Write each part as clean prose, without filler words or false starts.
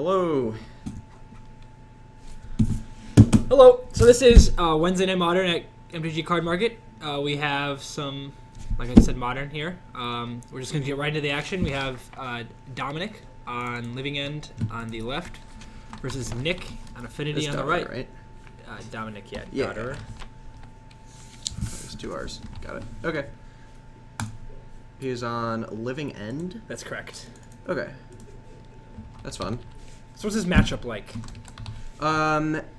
Hello. Hello. So this is Wednesday Night Modern at MTGCardmarket. We have some, like I said, Modern here. We're just going to get right into the action. We have Dominic on Living End on the left versus Nick on Affinity on the right. Dominic, Yeah. Daughter. There's 2 R's. Got it. Okay. He's on Living End. That's correct. Okay. That's fun. So what's his matchup like?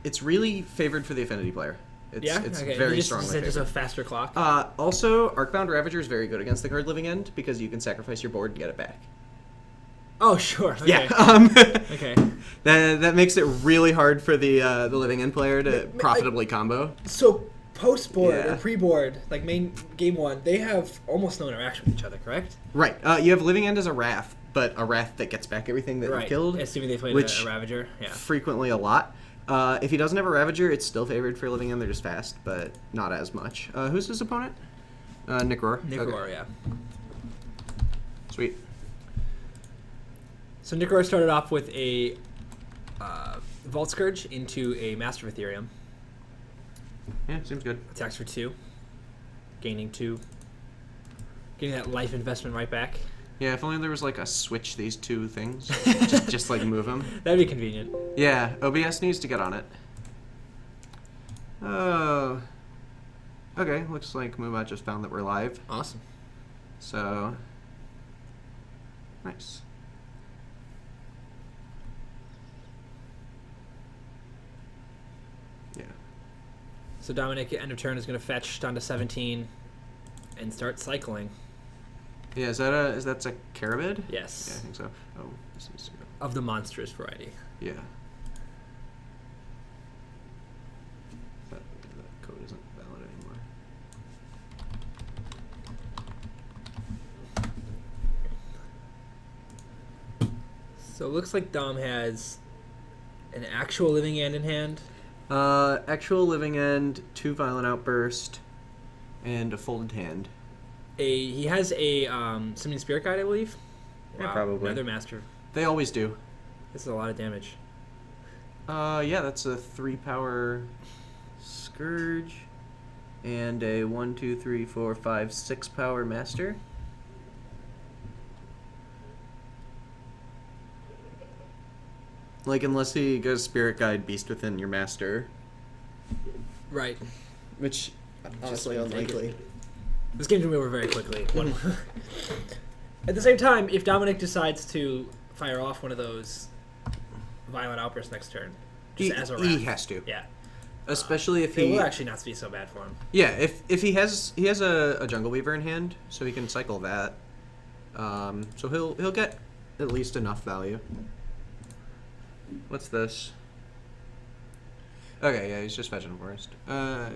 It's really favored for the Affinity player. It's okay. very just, strongly just favored. a faster clock. Also, Arcbound Ravager is very good against the card Living End because you can sacrifice your board and get it back. Oh, sure. Okay. Yeah. Okay. That makes it really hard for the Living End player to profitably combo. So post-board Yeah. or pre-board, like main game 1, they have almost no interaction with each other, correct? Right. You have Living End as a Wrath, but a Wrath that gets back everything that you killed. Assuming they played a Ravager. Yeah. Frequently a lot. If he doesn't have a Ravager, it's still favored for Living End. They're just fast, but not as much. Who's his opponent? Nick Rohr. Nick Rohr, yeah. Sweet. So Nick Rohr started off with a Vault Scourge into a Master of Ethereum. Yeah, seems good. Attacks for 2. Gaining 2. Getting that life investment right back. Yeah, if only there was like a switch these 2 things. just like move them. That'd be convenient. Yeah, OBS needs to get on it. Oh. Okay, looks like Mubat just found that we're live. Awesome. So, nice. Yeah. So Dominic at end of turn is going to fetch down to 17 and start cycling. Yeah, is that a Carabid? Yes. Yeah, I think so. Oh, this is Of the monstrous variety. yeah. That code isn't valid anymore. So it looks like Dom has an actual Living End in hand. Actual Living End, 2 Violent Outburst, and a Folded Hand. He has a Summoning Spirit Guide, I believe. Yeah, probably. Another Master. They always do. This is a lot of damage. Yeah, that's a 3-power Scourge, and a 1, 2, 3, 4, 5, 6-power Master. Like, unless he goes Spirit Guide, Beast Within your Master. Right. Which, honestly, Just unlikely. This game's gonna be over very quickly. At the same time, if Dominic decides to fire off one of those Violent Outbursts next turn, just as a He wrath, has to. yeah, Especially if it he... will actually not be so bad for him. Yeah, if he has a Jungle Weaver in hand, so he can cycle that. So he'll get at least enough value. What's this? Okay, yeah, he's just fetching a forest. Yeah.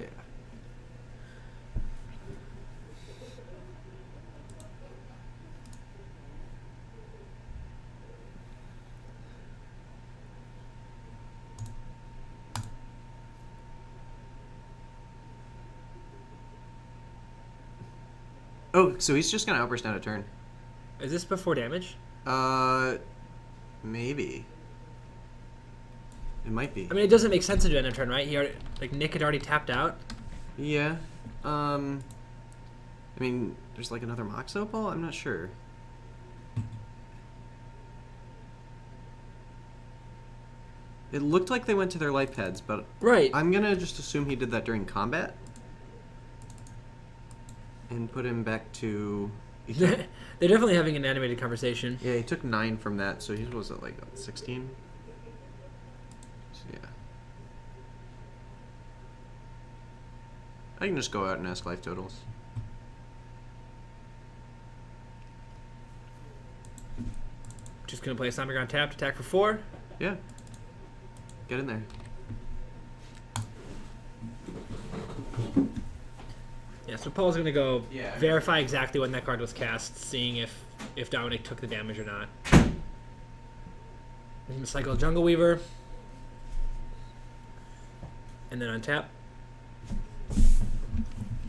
Oh, so he's just gonna outburst down a turn. Is this before damage? Maybe. It might be. I mean, it doesn't make sense to do end of turn, right? Nick had already tapped out. Yeah. I mean, there's like another Mox Opal? I'm not sure. It looked like they went to their life heads, but Right. I'm gonna just assume he did that during combat. And put him back to... They're definitely having an animated conversation. Yeah, he took 9 from that, so he was at like 16? So, yeah. I can just go out and ask life totals. Just gonna play a Stomach on tap, attack for 4. Yeah. Get in there. Yeah, so Paul's gonna go Yeah. verify exactly when that card was cast, seeing if Dominic took the damage or not. He's gonna cycle Jungle Weaver. And then untap.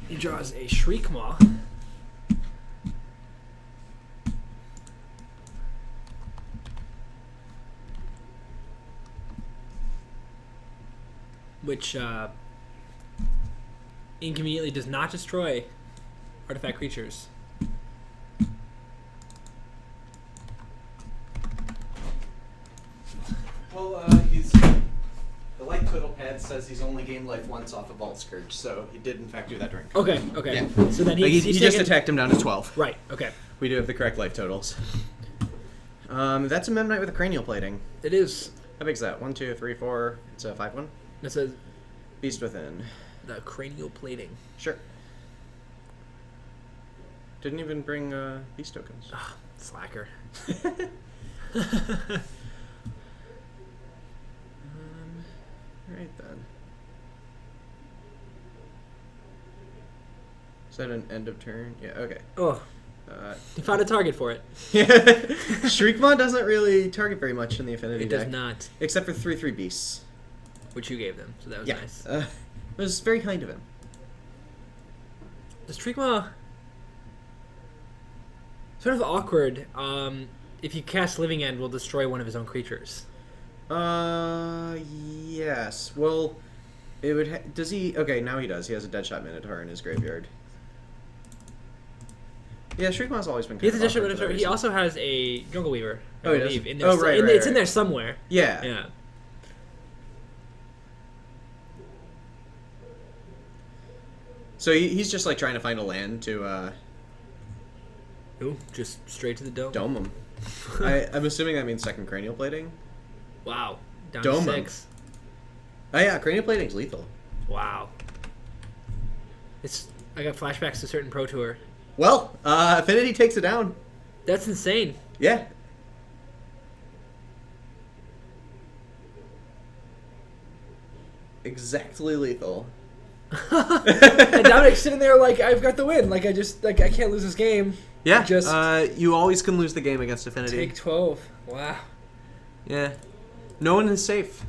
He draws a Shriek Maw. which inconveniently does not destroy artifact creatures. Well, the light total pad says he's only gained life once off of Vault Scourge, so he did in fact do that during. Okay. Yeah. So then Like he he's just taken- attacked him down to 12. Right. Okay. We do have the correct life totals. That's a Memnite with a cranial plating. It is. How big's that? 1, 2, 3, 4. It's a 5/1. It says Beast Within. the cranial plating. Sure. Didn't even bring beast tokens. Ah, slacker. Alright then. Is that an end of turn? Yeah, okay. Oh, you found a target for it. Shriekmaw doesn't really target very much in the Affinity It deck. does not, Except for 3/3 beasts. which you gave them, so that was Yeah. nice. It was very kind of him. Does Treekmaw sort of awkward? If you cast Living End, will destroy one of his own creatures. Yes. Well, it would. Does he? Okay, now he does. He has a Deadshot Minotaur in his graveyard. Yeah, Shriekmaw's always been. He has a kind of Deadshot awkward for that Minotaur. He reason. also has a Jungle Weaver. I Oh, he does? believe, in there. Oh, right, It's right. in there somewhere. Yeah. Yeah. So he's just like trying to find a land to Ooh, just straight to the dome. dome him. I'm assuming that means second cranial plating. Wow. Down Dome to him. 6. Oh yeah, cranial plating's lethal. Wow. I got flashbacks to a certain Pro Tour. Well, Affinity takes it down. That's insane. Yeah. Exactly lethal. And Dominic's sitting there like, I've got the win. Like, I can't lose this game. Yeah. Just you always can lose the game against Affinity. take 12. Wow. Yeah. No one is safe.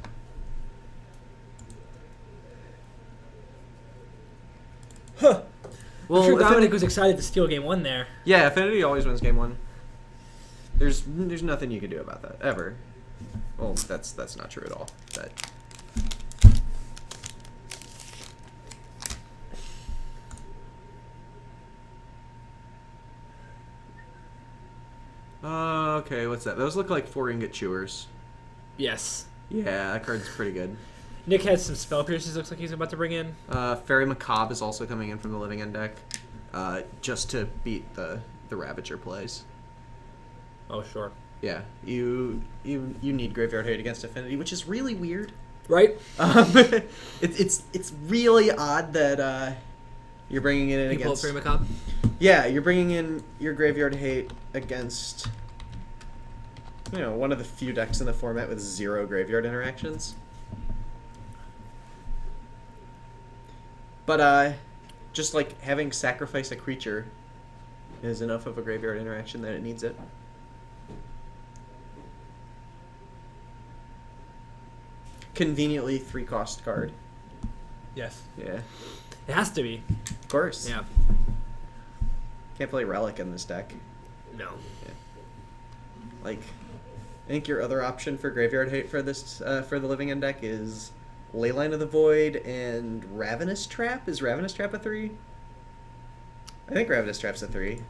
Huh. Well, I'm sure Dominic Affinity, was excited to steal game 1 there. yeah, Affinity always wins game 1. There's nothing you can do about that ever. Well, that's not true at all. But okay, what's that? Those look like 4 ingot chewers. Yes. Yeah, that card's pretty good. Nick has some spell pierces. Looks like he's about to bring in. Fairy Macabre is also coming in from the Living End deck, just to beat the Ravager plays. Oh sure. Yeah, you need Graveyard Hate against Affinity, which is really weird. Right. It's really odd that you're bringing it in You pull against. Fairy Macabre. Yeah, you're bringing in your Graveyard Hate against, one of the few decks in the format with 0 graveyard interactions. But just like having sacrifice a creature is enough of a graveyard interaction that it needs it. Conveniently 3-cost card. Yes. Yeah, It has to be. of course. Yeah. Can't play Relic in this deck. No. Like, I think your other option for Graveyard Hate for this for the Living End deck is Leyline of the Void and Ravenous Trap. Is Ravenous Trap a 3? I think Ravenous Trap's a 3.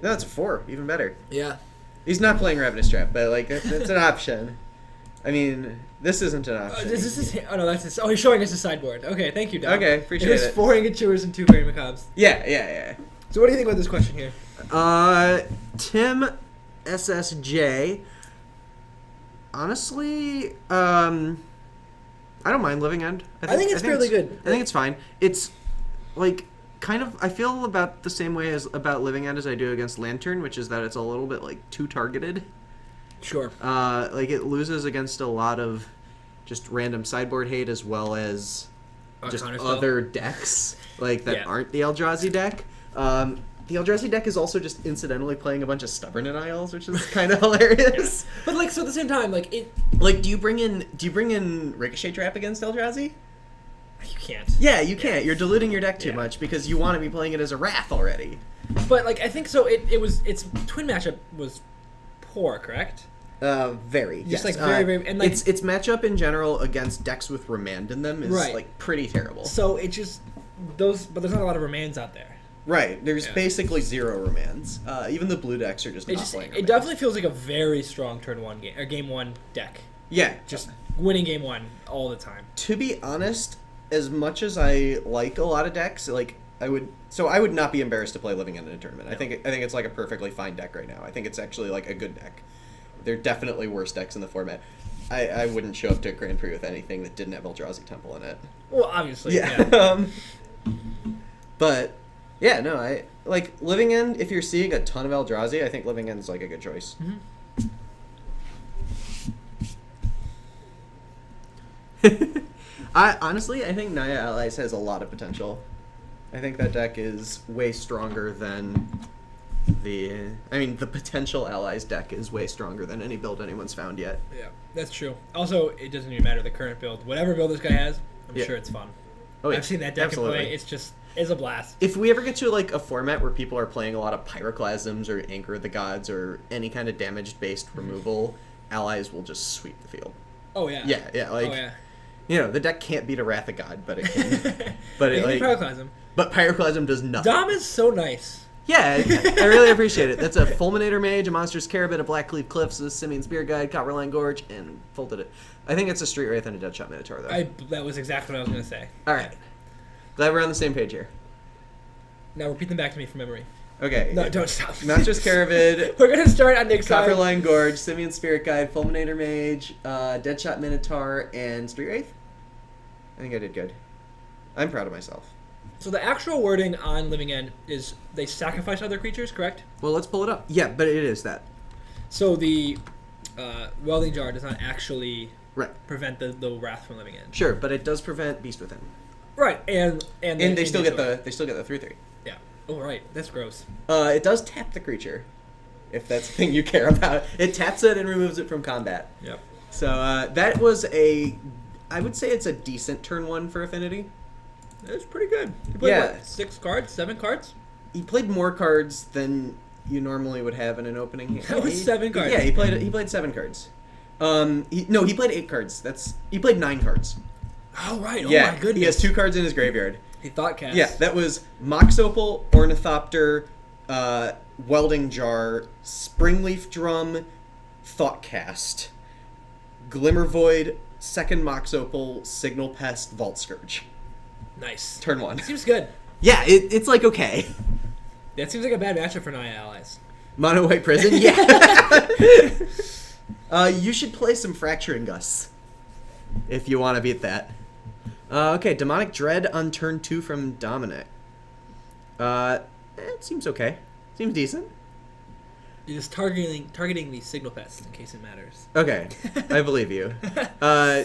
No, it's a 4. Even better. Yeah. He's not playing Ravenous Trap, but like that's an option. I mean, this isn't an option. Oh no, that's his. Oh, he's showing us his sideboard. Okay, thank you, Dom. Okay, appreciate It has it. 4 Ingot Chewers and 2 Fairy Macabres. Yeah. So what do you think about this question here? Tim SSJ. Honestly, I don't mind Living End. I think it's fairly good. I think it's fine. It's like kind of. I feel about the same way as about Living End as I do against Lantern, which is that it's a little bit like too targeted. Sure. Like it loses against a lot of just random sideboard hate as well as just Counterspell. other decks like that Yeah. aren't the Eldrazi deck. The Eldrazi deck is also just incidentally playing a bunch of Stubborn Denials, which is kind of hilarious. But like, so at the same time, like it, Like, do you bring in Ricochet Trap against Eldrazi? you can't. Yeah, you can't. You're diluting your deck too Yeah. much because you want to be playing it as a Wrath already. But like, I think so. Its twin matchup was poor, correct? Very. Just yes. like very, and like its matchup in general against decks with remand in them is Right. like pretty terrible. so it just those, but there's not a lot of remands out there. Right. There's Yeah. basically 0 remands. Even the blue decks are just not playing. It remands. definitely feels like a very strong turn one game or game one deck. Yeah. Just winning game one all the time. To be honest, as much as I like a lot of decks, like I would not be embarrassed to play Living End in a tournament. I think it's like a perfectly fine deck right now. I think it's actually like a good deck. There are definitely worse decks in the format. I wouldn't show up to a Grand Prix with anything that didn't have Eldrazi Temple in it. Well, obviously, Yeah. But yeah, no, I like Living End. If you're seeing a ton of Eldrazi, I think Living End's like a good choice. I think Naya Allies has a lot of potential. I think that deck is way stronger than the potential Allies deck is way stronger than any build anyone's found yet. Yeah, that's true. Also, it doesn't even matter the current build. Whatever build this guy has, I'm Yeah. sure it's fun. Oh, yeah. I've seen that deck Absolutely. in play. It's a blast. If we ever get to like a format where people are playing a lot of Pyroclasms or Anchor of the Gods or any kind of damage-based removal, Allies will just sweep the field. Oh yeah. Yeah, like oh yeah. you know, the deck can't beat a Wrath of God, but it can. but Maybe it like, Pyroclasm. but Pyroclasm does nothing. Dom is so nice. Yeah, I really appreciate it. That's a Fulminator Mage, a Monstrous Carabit, a Blackcleave Cliffs, a Simian Spear Guide, Copperline Gorge, and folded it. I think it's a Street Wraith and a Deadshot Minotaur, though. That was exactly what I was gonna say. All right. Glad we're on the same page here. Now repeat them back to me from memory. Okay. No, don't stop. Monstrous Caravid, We're gonna start on Nick's side. Copperline Gorge, Simian Spirit Guide, Fulminator Mage, Deadshot Minotaur, and Street Wraith. I think I did good. I'm proud of myself. So the actual wording on Living End is they sacrifice other creatures, correct? Well, let's pull it up. Yeah, but it is that. So the Welding Jar does not actually Right. prevent the wrath from living End. Sure, but it does prevent Beast Within. Right, and they still get the 3/3. Yeah. Oh right, that's gross. It does tap the creature, if that's the thing you care about. It taps it and removes it from combat. Yep. So that was I would say it's a decent turn one for Affinity. That's pretty good. You played Yeah. what, 6 cards, 7 cards? He played more cards than you normally would have in an opening hand. That was 7 cards. Yeah, he played 7 cards. He played 8 cards. He played 9 cards. Oh right. Oh Yeah, my goodness. he has 2 cards in his graveyard. He thought cast. Yeah, that was Mox Opal, Ornithopter, Welding Jar, Springleaf Drum, Thoughtcast, Glimmer Void, second Mox Opal, Signal Pest, Vault Scourge. Nice. Turn 1. Seems good. Yeah, it's like okay. That seems like a bad matchup for Naya Allies. Mono White Prison, yeah. You should play some Fracturing Gusts if you want to beat that. Okay, Demonic Dread on turn 2 from Dominic. It seems okay. Seems decent. You're just targeting the Signal Pest in case it matters. Okay, I believe you.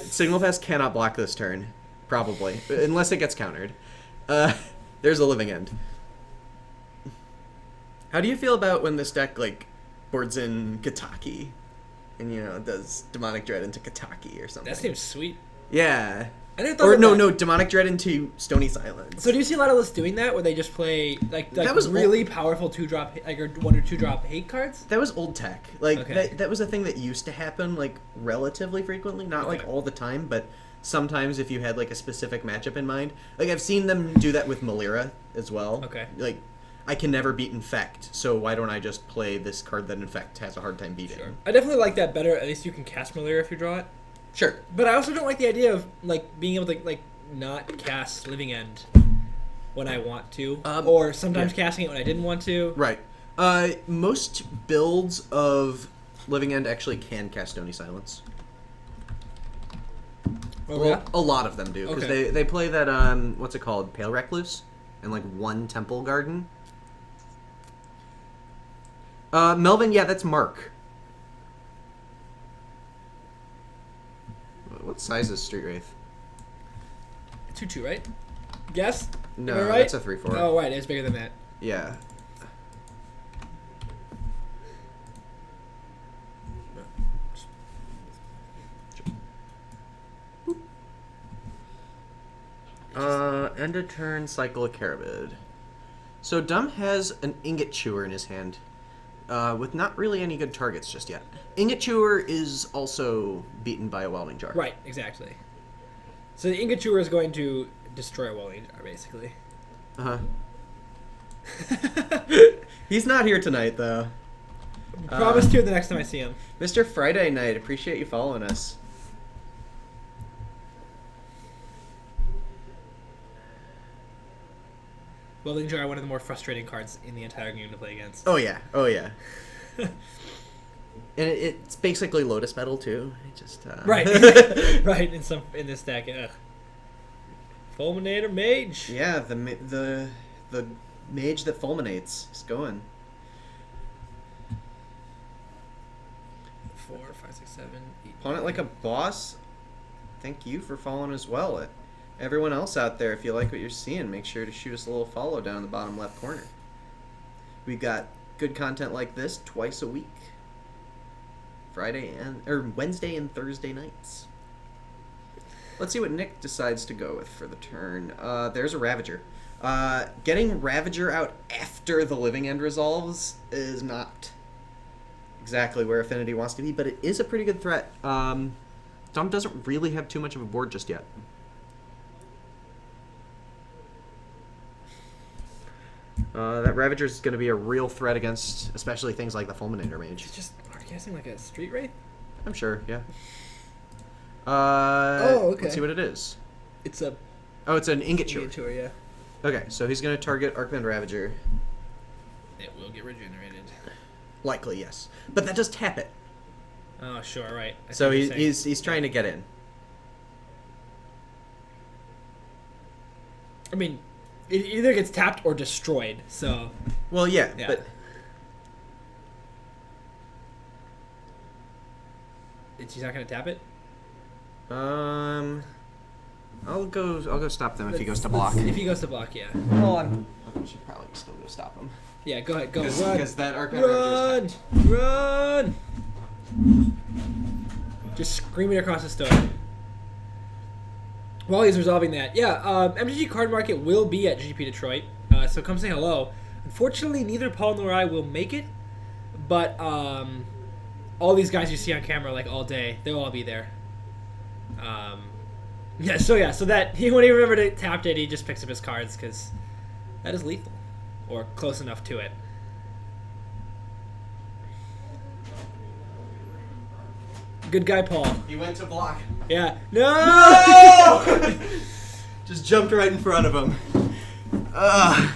Signal Pest cannot block this turn, probably, unless it gets countered. There's a Living End. How do you feel about when this deck like boards in Kataki, and does Demonic Dread into Kataki or something? That seems sweet. Yeah. I never thought Or of no, that. no, Demonic Dread into Stony Silence. So do you see a lot of lists doing that, where they just play like That was really powerful 2-drop, like or 1 or 2-drop hate cards? That was old tech. Like Okay. that was a thing that used to happen like relatively frequently, not like Okay. all the time, but sometimes if you had like a specific matchup in mind. Like I've seen them do that with Malira as well. Okay. Like I can never beat Infect, so why don't I just play this card that Infect has a hard time beating? Sure. I definitely like that better. At least you can cast Malira if you draw it. Sure. But I also don't like the idea of like being able to like not cast Living End when I want to, or sometimes casting it when I didn't want to. Right. Most builds of Living End actually can cast Stony Silence. Oh, Well, yeah? a lot of them do because Okay. they play that what's it called, Pale Recluse, and like 1 Temple Garden. Melvin, yeah, that's Mark. What size is Street Wraith? 2/2, right? Guess. No, Am I right? that's a 3/4. Oh, right, it's bigger than that. Yeah. End of turn, cycle a Carabid. So Dumb has an Ingot Chewer in his hand. with not really any good targets just yet. Ingot Chewer is also beaten by a Welding Jar. Right, exactly. So the Ingot Chewer is going to destroy a Welding Jar, basically. Uh-huh. He's not here tonight, though. Promise to the next time I see him. Mr. Friday Night, appreciate you following us. Welding Jar, one of the more frustrating cards in the entire game to play against. Oh, yeah. Oh, yeah. And it's basically Lotus Metal, too. It just, Right. Right, in this deck. Ugh. Fulminator Mage. Yeah, the mage that fulminates is going. 4, 5, 6, 7, 8. Pawn it like a boss. Thank you for following as well. Everyone else out there, if you like what you're seeing, make sure to shoot us a little follow down in the bottom left corner. We got good content like this twice a week. Wednesday and Thursday nights. Let's see what Nick decides to go with for the turn. There's a Ravager. Getting Ravager out after the Living End resolves is not exactly where Affinity wants to be, but it is a pretty good threat. Dom doesn't really have too much of a board just yet. That Ravager is going to be a real threat against, especially things like the Fulminator Mage. It's just guessing like a Street Wraith? I'm sure, yeah. Okay. Let's see what it is. It's a... Oh, it's an Ingot Chewer. Ingot Chewer, yeah. Okay, so he's going to target Arcband Ravager. It will get regenerated. Likely, yes. But that does tap it. Oh, sure, right. So he's trying to get in. I mean, it either gets tapped or destroyed, so... Well, yeah. But... She's not going to tap it? I'll go stop them if he goes to block. If he goes to block, yeah. Well, I should probably still go stop him. Yeah, go ahead, go. Run! Because that Arcband Run! Just scream it across the store. While he's resolving that, yeah, MTG Card Market will be at GP Detroit, so come say hello. Unfortunately, neither Paul nor I will make it, but all these guys you see on camera like all day, they'll all be there. So that when he remembered it, tapped it, he just picks up his cards because that is lethal, or close enough to it. Good guy, Paul. He went to block. Yeah. No! Just jumped right in front of him. I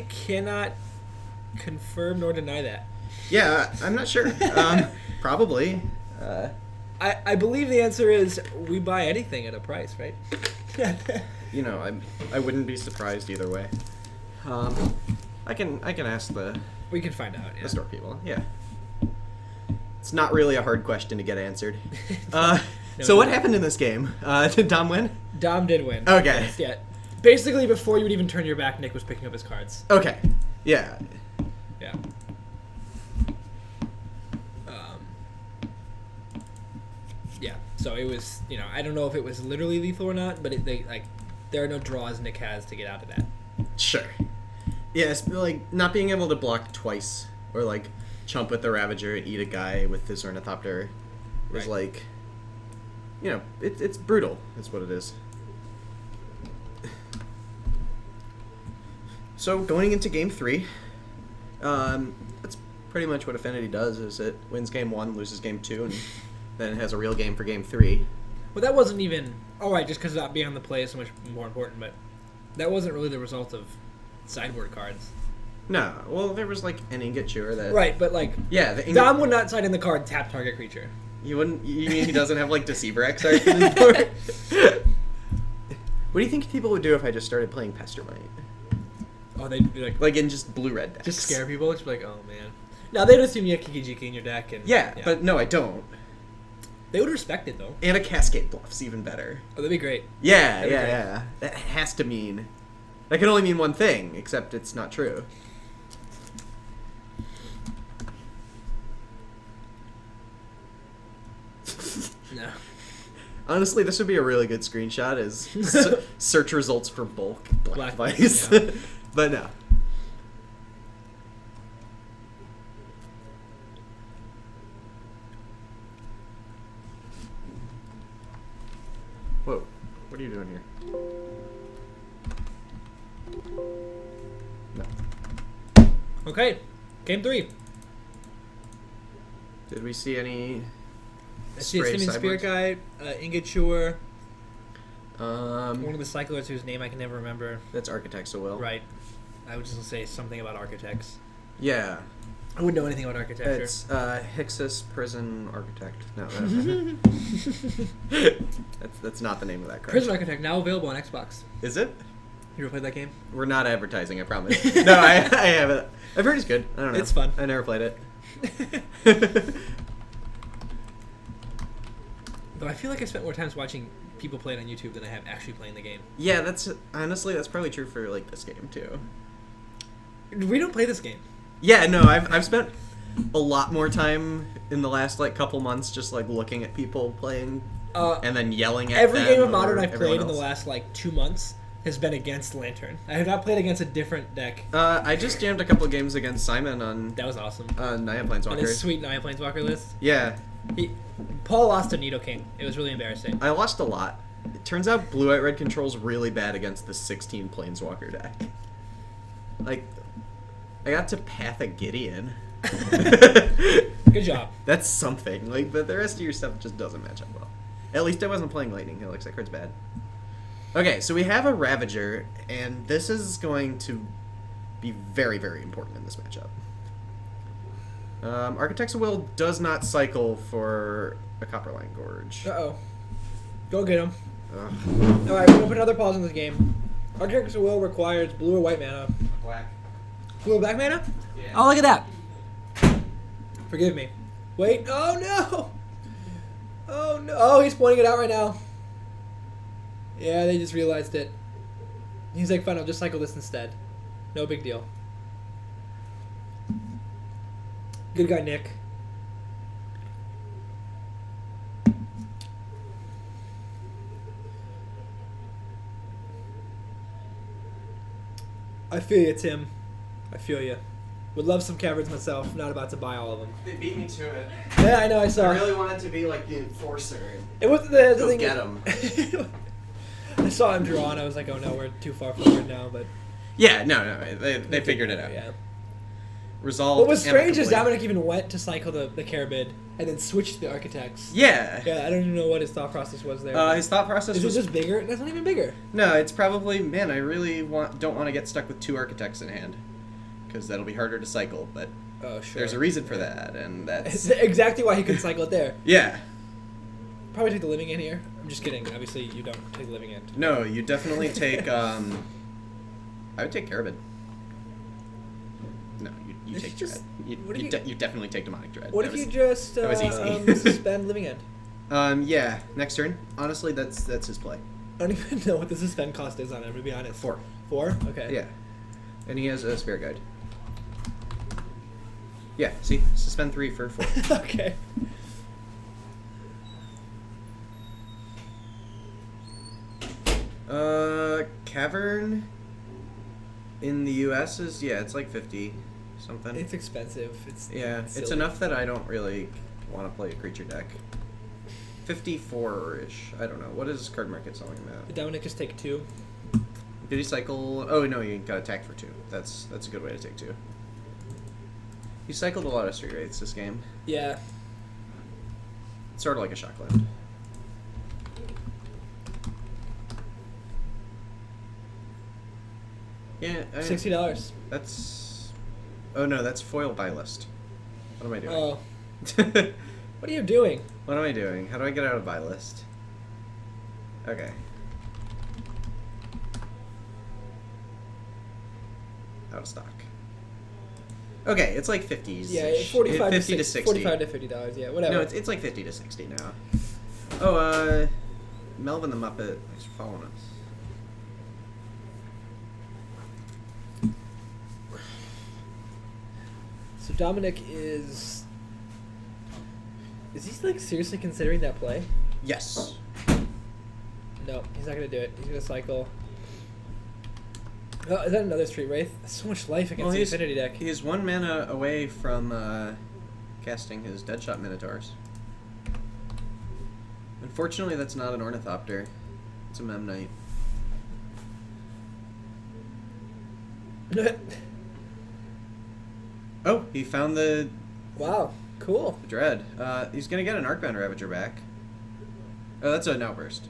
cannot confirm nor deny that. Yeah, I'm not sure. Probably. I believe the answer is we buy anything at a price, right? You know, I wouldn't be surprised either way. I can ask the We can find out. Yeah. the store people. Yeah. It's not really a hard question to get answered. So what happened in this game? Did Dom win? Dom did win. Okay. Yes, yeah. Basically, before you would even turn your back, Nick was picking up his cards. Okay. Yeah. Yeah. Yeah. So it was, I don't know if it was literally lethal or not, but there are no draws Nick has to get out of that. Sure. Yes, like not being able to block twice or like chump with the Ravager and eat a guy with his Ornithopter is like, it's brutal. That's what it is. So going into game 3, that's pretty much what Affinity does. Is it wins game 1, loses game 2, and then it has a real game for game 3. Well, that wasn't even just because not being on the play is so much more important, but that wasn't really the result of sideboard cards. No, well, there was like an Ingot Chewer that... Right, but yeah, the Dom would not side in the card tap target creature. You wouldn't... You mean he doesn't have like Deceiver Exarch anymore? What do you think people would do if I just started playing Pestermite? Oh, they'd be like in just blue-red decks. Just scare people? Just be like, oh man. No, they'd assume you have Kiki-Jiki in your deck. And, yeah, but no, I don't. They would respect it, though. And a Cascade Bluff's even better. Oh, that'd be great. Yeah. That has to mean... That can only mean one thing, except it's not true. No. Honestly, this would be a really good screenshot is search results for bulk Black Vice. Yeah. But no. Whoa. What are you doing here? No. Okay, game 3. Did we see any I see a spray Simian Spirit sideboards? Guide, Ingature, Um, one of the cyclers whose name I can never remember. that's Architects of Will. Right. I was just going to say something about architects. Yeah. I wouldn't know anything about architecture. It's Hixus Prison Architect. No, that's not the name of that card. Prison Architect, now available on Xbox. Is it? You ever played that game? We're not advertising, I promise. No, I haven't. I've heard it's good. I don't know. It's fun. I never played it. But I feel like I spent more times watching people play it on YouTube than I have actually playing the game. Yeah, that's honestly that's probably true for like this game too. We don't play this game. Yeah, no, I've spent a lot more time in the last like couple months just like looking at people playing and then yelling at Every them game of or Modern I've everyone played in the else. last like 2 months has been against Lantern. I have not played against a different deck. I just jammed a couple of games against Simon on That was awesome. Naya On his Planeswalker. sweet Naya Planeswalker list. Yeah, Paul lost to Nido King. It was really embarrassing. I lost a lot. It turns out Blue-White Red control's really bad against the 16 Planeswalker deck. Like, I got to Path a Gideon. Good job. That's something. Like, but the rest of your stuff just doesn't match up well. At least I wasn't playing Lightning Helix. That card's bad. Okay, so we have a Ravager, and this is going to be very, very important in this matchup. Architects of Will does not cycle for a Copperline Gorge. Uh-oh. Go get him. Ugh. Alright, we're going to put another pause in this game. Architects of Will requires blue or white mana. Black. Blue or black mana? Yeah. Oh, look at that. Forgive me. Wait. Oh, no. Oh, no. Oh, he's pointing it out right now. Yeah, they just realized it. He's like, fine, I'll just cycle this instead. No big deal. Good guy, Nick. I feel you, Tim. I feel you. Would love some caverns myself. Not about to buy all of them. They beat me to it. Yeah, I know. I saw. I really wanted to be like the enforcer. It was the Go thing. get him. I saw him draw, and I was like, "Oh no, we're too far forward now." But Yeah, no, they figured it out. Yeah. Resolved. What was strange is amicably. Dominic even went to cycle the Carabid and then switched to the Architects. Yeah. Yeah, I don't even know what his thought process was there. His thought process Is it was just bigger? That's not even bigger. no. It's probably man. I really don't want to get stuck with 2 architects in hand because that'll be harder to cycle. But Oh, sure. there's a reason for that, and It's that's exactly why he could cycle it there. yeah. Probably take the Living End here. I'm just kidding. Obviously, you don't take the Living End. No, you definitely take. I would take Carabid. No, you It's take just- Dread. what if You definitely take Demonic Dread. What That if you was- just that was easy. suspend Living End? Yeah, next turn. Honestly, that's his play. I don't even know what the suspend cost is on him, to be honest. 4. 4? Okay. Yeah, and he has a Spirit Guide. Yeah, see, suspend 3 for 4. Okay. Cavern in the U.S. is it's like 50 something. It's expensive. It's It's silly. enough that I don't really want to play a creature deck. 54-ish. I don't know. What is card market selling Did about? Dominic just take 2? Did he cycle? Oh no, you got attacked for 2. That's a good way to take 2. He cycled a lot of Street Wraiths this game. Yeah. It's sort of like a Shockland. Yeah, $60. That's. Oh no, that's foil buy list. What am I doing? Oh. What are you doing? What am I doing? How do I get out of buy list? Okay. Out of stock. Okay, it's like 50s. Yeah, 45 50 to to 60. $45 to $50. Yeah, whatever. No, it's like 50 to 60 now. Oh, Melvin the Muppet. Thanks for following us. So Dominic is he like seriously considering that play? Yes. No, he's not gonna do it. He's gonna cycle. Oh, is that another Street Wraith? That's so much life against the Infinity deck. He's 1 mana away from casting his Deadshot Minotaurs. Unfortunately, that's not an Ornithopter. It's a mem night. Oh, he found the Wow, cool. dread. He's gonna get an Arcbound Ravager back. Oh, that's an outburst.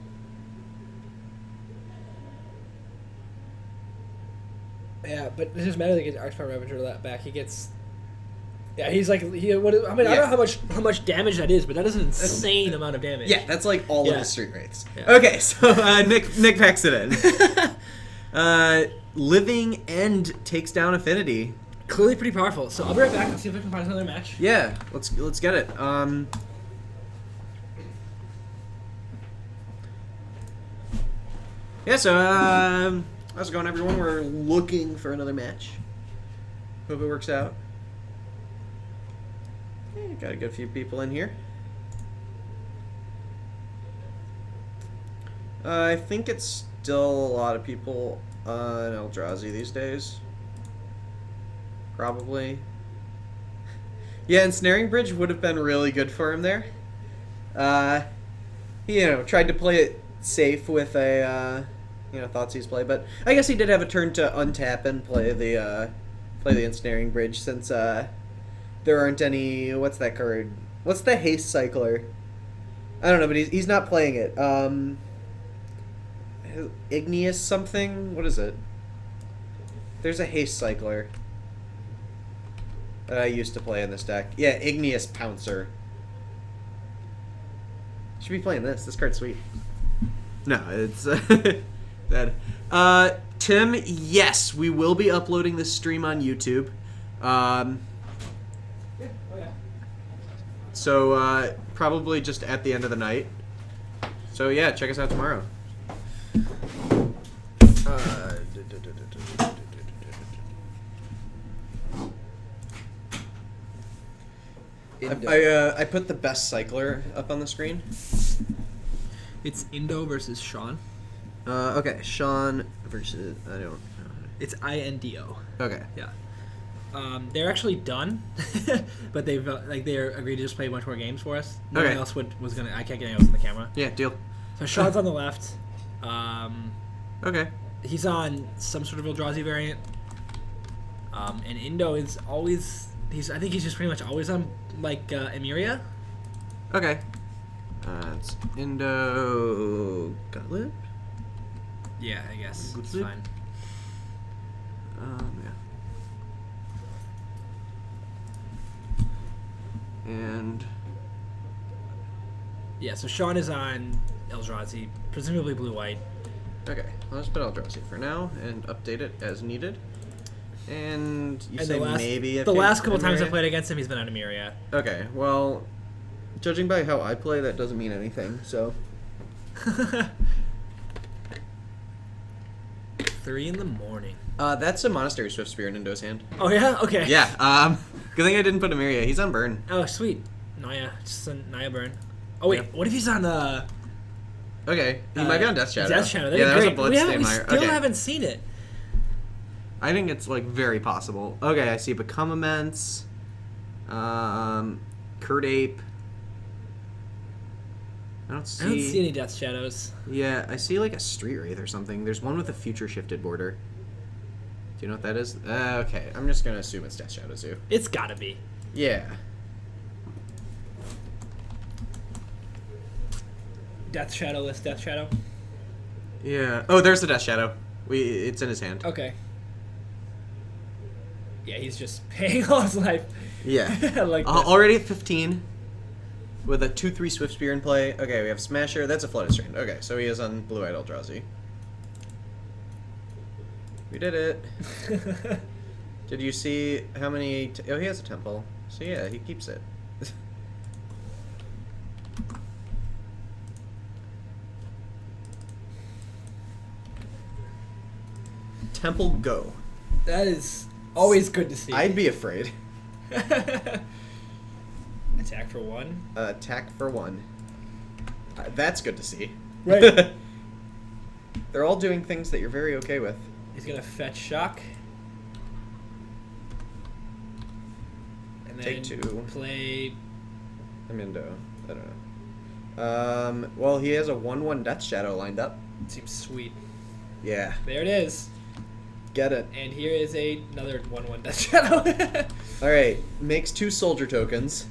Yeah, but it doesn't matter that he gets Archpower Ravager that back. He gets. Yeah, he's like he. What? I mean, I don't know how much damage that is, but that is an insane amount of damage. Yeah, that's like all of Yeah. his Street Wraiths. Yeah. Okay, so Nick packs it in. Living End takes down Affinity. Clearly pretty powerful. So I'll be right back and see if I can find another match. Yeah, let's get it. Yeah, so how's it going, everyone? We're looking for another match. Hope it works out. Yeah, got a good few people in here. I think it's still a lot of people on Eldrazi these days. Probably. Yeah, Ensnaring Bridge would have been really good for him there. He, tried to play it safe with a, Thoughtseize play, but I guess he did have a turn to untap and play the Ensnaring Bridge since, there aren't any, what's that card? What's the Haste Cycler? I don't know, but he's not playing it. Igneous something? What is it? There's a Haste Cycler that I used to play in this deck. Yeah, Igneous Pouncer. Should be playing this. This card's sweet. No, it's that. Tim, yes, we will be uploading this stream on YouTube. So probably just at the end of the night. So yeah, check us out tomorrow. I put the best cycler up on the screen. It's Indo versus Sean. Okay, Sean versus I don't know. It's INDO. Okay. Yeah. They're actually done, but they've they're agreed to just play a bunch more games for us. No Okay. one else was gonna. I can't get anyone else on the camera. Yeah, deal. So Sean's on the left. Okay. He's on some sort of Eldrazi variant. And Indo is always. I think he's just pretty much always on Emeria. Okay. It's Indo Gauntlet. Yeah, I guess it's Good. fine. Yeah. And Yeah, so Sean is on Eldrazi, presumably blue-white. okay, I'll just put Eldrazi for now and update it as needed. And you And say maybe the last couple times I Emeria? played against him, he's been on Emeria. Okay, well, judging by how I play, that doesn't mean anything. So 3 a.m. that's a Monastery Swift Spirit in Indo's hand. Oh yeah, okay. Yeah. Good thing I didn't put Emeria. He's on burn. Oh sweet, Naya, just a Naya burn. Oh wait, Yeah. what if he's on Okay, he might be on Death Shadow. Death Shadow. That'd Yeah, be that was great. a We Bloodstain still okay. haven't seen it. I think it's very possible. Okay, I see Become Immense, Kurt Ape. I don't see any Death Shadows. Yeah, I see a Street Wraith or something. There's one with a future shifted border. Do you know what that is? Okay, I'm just gonna assume it's Death Shadow Zoo. It's gotta be. Yeah. Death Shadow. Yeah. Oh, there's the Death Shadow. It's in his hand. Okay. Yeah, he's just paying all his life. Yeah. Like this. Already at 15 with a 2/3 Swift Spear in play. Okay, we have Smasher. That's a Flooded Strand. Okay, so he is on Blue-Eyed Eldrazi. We did it. Did you see how many... oh, he has a temple. So yeah, he keeps it. Temple go. That is always good to see. I'd be afraid. Attack for 1. Attack for 1. That's good to see. Right. They're all doing things that you're very okay with. He's gonna fetch shock. And then Take 2. play. I'm Indo. I don't know. Well, he has a 1/1 Death Shadow lined up. Seems sweet. Yeah. There it is. Get it. And here is another 1/1 Death Shadow. All right. Makes 2 soldier tokens.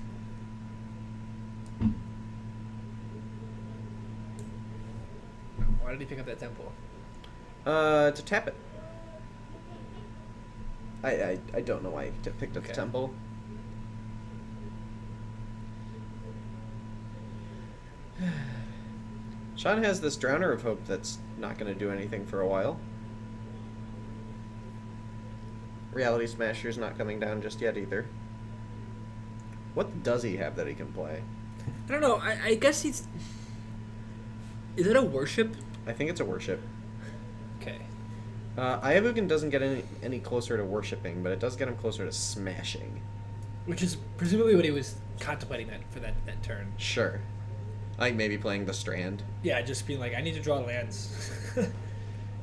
Why did he pick up that temple? To tap it. I don't know why he picked up the Okay. temple. Sean has this Drowner of Hope that's not going to do anything for a while. Reality Smasher's not coming down just yet either. What does he have that he can play? I don't know. I guess he's. Is it a worship? I think it's a worship. Okay. Ayavugan doesn't get any closer to worshipping, but it does get him closer to smashing. Which is presumably what he was contemplating for that turn. Sure. Like maybe playing the Strand. Yeah, just being like, I need to draw lands.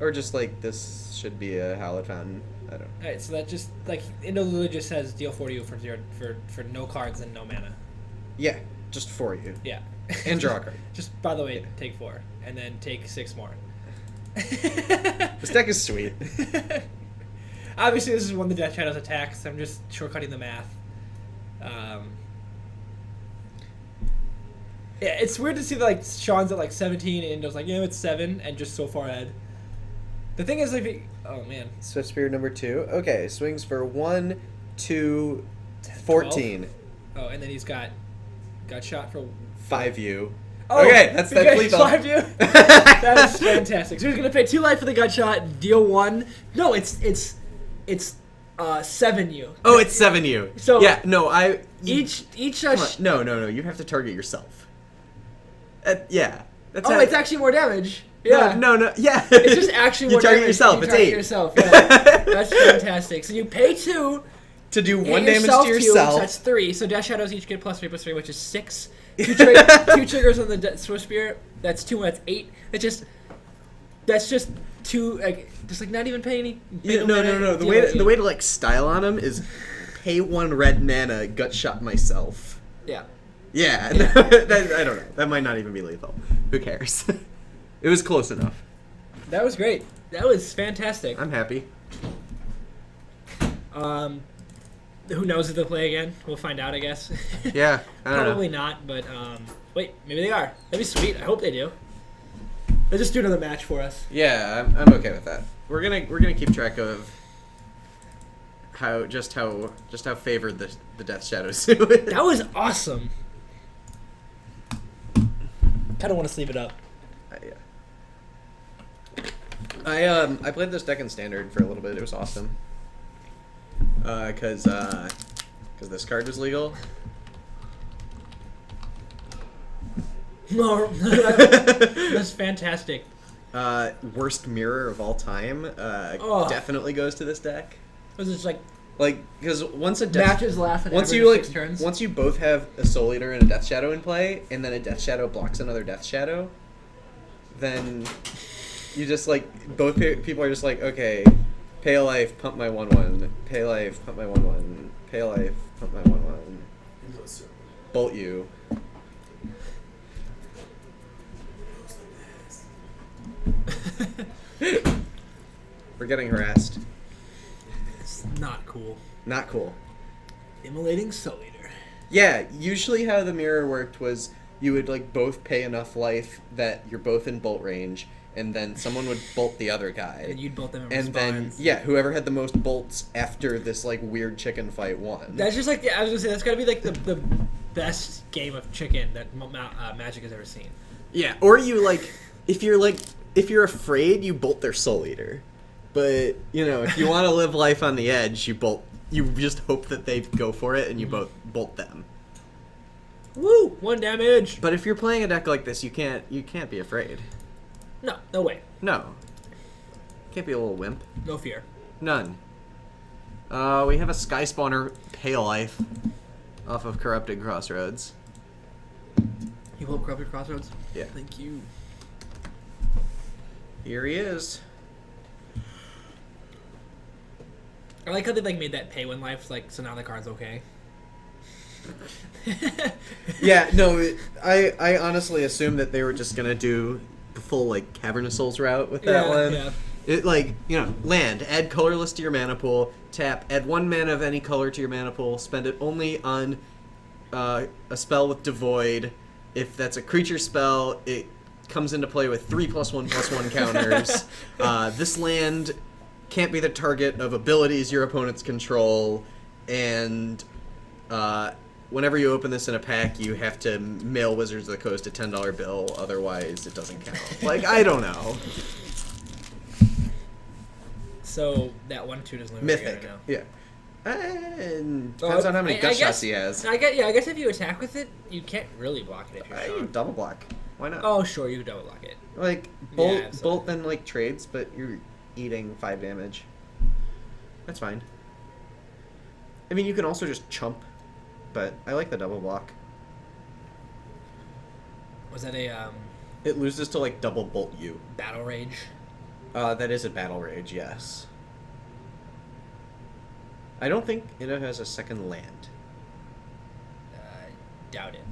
Or just like, this should be a Hallowed Fountain. I don't know. Alright, so that just, like, it literally just says deal 4 to you for no cards and no mana. Yeah, just for you. Yeah. And draw a card. Just, by the way, take 4. And then take 6 more. This deck is sweet. Obviously, this is one of the Death Shadows attacks. I'm just shortcutting the math. Yeah, it's weird to see that, like, Sean's at like 17 and Indo's like, yeah, it's 7 and just so far ahead. The thing is, like, oh man, Swift Spear number 2. Okay, swings for 1, 2, 14. Oh, and then he's got shot for 5U. Oh, Okay, that's lethal. 5U. That is fantastic. So he's gonna pay 2 life for the gut shot, deal 1. No, it's 7U. Oh, it's 7U. So yeah, no, each come on. No, you have to target yourself. Yeah. That's it's actually more damage. Yeah. No, yeah. It's just actually you more target damage. yourself. You It's target 8. yourself. Yeah. That's fantastic. So you pay 2 to do 1 hit damage yourself to 2, yourself. so that's 3. So Death Shadows each get +3/+3, which is 6. 2 triggers on the Swift Spear. That's 2. That's 8. That's just 2. Like, just like not even pay any. No. The way to like style on him is pay 1 red mana, gut shot myself. Yeah. Yeah. I don't know. That might not even be lethal. Who cares? It was close enough. That was great. That was fantastic. I'm happy. Who knows if they'll play again? We'll find out, I guess. Yeah. I don't Probably know. not, but wait, maybe they are. That'd be sweet. I hope they do. They'll just do another match for us. Yeah, I'm okay with that. We're gonna keep track of how favored the Death Shadows do it. That was awesome. Kind of want to sleeve it up. I played this deck in Standard for a little bit. It was awesome. Cause this card was legal. No, that's fantastic. Worst mirror of all time. Definitely goes to this deck. Was it just like Because once a death matches last once every you like 6 turns? once you both have a Soul Eater and a Death Shadow in play, and then a Death Shadow blocks another Death Shadow, then you just like both people are just like, okay, pay a life, pump my 1/1, pay a life, pump my 1/1, pay a life, pump my 1/1, bolt you. We're getting harassed. It's not cool. Not cool. Immolating Soul Eater. Yeah, usually how the mirror worked was you would like both pay enough life that you're both in bolt range, and then someone would bolt the other guy. And you'd bolt them in And then whoever had the most bolts after this like weird chicken fight won. That's just like I was gonna say. That's gotta be like the best game of chicken that Magic has ever seen. Yeah, or you like if you're afraid, you bolt their Soul Eater. But, you know, if you want to live life on the edge, you just hope that they go for it and you both bolt them. Woo! 1 damage. But if you're playing a deck like this, you can't be afraid. No way. No. Can't be a little wimp. No fear. None. We have a Sky Spawner Pale Life off of Corrupted Crossroads. You pull up Corrupted Crossroads? Yeah. Thank you. Here he is. I like how they like made that pay when life like so now the card's okay. Yeah, no, I honestly assumed that they were just gonna do the full like Cavernous Souls route with that one. Yeah. It like, you know, land, add colorless to your mana pool, tap, add 1 mana of any color to your mana pool, spend it only on a spell with Devoid. If that's a creature spell, it comes into play with 3+1/+1 counters. This land can't be the target of abilities your opponents control, and whenever you open this in a pack, you have to mail Wizards of the Coast a $10 bill, otherwise it doesn't count. Like, I don't know. So that 1/2 doesn't look Mythic, right now. yeah. And depends on how many gut shots he has. I guess if you attack with it, you can't really block it if you're You Sean. double block. Why not? Oh, sure, you can double block it. Like, Bolt, Yeah, so- Bolt then, like, trades, but you're eating 5 damage. That's fine. I mean, you can also just chump, but I like the double block. Was that a It loses to, like, double Bolt you. battle rage? That is a Battle Rage, yes. I don't think it has a second land. Doubt it.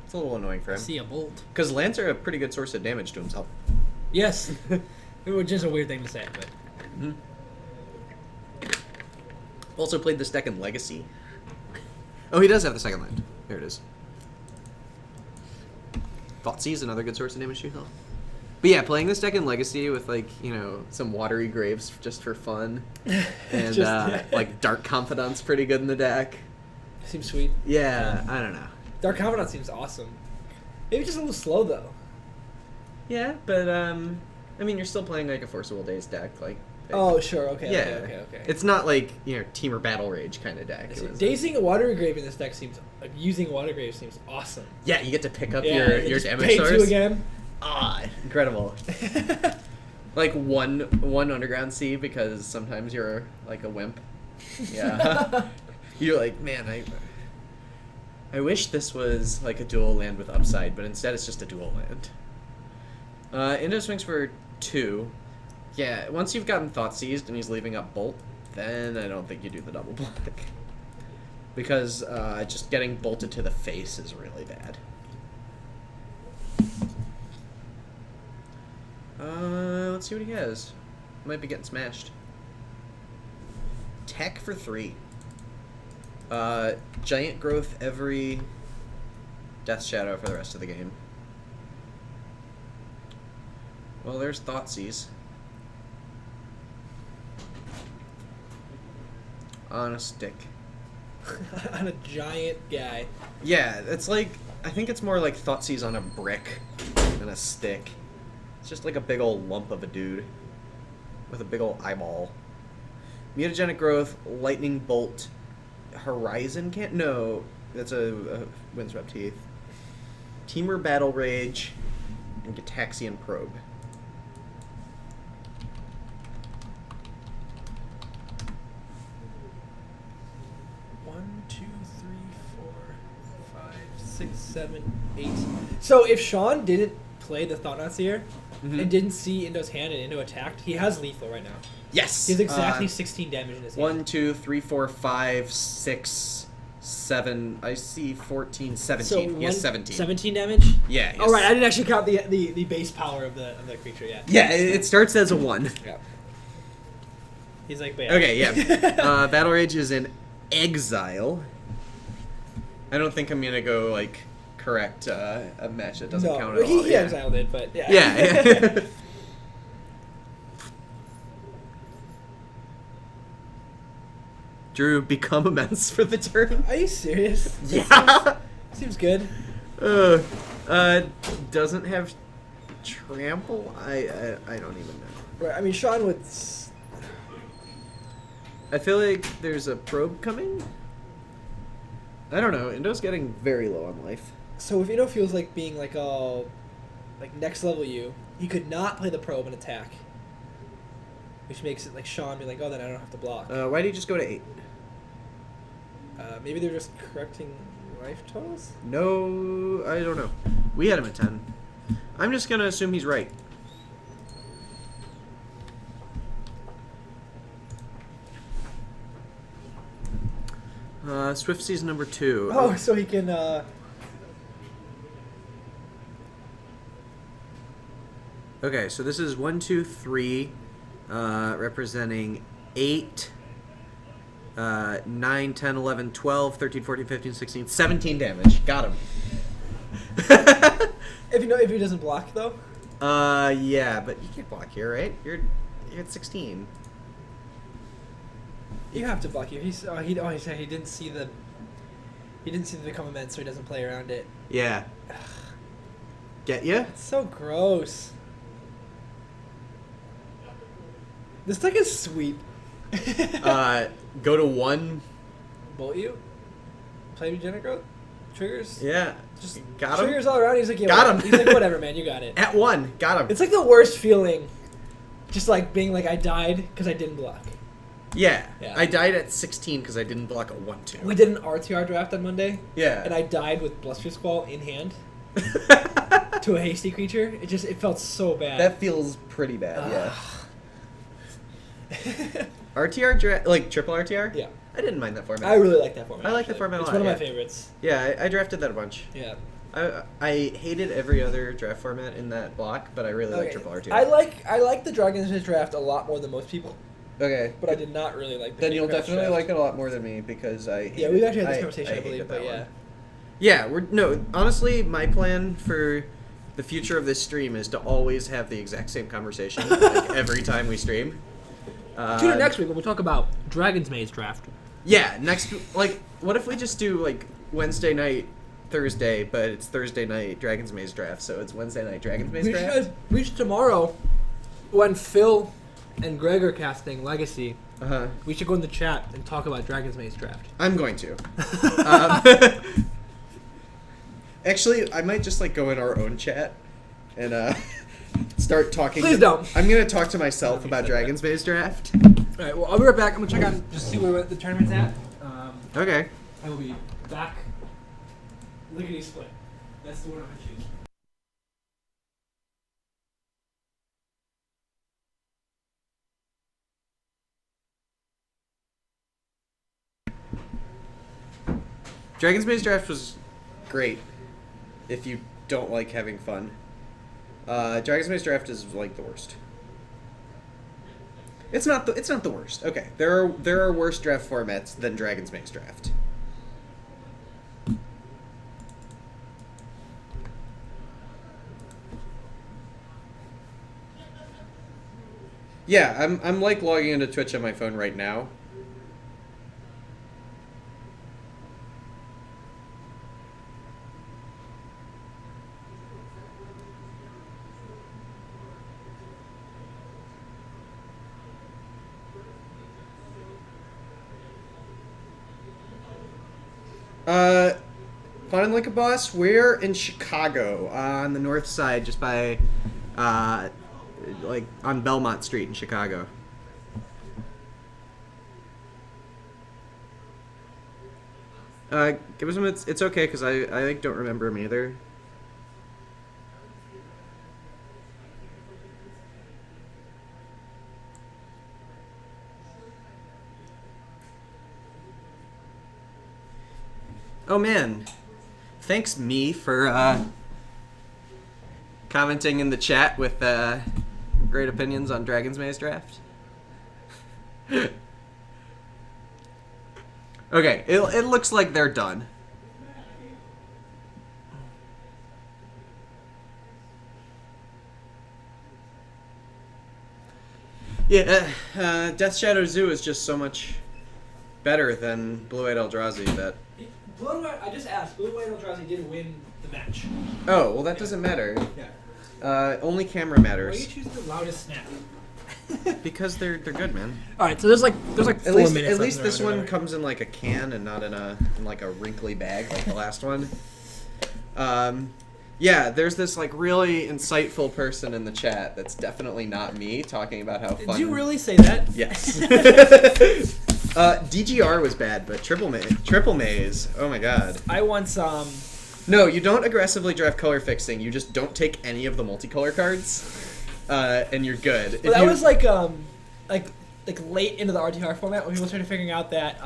It's a little annoying for I him. see a bolt. Because lands are a pretty good source of damage to himself. Yes. Which is a weird thing to say, but Also played this deck in Legacy. Oh, he does have the second land. There it is. Thoughtseize is another good source of damage to yourself. But yeah, playing this deck in Legacy with, like, you know, some Watery Graves just for fun. And, like, Dark Confidant's pretty good in the deck. seems sweet. Yeah, I don't know. Dark Confidant seems awesome. Maybe just a little slow though. Yeah, but, I mean, you're still playing, like, a Forcible Days deck, like... Oh, sure, okay, Yeah. okay. It's not like, you know, Team or Battle Rage kind of deck. It was, Dazing a Watery Grave in this deck seems... Like, using Watery Grave seems awesome. yeah, you get to pick up Yeah, your just damage pay source. 2 again. Ah, incredible. Like one Underground Sea because sometimes you're like a wimp. Yeah. You're like, man, I wish this was like a dual land with upside, but instead it's just a dual land. Indo swings for 2. Yeah, once you've gotten Thoughtseized and he's leaving up Bolt, then I don't think you do the double block. Because just getting bolted to the face is really bad. Let's see what he has. Might be getting smashed. Tech for 3. Giant Growth every Death Shadow for the rest of the game. Well, there's Thoughtseize. On a stick. On a giant guy. Yeah, it's like, I think it's more like Thoughtseize on a brick than a stick. It's just like a big old lump of a dude with a big old eyeball. Mutagenic Growth, Lightning Bolt, Horizon can't. No, that's a Windswept Heath. Teamer Battle Rage, and Gitaxian Probe. One, two, three, 4, 5, 6, 7, 8. So if Sean didn't play the Thought Seer and didn't see Indo's hand and Indo attacked, he has lethal right now. Yes! He has exactly 16 damage in his hand. 1, 2, 3, 4, 5, 6, 7. I see 14, 17. So He has 17. 17 damage? Yeah. Oh, right. I didn't actually count the base power of the creature yet. Yeah, it starts as a 1. Yeah. He's like, bam. Okay, yeah. Battle Rage is in exile. I don't think I'm gonna go like correct a match that doesn't count at all. He exiled it, but yeah. Yeah. Drew, become immense for the turn. Are you serious? Yeah. Seems good. Doesn't have trample. I don't even know. Right. I mean, Sean would. I feel like there's a probe coming. I don't know. Indo's getting very low on life. So if Indo feels like being like like next level you, he could not play the probe and attack, which makes it like Sean be like, oh, then I don't have to block. Why do you just go to 8? Maybe they're just correcting life totals. No, I don't know. We had him at 10. I'm just gonna assume he's right. Swift Season number 2. Oh, so he can. Okay, so this is 1, 2, 3, representing 8, 9, 10, 11, 12, 13, 14, 15, 16, 17 damage. Got him. If he doesn't block though. Yeah, but you can't block here, right? You're at 16. You have to block here. He said he didn't see the become immense, so he doesn't play around it. Yeah. Get ya? It's so gross. This deck is sweet. Go to 1. Bolt you. Play regenerate growth. Triggers. Yeah. Just got him. triggers all around. He's like, yeah, Got whatever. him. He's like, whatever, man. You got it. At 1. Got him. It's like the worst feeling. Just like being like, I died because I didn't block. Yeah. Yeah. I died at 16 because I didn't block a 1-2. We did an RTR draft on Monday. Yeah. And I died with Bluster Squall in hand to a hasty creature. It felt so bad. That feels pretty bad, yeah. RTR draft, like triple RTR? Yeah. I didn't mind that format. I really like that format. I like the actually. format a It's lot, one of yeah. my favorites. Yeah, I drafted that a bunch. Yeah. I hated every other draft format in that block, but I really like triple RTR. I like the Dragon's Maze draft a lot more than most people, Okay. but I did not really like the Then you'll Kingcraft definitely draft. like it a believe, more than me because I hated, Yeah, we've actually had this conversation, I hated believe, that but yeah. one. Yeah, honestly, my plan for the future of this stream is to always have the exact same conversation like every time we stream. Tune in next week when we talk about Dragon's Maze draft. Yeah, what if we just do like Wednesday night, Thursday, but it's Thursday night Dragon's Maze draft, so it's Wednesday night Dragon's Maze draft? We should tomorrow, when Phil and Greg are casting Legacy, we should go in the chat and talk about Dragon's Maze draft. I'm going to. Actually, I might just like go in our own chat and start talking. Please don't. I'm gonna talk to myself about Dragon's Maze draft. All right, well, I'll be right back. I'm gonna check out just see where the tournament's at. Okay. I will be back. Lickety split. That's the one I'm gonna choose. Dragon's Maze draft was great if you don't like having fun. Dragon's Maze draft is like the worst. It's not the worst. Okay, there are worse draft formats than Dragon's Maze draft. Yeah, I'm like logging into Twitch on my phone right now. Fun and like a boss. We're in Chicago on the north side, just by, like on Belmont Street in Chicago. Give us some. It's okay because I like don't remember him either. Oh man, thanks me for commenting in the chat with great opinions on Dragon's Maze draft. Okay, it looks like they're done. Yeah, Death Shadow Zoo is just so much better than Blue-Eyed Eldrazi that... I just asked. Blue-White Eldrazi didn't win the match. Oh, well that doesn't matter. Yeah. Only camera Why matters. are you choosing the loudest snap? Because they're good, man. All right, so there's like 4 minutes. At least left this in the round or one whatever. comes in like a can and not in like a wrinkly bag like the last one. Yeah, there's this like really insightful person in the chat that's definitely not me talking about how fun. Did you really say that? Yes. DGR was bad, but Triple Maze. Oh my god. I once No, you don't aggressively draft color fixing. You just don't take any of the multicolor cards, and you're good. Well, that was like late into the RTR format when people started figuring out that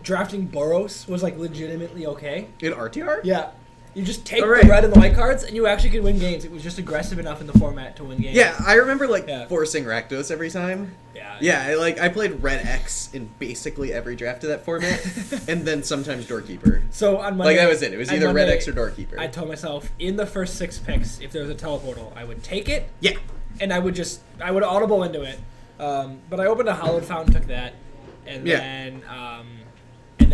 drafting Boros was like legitimately okay. In RTR. Yeah, You just take Oh, the right. red and the white cards, and you actually could win games. It was just aggressive enough in the format to win games. Yeah, I remember Yeah. forcing Rakdos every time. Yeah. Yeah, I played Red X in basically every draft of that format, and then sometimes Doorkeeper. So on Monday, That was it. It was on either Monday, Red X or Doorkeeper. I told myself in the first 6 picks, if there was a teleportal, I would take it. Yeah. And I would audible into it. But I opened a Hallowed Fountain, took that, and then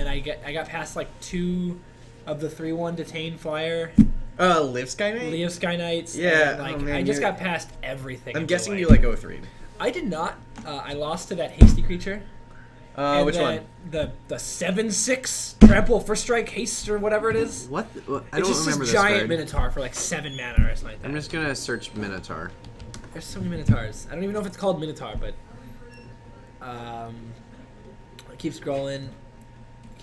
I got past 2 of the 3/1 Detain Flyer. Live Sky Knight? Leave Sky Knights. Yeah, And, man, I just got past everything. I'm until, guessing you like O3. I did not. I lost to that hasty creature. Which one? The 7/6 trample first strike haste or whatever it is. What? I It's don't just remember this this giant card. Minotaur for 7 mana or something like that. I'm just gonna search Minotaur. There's so many Minotaurs. I don't even know if it's called Minotaur, but I keep scrolling.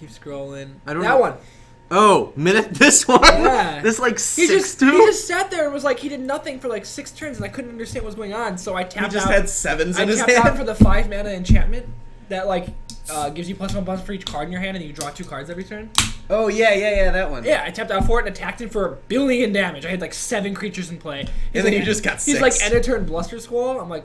I don't that know. one. Oh, this one. Yeah. This He 6/2. just sat there and was he did nothing for 6 turns, and I couldn't understand what was going on. So I He tapped just out. had sevens I in his tapped out hand. for the 5 mana enchantment that gives you +1/+1 for each card in your hand, and you draw 2 cards every turn. Oh, yeah, that one. Yeah, I tapped out for it and attacked him for 1 billion damage. I had 7 creatures in play. He's And then you just got He's 6. end of turn Bluster Squall. I'm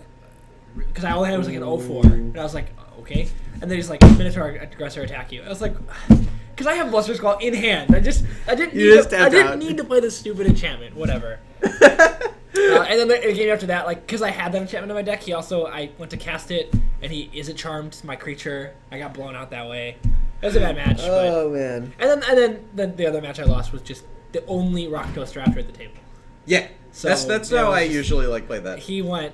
because I only had was an 0/4, and I was okay. And then he's Minotaur aggressor attack you. I was because I have Bluster Squall in hand. I didn't You just I tapped didn't out. need to play this stupid enchantment. Whatever. And then the game after that, because I had that enchantment in my deck, I went to cast it, and he isn't charmed my creature. I got blown out that way. It was a bad match. Oh, man. And then the other match I lost was just the only Rakdos drafter at the table. Yeah. So that's yeah, how it was I just- usually play that. He went,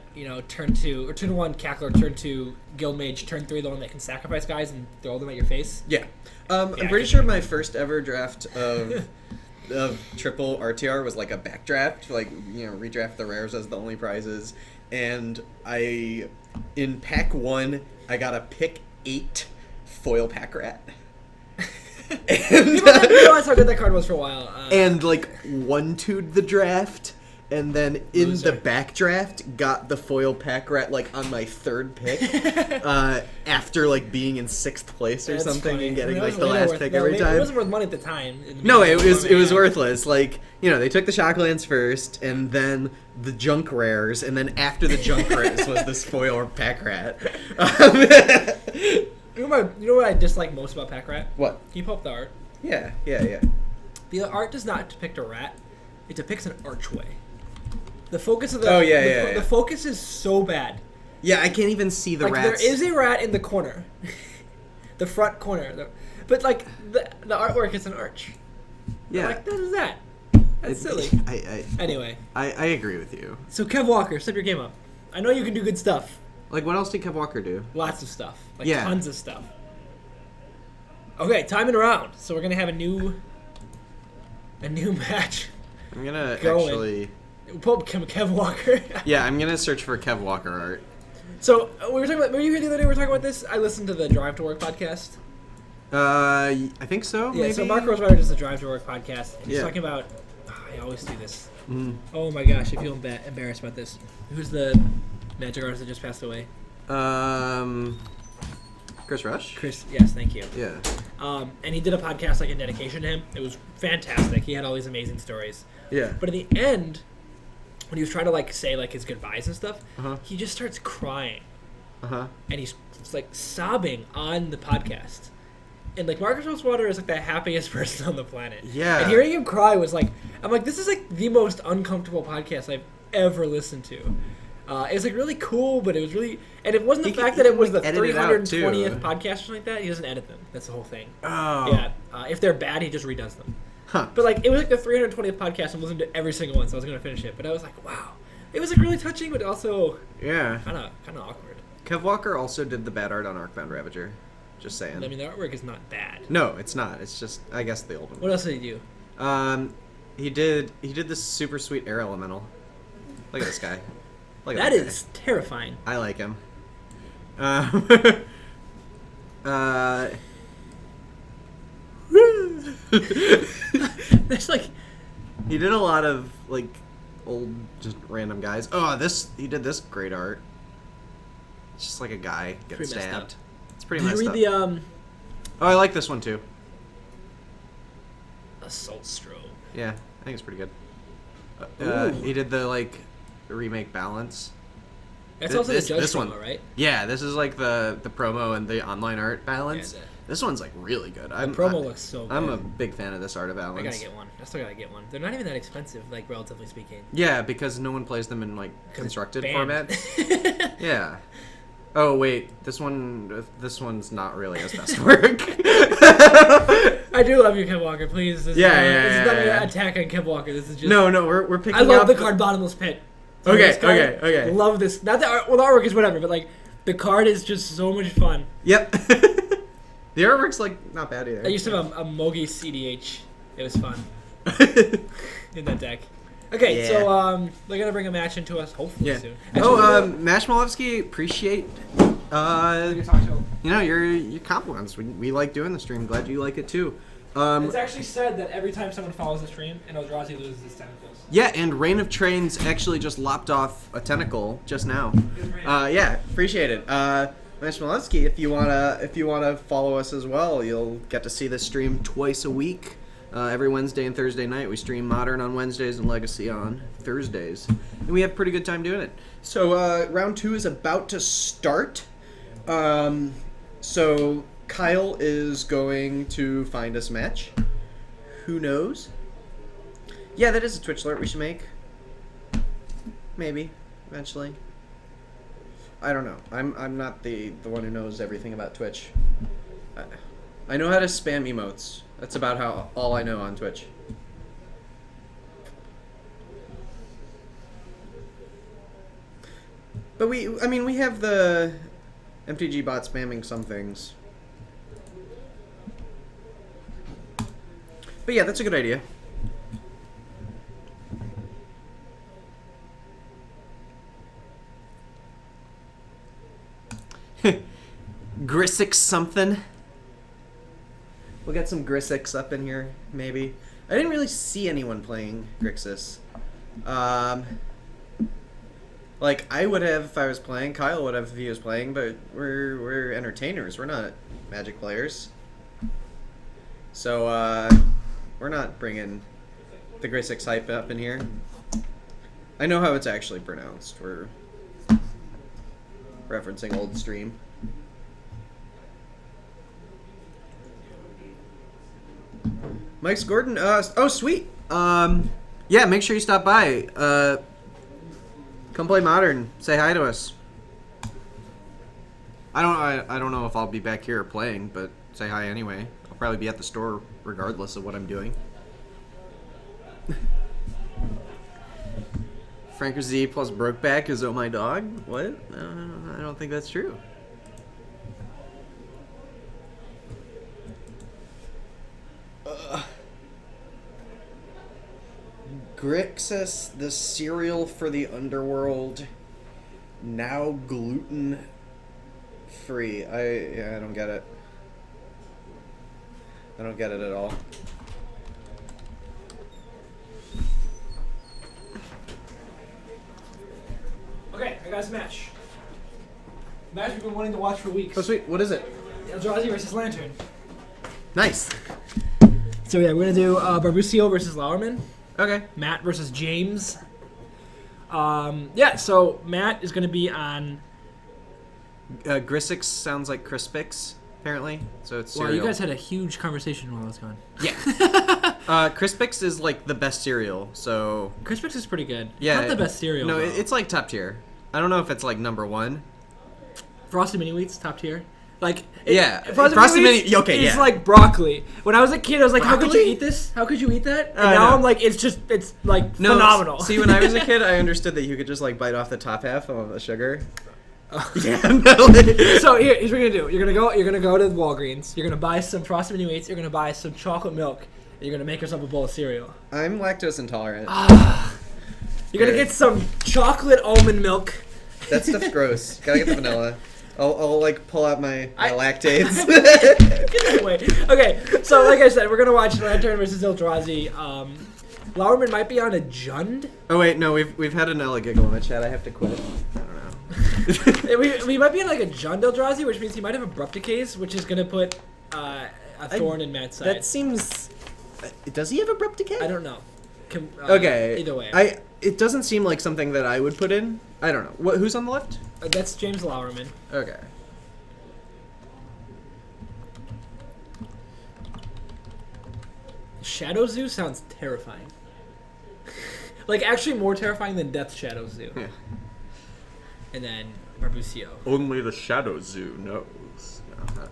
turn 2 or turn 1 Cackler, turn 2 Guild Mage, turn 3 the one that can sacrifice guys and throw them at your face. Yeah. I'm I pretty can sure do my first ever draft of triple RTR was a back draft, redraft the rares as the only prizes, and in pack 1 I got a pick 8 foil pack rat. People realize how good that card was for a while. And 1-2'd the draft, and then in Loser. the back draft got the foil pack rat on my 3rd pick, after being in 6th place or That's something funny. and getting I mean, it the was last worth- pick no, every It time. wasn't worth money at the time. No, it was Yeah. worthless. They took the Shocklands first, and then the junk rares, and then after the junk rares was this foil pack rat. You know what I dislike most about Pack Rat? What? Can you pull up the art? Yeah. The art does not depict a rat; it depicts an archway. The focus of Oh, yeah. The focus is so bad. Yeah, I can't even see the rats. There is a rat in the corner, the front corner, but the artwork is an arch. Yeah. What is that? That's silly. Anyway, I agree with you. so Kev Walker, step your game up. I know you can do good stuff. What else did Kev Walker do? Lots of stuff. Yeah. Tons of stuff. Okay, timing around. So we're gonna have a new match. I'm gonna Going. actually. Pull up Kev Walker. Yeah, I'm gonna search for Kev Walker art. So we were talking about. Were you here the other day? We were talking about this. I listened to the Drive to Work podcast. I think so. Yeah. Maybe. So Mark Rosewater does the Drive to Work podcast. And he's Yeah. talking about. I always do this. Mhm. Oh my gosh, I feel embarrassed about this. Who's the Magic artist that just passed away? Chris Rush. Chris. Yes, thank you. Yeah. And he did a podcast in dedication to him. It was fantastic. He had all these amazing stories. Yeah. But in the end, when he was trying to say his goodbyes and stuff, Uh-huh. he just starts crying. Uh-huh. And he's sobbing on the podcast. And Marcus Rosewater is the happiest person on the planet. Yeah. And hearing him cry was I'm this is the most uncomfortable podcast I've ever listened to. It was really cool, but it was really, and it wasn't the He fact can- that it was the he can edit it out, too. 320th podcast or something like that. He doesn't edit them. That's the whole thing. Oh. Yeah. If they're bad, he just redoes them. Huh. But it was the 320th podcast and listened to every single one, so I was gonna finish it. But I was wow, it was really touching, but also Yeah. kind of awkward. Kev Walker also did the bad art on Arcbound Ravager. Just saying. I mean, the artwork is not bad. No, it's not. It's just, I guess, the old one. What else did he do? He did this super sweet air elemental. Look at this guy. Look at That guy. is terrifying. I like him. That's He did a lot of old just random guys. Oh, he did this great art. It's just a guy getting Pretty messed stabbed. up. It's pretty Did you messed read up. Oh, I like this one too. Assault Strobe? Yeah, I think it's pretty good. Ooh. He did the like remake balance. That's Th- also this- the judge this one. promo, right? Yeah, this is like the promo and the online art balance. Yeah, This one's like really good. The promo looks so good. I'm a big fan of this art of I balance. gotta get one. I still gotta get one. They're not even that expensive, like relatively speaking. Yeah, because no one plays them in like constructed Banned. formats. Yeah. Oh wait, this one's not really his best work. I do love you, Ken Walker. Please, this Yeah, is yeah, not yeah. an attack on Ken Walker. This is just No, we're picking I love up the card bottomless pit. Okay, This card, okay. Love this. Not the art. Well, the artwork is whatever, but like the card is just so much fun. Yep. The artwork's like not bad either. I used to have a Mogi CDH. It was fun in that deck. Okay, Yeah. so they're gonna bring a match into us hopefully Yeah. soon. Oh, Mash Malevsky, appreciate Good talk show. your compliments. We like doing the stream. Glad you like it too. It's actually said that every time someone follows the stream, and Eldrazi loses his tentacles. Yeah, and Reign of Trains actually just lopped off a tentacle just now. Yeah, appreciate it. Mash Malevsky, if you wanna follow us as well, you'll get to see this stream twice a week. Every Wednesday and Thursday night. We stream Modern on Wednesdays and Legacy on Thursdays. And we have a pretty good time doing it. So round 2 is about to start. So Kyle is going to find us a match. Who knows? Yeah, that is a Twitch alert we should make. Maybe, eventually. I don't know. I'm not the one who knows everything about Twitch. I know how to spam emotes. That's about all I know on Twitch. But we have the MTG bot spamming some things. But yeah, that's a good idea. Grisick something. We'll get some Grisics up in here, maybe. I didn't really see anyone playing Grixis. Like, I would have if I was playing. Kyle would have if he was playing, but we're entertainers. We're not Magic players. So, we're not bringing the Grisics hype up in here. I know how it's actually pronounced. We're referencing old stream. Mike's Gordon. Oh, sweet. Yeah, make sure you stop by. Come play Modern. Say hi to us. I don't know if I'll be back here playing, but say hi anyway. I'll probably be at the store regardless of what I'm doing. Franker Z plus Brokeback is Oh My Dog? What? I don't think that's true. Grixis, the cereal for the underworld, now gluten free. I don't get it. I don't get it at all. Okay, I got this match. Match we've been wanting to watch for weeks. Oh sweet, what is it? Eldrazi versus Lantern. Nice. So yeah, we're gonna do Barbusio versus Lauerman. Okay. Matt versus James. Yeah, so Matt is gonna be on. Grisix sounds like Crispix, apparently. So it's cereal. Well, you guys had a huge conversation while I was gone. Yeah. Crispix is like the best cereal, so... Crispix is pretty good. Yeah. Not the best cereal. No, though. it's like top tier. I don't know if it's like number 1. Frosted Mini Wheats, top tier. Like, Yeah, Frosted Mini Wheats okay, is yeah. like broccoli. When I was a kid, I was like, how could you Broccoli? eat this? How could you eat that? And Oh, now no. I'm like, it's like No, phenomenal. See, when I was a kid, I understood that you could just like bite off the top half of the sugar. Yeah, no. So here's what you're gonna do. You're gonna go to Walgreens. You're gonna buy some Frosted Mini Wheats. You're gonna buy some chocolate milk. And you're gonna make yourself a bowl of cereal. I'm lactose intolerant. You're gonna get some chocolate almond milk. That stuff's gross. Gotta get the vanilla. I'll like pull out my lactates. Get that way. Okay, so like I said, we're gonna watch Lantern versus Eldrazi. Lauerman might be on a Jund. Oh wait, no, we've had an Ella giggle in the chat. I have to quit. I don't know. we might be in like a Jund Eldrazi, which means he might have Abrupt Decays, which is gonna put a thorn in Matt's side. That seems Does he have Abrupt Decay? I don't know. Okay. Either way. It doesn't seem like something that I would put in. I don't know. Who's on the left? That's James Lowerman. Okay. Shadow Zoo sounds terrifying. Like, actually more terrifying than Death Shadow Zoo. Yeah. And then Barbucio. Only the Shadow Zoo knows. No.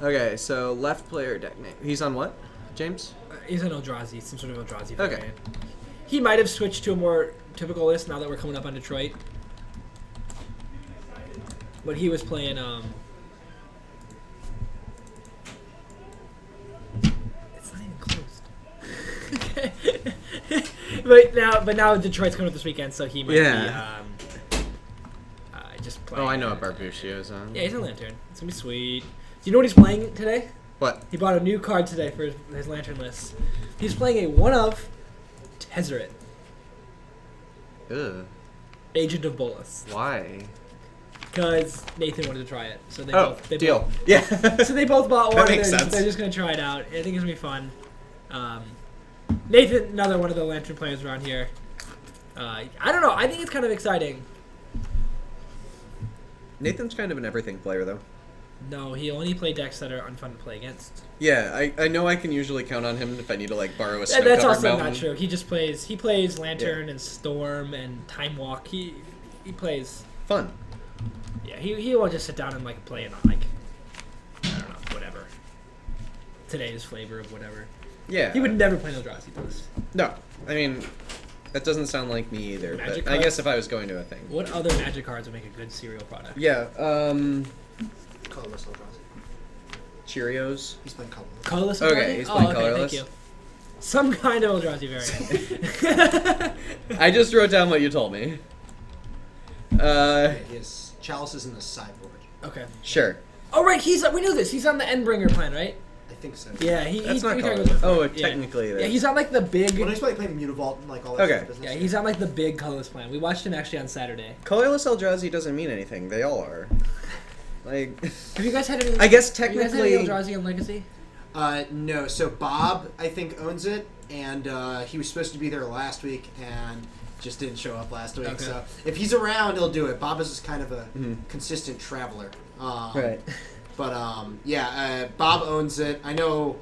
Okay, so left player deck name. He's on what? James? He's an Eldrazi, some sort of Eldrazi Okay. variant. He might have switched to a more typical list now that we're coming up on Detroit. But he was playing, It's not even closed. but now Detroit's coming up this weekend, so he might be, just playing. Oh, I know what Barbucio is on. Yeah, he's a Lantern. It's gonna be sweet. Do you know what he's playing today? What? He bought a new card today for his Lantern list. He's playing a one-of Tezzeret, Ugh. Agent of Bolas, Why? because Nathan wanted to try it. So they Oh, both, they deal. Both, Yeah. so they both bought That one. makes and sense. They're just gonna try it out. I think it's gonna be fun. Nathan, another one of the Lantern players around here. I don't know. I think it's kind of exciting. Nathan's kind of an everything player, though. No, he only played decks that are unfun to play against. Yeah, I know I can usually count on him if I need to like borrow a That's snow-covered also mountain. not true. He plays Lantern and Storm and Time Walk. He plays. Fun. Yeah, he will just sit down and like play it on like I don't know, whatever. Today's flavor of whatever. Yeah. He would never play Eldrazi Boost. No, I mean, that doesn't sound like me either. Magic But I cards? guess if I was going to a thing. What other Magic cards would make a good cereal product? Yeah. Colorless Eldrazi. Cheerios. He's playing colorless. Colorless Okay, Eldrazi? he's playing okay, colorless. Thank you. Some kind of Eldrazi variant. I just wrote down what you told me. His Chalice is in the sideboard. Okay. Sure. Oh right, we knew this. He's on the Endbringer plan, right? I think so. Yeah, That's not we talked about colorless. this Oh, before. Yeah. technically it Yeah, is. he's on like the big. Well, he's probably playing Mutavault and like all that Okay. sort of business. Yeah, he's on like the big colorless plan. We watched him actually on Saturday. Colorless Eldrazi doesn't mean anything. They all are. Like, Have you guys had any? I guess have you guys had any technically. Eldrazi on Legacy? No. So Bob, I think, owns it, and he was supposed to be there last week and just didn't show up last week. Okay. So if he's around, he'll do it. Bob is just kind of a Mhm. consistent traveler. Right. But Bob owns it. I know,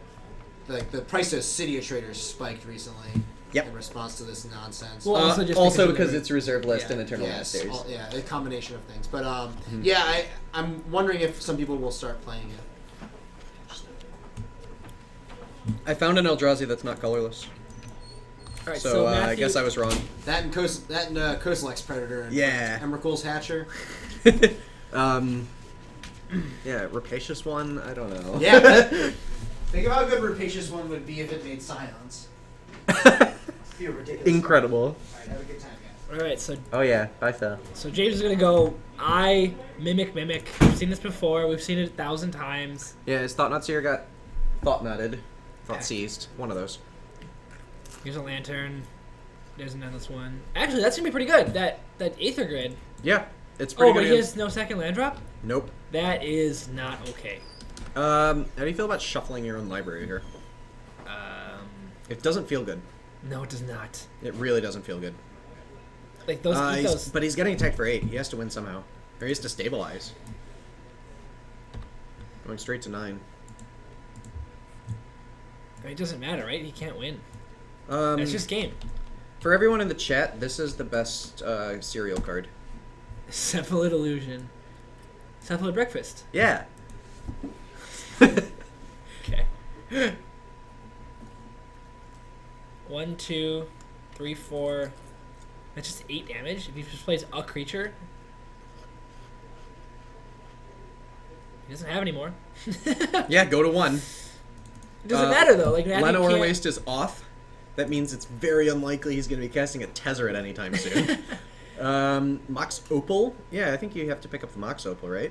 like the price of City of Traders spiked recently. Yep. In response to this nonsense. Well, also just also because because it's reserve list Yeah. and Eternal Yes, Masters. yeah, a combination of things. But Mm-hmm. yeah, I'm wondering if some people will start playing it. I found an Eldrazi that's not colorless. All right, So, Matthew, I guess I was wrong. That and Kozilek's Predator. And Yeah. Emrakul's Hatcher. Yeah, Rapacious one. I don't know. Yeah. Think of how good Rapacious one would be if it made Scions. Feel ridiculous. Incredible. All right, have a good time, guys. All right, so Oh yeah, bye Phil. James is gonna go. I mimic. We've seen this before. We've seen it 1,000 times. Yeah, his Thought Knot Seer got Thought Nutted. Yeah. Thought Seized. One of those. Here's a Lantern. There's an endless one. Actually, that's gonna be pretty good. That Aether Grid. Yeah, it's pretty Oh, but good. he has no second land drop. Nope. That is not okay. How do you feel about shuffling your own library here? It doesn't feel good. No, it does not. It really doesn't feel good. Like those ethos. But he's getting attacked for 8. He has to win somehow. Or he has to stabilize. Going straight to 9. It doesn't matter, right? He can't win. Um, That's just game. For everyone in the chat, this is the best cereal card. Cephalid Illusion. Cephalid Breakfast. Yeah. Okay. 1, 2, 3, 4. That's just 8 damage. If he just plays a creature, he doesn't have any more. Yeah, go to 1. It doesn't matter though. Like Matthew Llanowar can't- Waste is off. That means it's very unlikely he's going to be casting a Tezzeret anytime soon. Mox Opal. Yeah, I think you have to pick up the Mox Opal, right?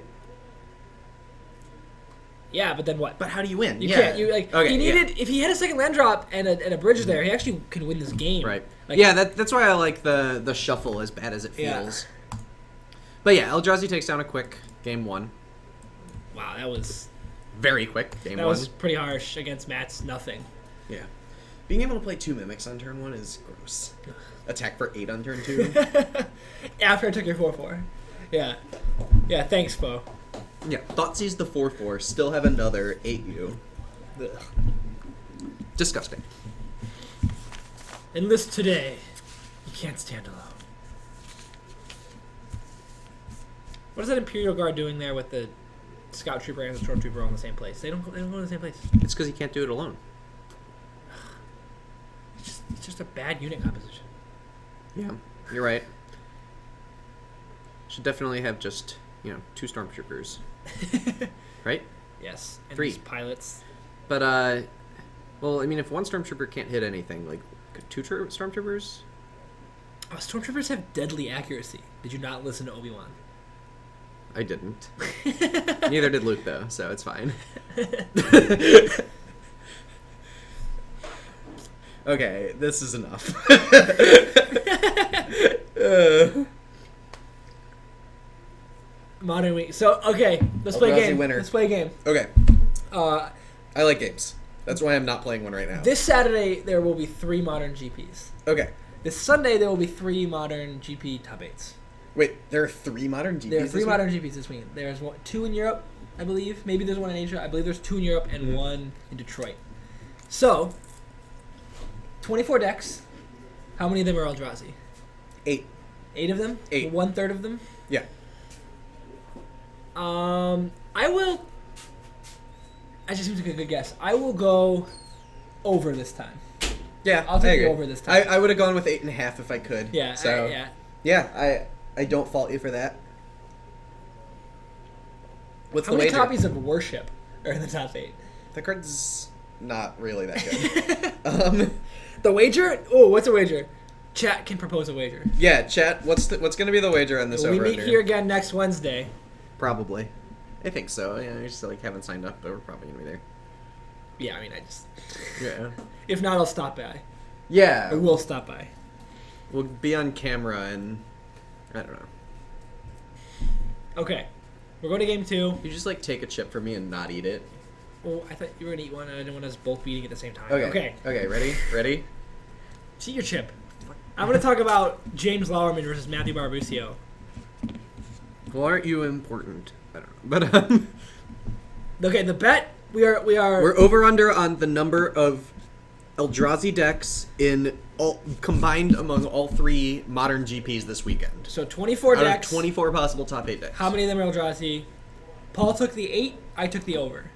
Yeah, but then what? But how do you win? You yeah. can't. You like. Okay, he yeah. needed. If he had a second land drop and a bridge there, he actually could win this game. Right. Like, Yeah, that's why I like the shuffle as bad as it Yeah. feels. But yeah, Eldrazi takes down a quick game 1. Wow, that was Very quick game that 1. was pretty harsh against Matt's nothing. Yeah. Being able to play 2 Mimics on turn 1 is gross. Attack for 8 on turn 2. After I took your 4/4. Yeah. Yeah, thanks, Bo. Yeah. Thoughtseize the 4/4, still have another 8U. Ugh. Disgusting. Enlist today. You can't stand alone. What is that Imperial Guard doing there with the Scout Trooper and the Stormtrooper all in the same place? They don't go to the same place. It's because you can't do it alone. It's just a bad unit composition. Yeah, you're right. Should definitely have just, 2 Stormtroopers. Right? Yes. And 3. just pilots. But, well, I mean, if 1 Stormtrooper can't hit anything, like, 2 Stormtroopers? Oh, Stormtroopers have deadly accuracy. Did you not listen to Obi-Wan? I didn't. Neither did Luke, though, so it's fine. Okay, this is enough. Modern Week. So, okay, let's play a Eldrazi game. winner. Let's play a game. Okay, Uh, I like games. That's why I'm not playing one right now. this Saturday, there will be 3 Modern GPs. Okay. This Sunday, there will be 3 Modern GP top 8s. Wait, there are 3 modern GPs There are this 3 week? Modern GPs this week. There's 2 in Europe, I believe. Maybe there's 1 in Asia. I believe there's 2 in Europe and 1 in Detroit. So, 24 decks. How many of them are Eldrazi? 8. 8 of them? 8. 1/3 of them? Yeah. I will... That just seems like a good guess. I will go over this time. Yeah, I'll take I the agree. over this time. I would have gone with 8.5 if I could. Yeah, So, yeah. I don't fault you for that. What's How the many wager? copies of Worship are in the top 8? The card's not really that good. The wager? Oh, what's a wager? Chat can propose a wager. Yeah, chat. What's going to be the wager on this We over meet here again next Wednesday. Probably. I think so. Yeah, I just haven't signed up, but we're probably gonna be there. Yeah, I mean, I just... Yeah. If not, I'll stop by. Yeah. I will stop by. We'll be on camera and I don't know. Okay. We're going to game 2. You just take a chip from me and not eat it. Oh, I thought you were going to eat one and I didn't want us both be eating at the same time. Okay. Okay. Ready? See your chip. I'm going to talk about James Lowerman versus Matthew Barbucio. Well, aren't you important? I don't know. But Okay, the bet we are we're over under on the number of Eldrazi decks in all combined among all 3 modern GPs this weekend. so 24 Out decks. of 24 possible top 8 decks. How many of them are Eldrazi? Paul took the 8. I took the over.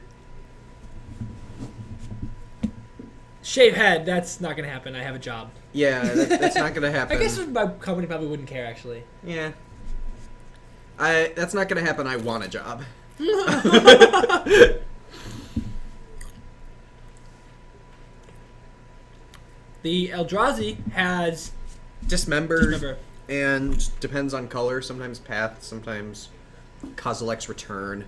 Shave head. That's not going to happen. I have a job. Yeah, that's not gonna happen. I guess my company probably wouldn't care actually. Yeah. That's not gonna happen. I want a job. The Eldrazi has Dismember, and depends on color. Sometimes Path, sometimes Kozilek's Return.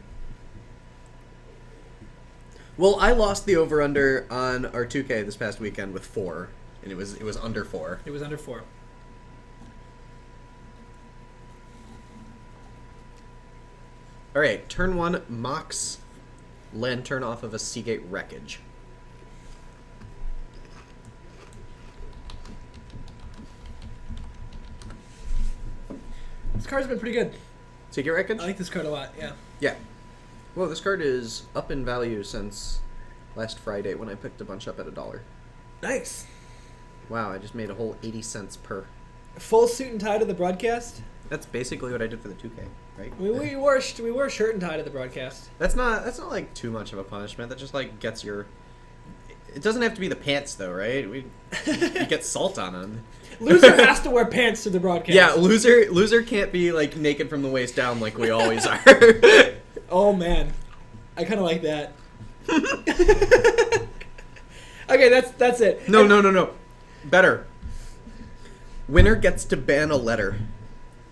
Well, I lost the over/under on our 2K this past weekend with 4, and it was under 4. It was under 4. All right, turn 1, Mox Lantern off of a Seagate Wreckage. This card's been pretty good. Seagate Wreckage? I like this card a lot. Yeah. Yeah. Well, this card is up in value since last Friday when I picked a bunch up at $1. Nice. Wow, I just made a whole 80 cents per. Full suit and tie to the broadcast. That's basically what I did for the 2K, right? We wore shirt and tie to the broadcast. That's not too much of a punishment. That just gets your. It doesn't have to be the pants though, right? You get salt on them. Loser has to wear pants to the broadcast. Yeah, loser can't be naked from the waist down like we always are. Oh man, I kind of like that. Okay, that's it. No. Better. Winner gets to ban a letter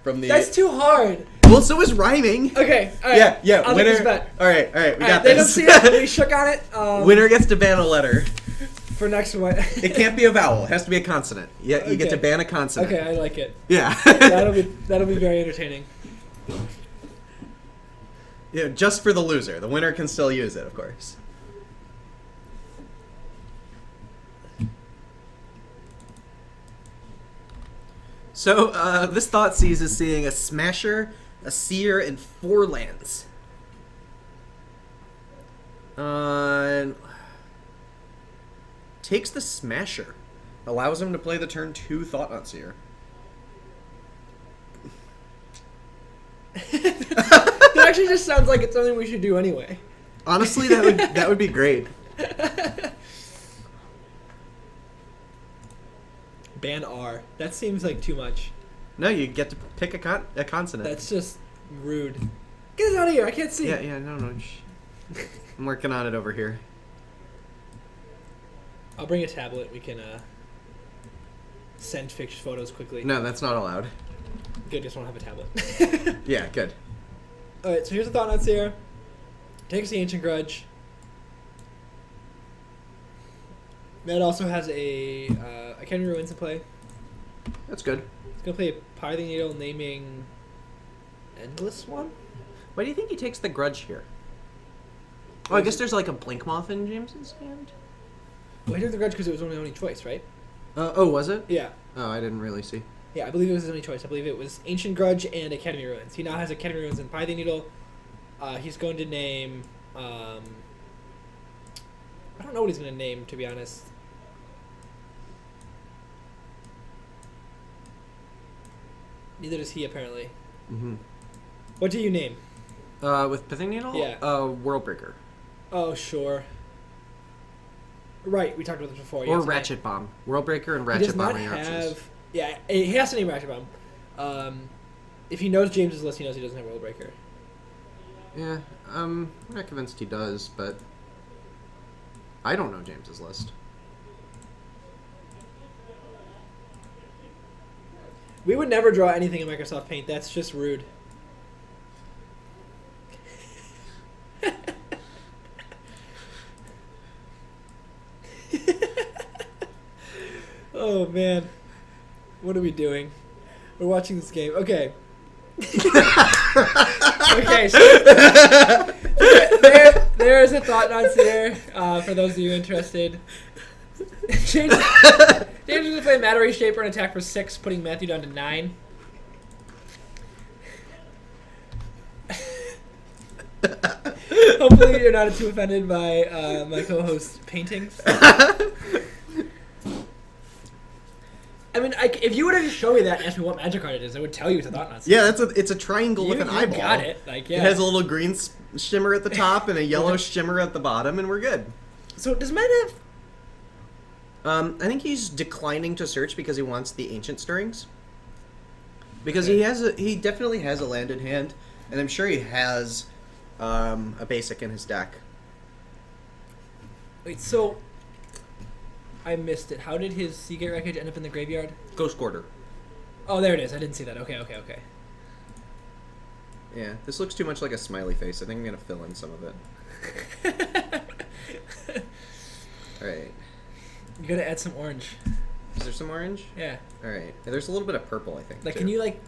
from the. That's too hard. Well, so is rhyming. Okay, all right. Yeah. I'll Winner. take this bet. All right. We got They this. don't see it. We shook on it. Winner gets to ban a letter. For next one. It can't be a vowel. It has to be a consonant. Yeah, you get to Okay. ban a consonant. Okay, I like it. Yeah. That'll be very entertaining. Yeah, just for the loser. The winner can still use it, of course. So this Thoughtseize is seeing a Smasher, a Seer, and 4 lands. Takes the Smasher. Allows him to play the turn 2 Thought-Knot Seer. That actually just sounds like it's something we should do anyway. Honestly, that would be great. Ban R. That seems like too much. No, you get to pick a consonant. That's just rude. Get it out of here. I can't see. Yeah, no. I'm working on it over here. I'll bring a tablet. We can send pictures, photos quickly. No, that's not allowed. Good, just won't have a tablet. Yeah, good. Alright, so here's the Thought-Knot Seer. Takes the Ancient Grudge. That also has a Academy Ruins in play. That's good. It's going to play a Pithing Needle naming Endless One? Why do you think he takes the Grudge here? Oh, I guess there's like a Blink Moth in James's hand? Well, he took the Grudge because it was only choice, right? Oh, was it? Yeah. Oh, I didn't really see. Yeah, I believe it was his only choice. I believe it was Ancient Grudge and Academy Ruins. He now has Academy Ruins and Pithing Needle. He's going to name... I don't know what he's going to name, to be honest. Neither does he, apparently. Mm-hmm. What do you name? With Pithing Needle? Yeah. Worldbreaker. Oh, sure. Right, we talked about this before. Or Ratchet Bomb. Worldbreaker and Ratchet Bomb are your options. Yeah, he has to name Ratchet Bomb. If he knows James's list, he knows he doesn't have Worldbreaker. Yeah, I'm not convinced he does, but I don't know James's list. We would never draw anything in Microsoft Paint. That's just rude. Oh, man. What are we doing? We're watching this game. Okay. Okay, so there's a Thought-Knot Seer for those of you interested. James is going to play Matter Shaper and attack for 6, putting Matthew down to 9. Hopefully you're not too offended by my co-host's paintings. I mean, if you would have just shown me that and asked me what magic card it is, I would tell you it's a Thought-Knot Seer. Yeah, it's a triangle with an You eyeball. got it. Like, yeah. It has a little green shimmer at the top and a yellow shimmer at the bottom, and we're good. So does Matt have... I think he's declining to search because he wants the Ancient Stirrings. Because Okay. he definitely has a land in hand, and I'm sure he has a basic in his deck. Wait, so... I missed it. How did his Seagate Wreckage end up in the graveyard? Ghost Quarter. Oh, there it is. I didn't see that. Okay. Yeah, this looks too much like a smiley face. I think I'm going to fill in some of it. Alright. You gotta add some orange. Is there some orange? Yeah. Alright. There's a little bit of purple, I think, Like, too.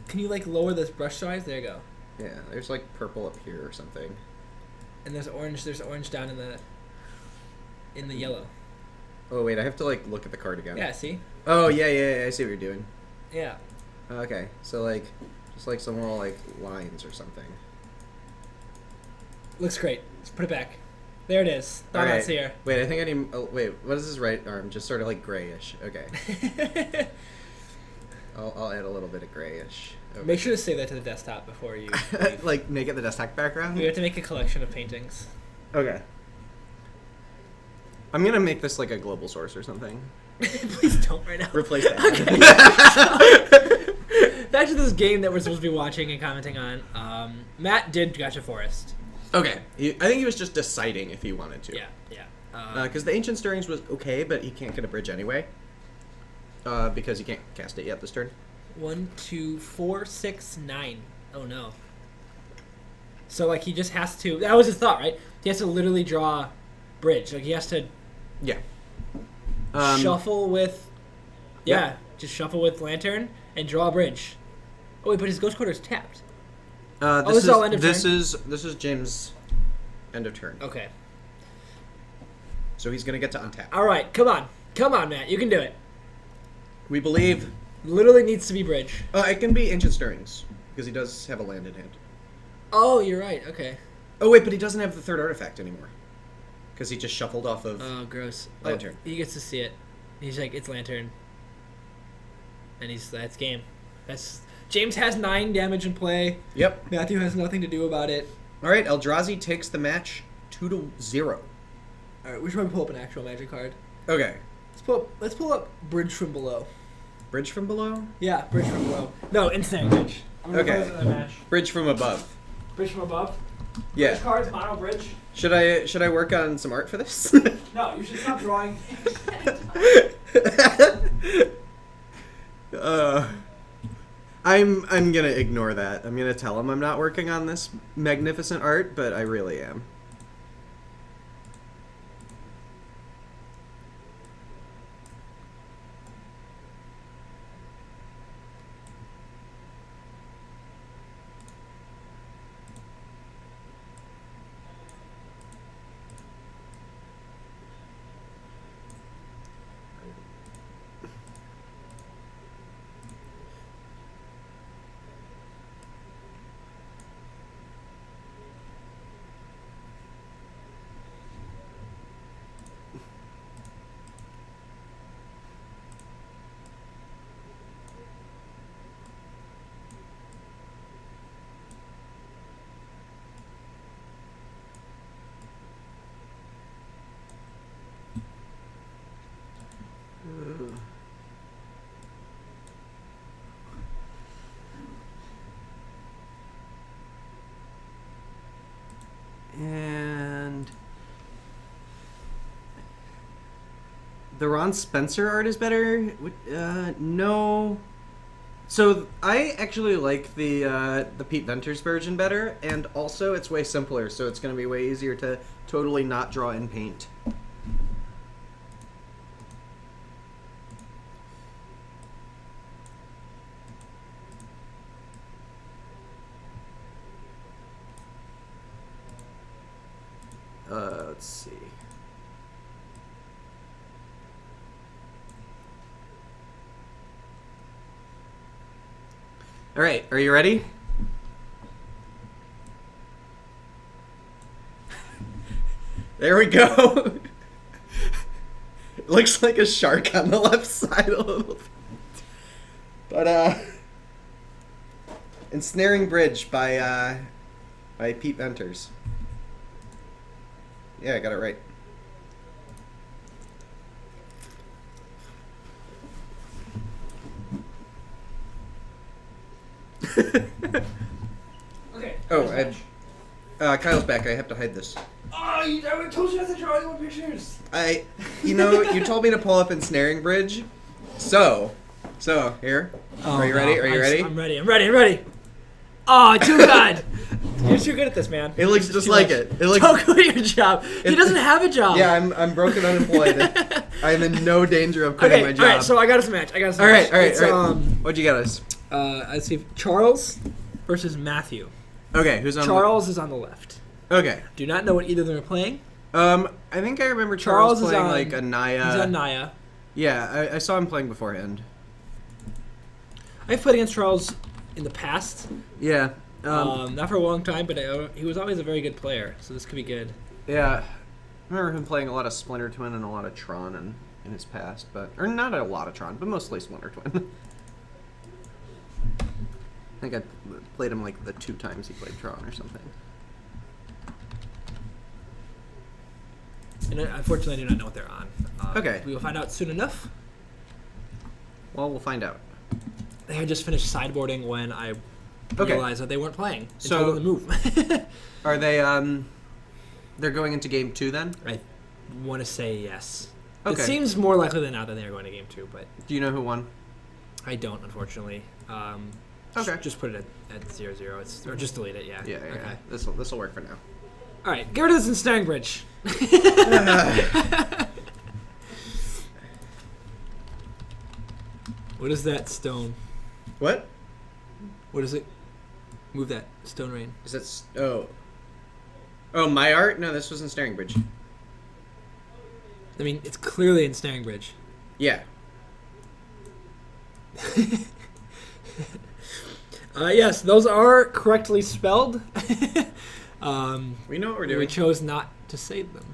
can you lower this brush size? There you go. Yeah, there's like purple up here or something. And there's orange down in the yellow. Oh, wait, I have to like look at the card again. Yeah, see? Oh, yeah, I see what you're doing. Yeah. Okay, so like, just like some little like lines or something. Looks great. Let's put it back. There it is. Thought-Knot Seer. Wait, I think I need. Oh, wait, what is his right arm? Just sort of like grayish. Okay. I'll add a little bit of grayish. Make sure to save that to the desktop before you leave. Like make it the desktop background. We have to make a collection of paintings. Okay. I'm gonna make this like a global source or something. Please don't right now. Replace that. Okay. Back to this game that we're supposed to be watching and commenting on. Matt did Gotcha Forest. Okay. I think he was just deciding if he wanted to. Yeah. Because the Ancient Stirrings was okay, but he can't get a bridge anyway. Because he can't cast it yet this turn. 1, 2, 4, 6, 9. Oh no. So like he just has to. That was his thought, right? He has to literally draw bridge. Like he has to Yeah. shuffle with. Yeah, Yep. just shuffle with Lantern and draw a bridge. Oh wait, but his Ghost Quarter's tapped. This this is all end of this turn? This is James' end of turn. Okay. So he's gonna get to untap. All right, come on, Matt, you can do it. We believe. Literally needs to be bridge. It can be Ancient Stirrings because he does have a land in hand. Oh, you're right. Okay. Oh wait, but he doesn't have the third artifact anymore because he just shuffled off of Oh, gross. Lantern. Oh, he gets to see it. He's like, it's Lantern. And that's game. James has 9 damage in play. Yep. Matthew has nothing to do about it. All right, Eldrazi takes the match 2-0. All right, we should probably pull up an actual Magic card. Okay. Let's pull up Bridge from Below. Bridge from below. Yeah, Bridge from Below. No, Instant Bridge. I'm gonna Okay. put this in the match. Bridge from above. Bridge from above. Yeah. Bridge cards, mono bridge. Should I work on some art for this? No, you should stop drawing. I'm gonna ignore that. I'm gonna tell him I'm not working on this magnificent art, but I really am. And the Ron Spencer art is better. No. So I actually like the Pete Venters version better, and also it's way simpler. So it's going to be way easier to totally not draw in paint. Let's see. All right, are you ready? There we go. It looks like a shark on the left side a little bit. But Ensnaring Bridge by Pete Venters. Yeah, I got it right. Okay. Oh, Kyle's back. I have to hide this. Oh, I told you not to draw any more pictures. You told me to pull up Ensnaring Bridge. So here. Are you ready? Are you ready? I'm ready. Oh, too good. You're too good at this, man. It looks just like it. It looks. Don't quit your job. He doesn't have a job. Yeah, I'm broken unemployed. I'm in no danger of quitting my job. All right. So I got us a match. All right. It's, What'd you get us? let's see. Charles versus Matthew. Okay, who's on? Charles is on the left. Okay. Do not know what either of them are playing. I think I remember Charles is playing on- like a Naya. He's on Naya. Yeah, I saw him playing beforehand. I've played against Charles in the past. Yeah. Not for a long time, but he was always a very good player, so this could be good. Yeah. I remember him playing a lot of Splinter Twin and a lot of Tron in his past, or not a lot of Tron, but mostly Splinter Twin. I think I played him like the 2 times he played Tron or something. And unfortunately, I do not know what they're on. Okay. We will find out soon enough. Well, we'll find out. They had just finished sideboarding when I Okay. realized that they weren't playing. And So- told them to move. Are they, they're going into game 2 then? I want to say yes. Okay. It seems more likely than not that they are going to game 2, but Do you know who won? I don't, unfortunately. Okay. Just put it at 0-0. Or just delete it, yeah. Yeah. Okay. This'll work for now. All right, get rid of this Ensnaring Bridge. What is that stone? What? What is it? Move that stone rain. Is that? Oh, my art? No, this was Ensnaring Bridge. I mean, it's clearly Ensnaring Bridge. Yeah. Yes, those are correctly spelled. We know what we're We doing. chose not to save them.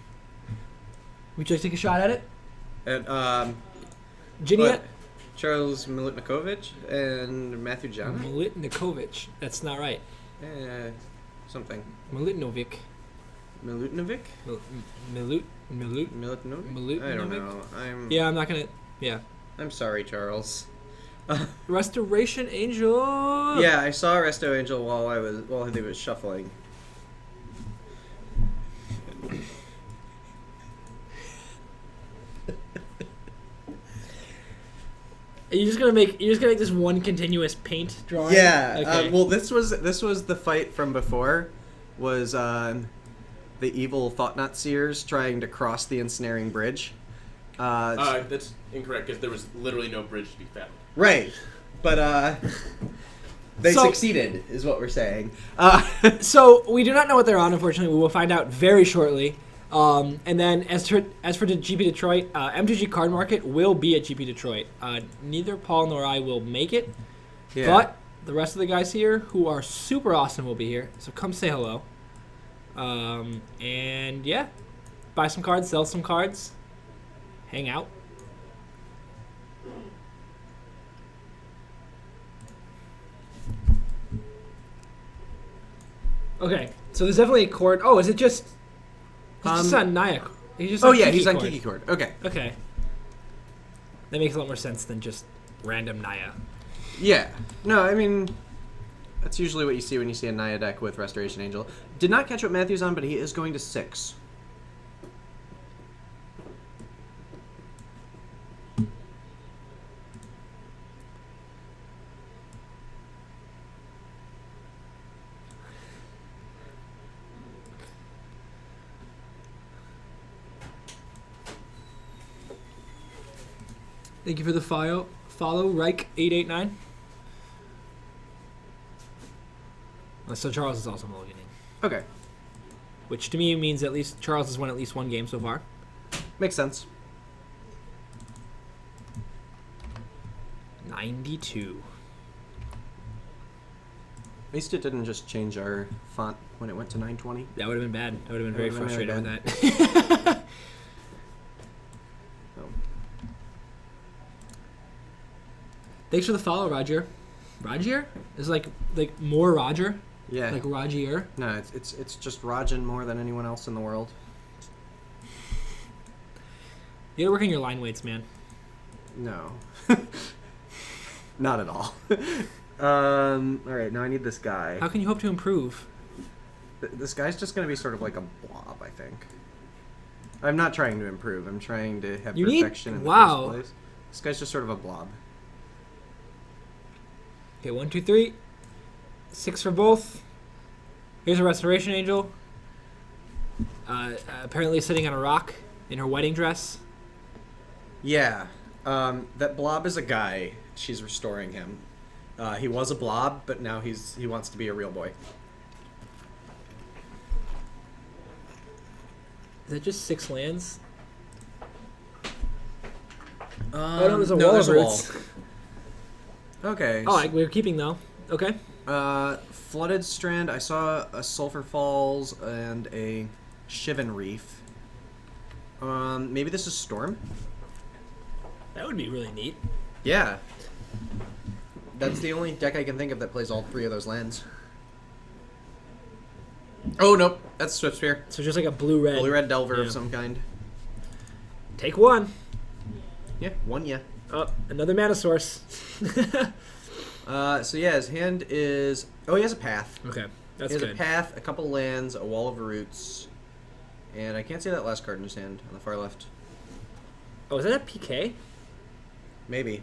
Would you like to take a shot at it? And Giniet? Charles Milutnikovic and Matthew John. Milutnikovic. That's not right. Something. Milutinovic. Milutinovic? Milut? Milutinovic? I don't know. Yeah, I'm not gonna. Yeah. I'm sorry, Charles. Restoration Angel. Yeah, I saw Resto Angel while he was shuffling. You're just gonna make this one continuous paint drawing. Yeah. Okay. Well, this was the fight from before. Was the evil Thought-Knot Seers trying to cross the ensnaring bridge? That's incorrect because there was literally no bridge to be found. Right. But they So- succeeded, is what we're saying. So we do not know what they're on. Unfortunately, we will find out very shortly. And then as for the GP Detroit, MTG Card Market will be at GP Detroit. Neither Paul nor I will make it, Yeah. but the rest of the guys here who are super awesome will be here. So come say hello. And yeah, buy some cards, sell some cards, hang out. Okay, so there's definitely a chord. Oh, is it just? He's just on Naya. He's just Oh on yeah, Kiki he's on chord. Kiki Chord. Okay. Okay. That makes a lot more sense than just random Naya. Yeah. No, I mean, that's usually what you see when you see a Naya deck with Restoration Angel. Did not catch what Matthew's on, but he is going to 6. Thank you for the follow, Reich889. So Charles is also mulliganing, Okay. which to me means at least Charles has won at least one game so far. Makes sense. 92. At least it didn't just change our font when it went to 920. That would have been bad. I would have been very That would've frustrated been with that. Oh. Thanks for the follow, Roger. Roger? Is like more Roger? Yeah. Like Rogier? No, it's just Rajan more than anyone else in the world. You gotta work on your line weights, man. No. Not at all. All right, now I need this guy. How can you hope to improve? This guy's just going to be sort of like a blob, I think. I'm not trying to improve. I'm trying to have You need- perfection in the wow. first place. This guy's just sort of a blob. Okay, 1, 2, 3. 6 for both. Here's a Restoration Angel. Apparently sitting on a rock in her wedding dress. Yeah. That blob is a guy. She's restoring him. He was a blob, but now he wants to be a real boy. Is that just 6 lands? Oh, no, there's a wall there's of a wall. roots. Okay. Oh, we're keeping though. Okay. Flooded Strand. I saw a Sulphur Falls and a Shivan Reef. Maybe this is Storm? That would be really neat. Yeah. That's the only deck I can think of that plays all 3 of those lands. Oh, nope. That's Swift Spear. So just like a blue-red. Blue-red Delver Yeah. of some kind. Take 1. Yeah, 1, yeah. Oh, another mana source. So yeah, his hand is... Oh, he has a path. Okay, that's He has good. a path, a couple lands, a wall of roots, and I can't see that last card in his hand on the far left. Oh, is that a PK? Maybe.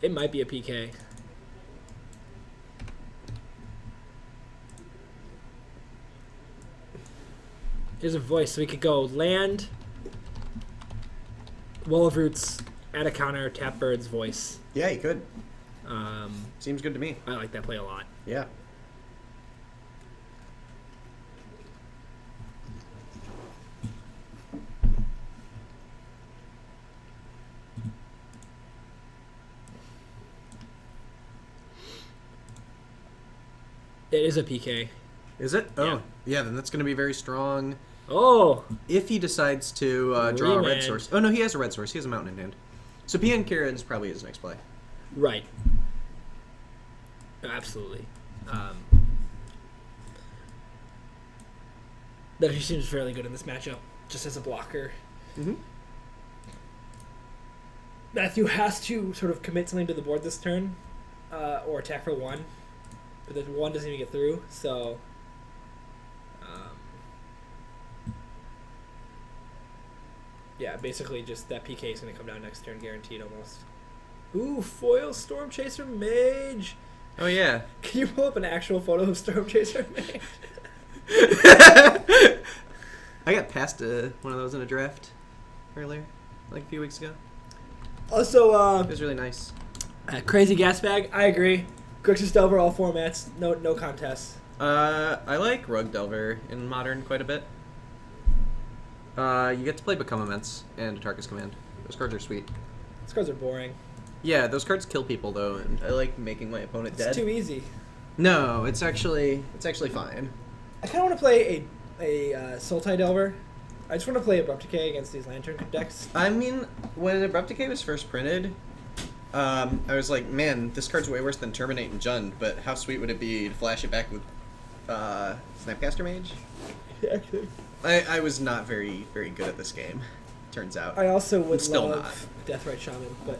It might be a PK. Here's a voice, so we could go land, wall of roots, add a counter, tap bird's voice. Yeah, he could. Um, Seems good to me. I like that play a lot. Yeah. It is a PK. Is it? Oh, yeah. Then that's going to be very strong. Oh, If he decides to draw a red Reland. source. Oh no, he has a red source. He has a mountain in hand. So PN Kira is probably his next play. right. No, absolutely. That he seems fairly good in this matchup, just as a blocker. Mm-hmm. Matthew has to sort of commit something to the board this turn, or attack for 1, but the 1 doesn't even get through. So, yeah, basically just that PK is going to come down next turn, guaranteed almost. Ooh, foil Storm Chaser Mage. Oh yeah. Can you pull up an actual photo of Storm Chaser Mage? I got past one of those in a draft earlier, like a few weeks ago. Also, It was really nice. Crazy Gas Bag. I agree. Grixis Delver all formats. No contest. I like Rogue Delver in Modern quite a bit. You get to play Become Immense and Tarkus Command. Those cards are sweet. These cards are boring. Yeah, those cards kill people though, and I like making my opponent It's dead. too easy. No, it's actually fine. I kind of want to play a Sultai Delver. I just want to play Abrupt Decay against these Lantern decks. I mean, when Abrupt Decay was first printed, I was like, man, this card's way worse than Terminate and Jund, but how sweet would it be to flash it back with Snapcaster Mage? Actually. I was not very, very good at this game, turns out. I also would Still love Deathrite Shaman, but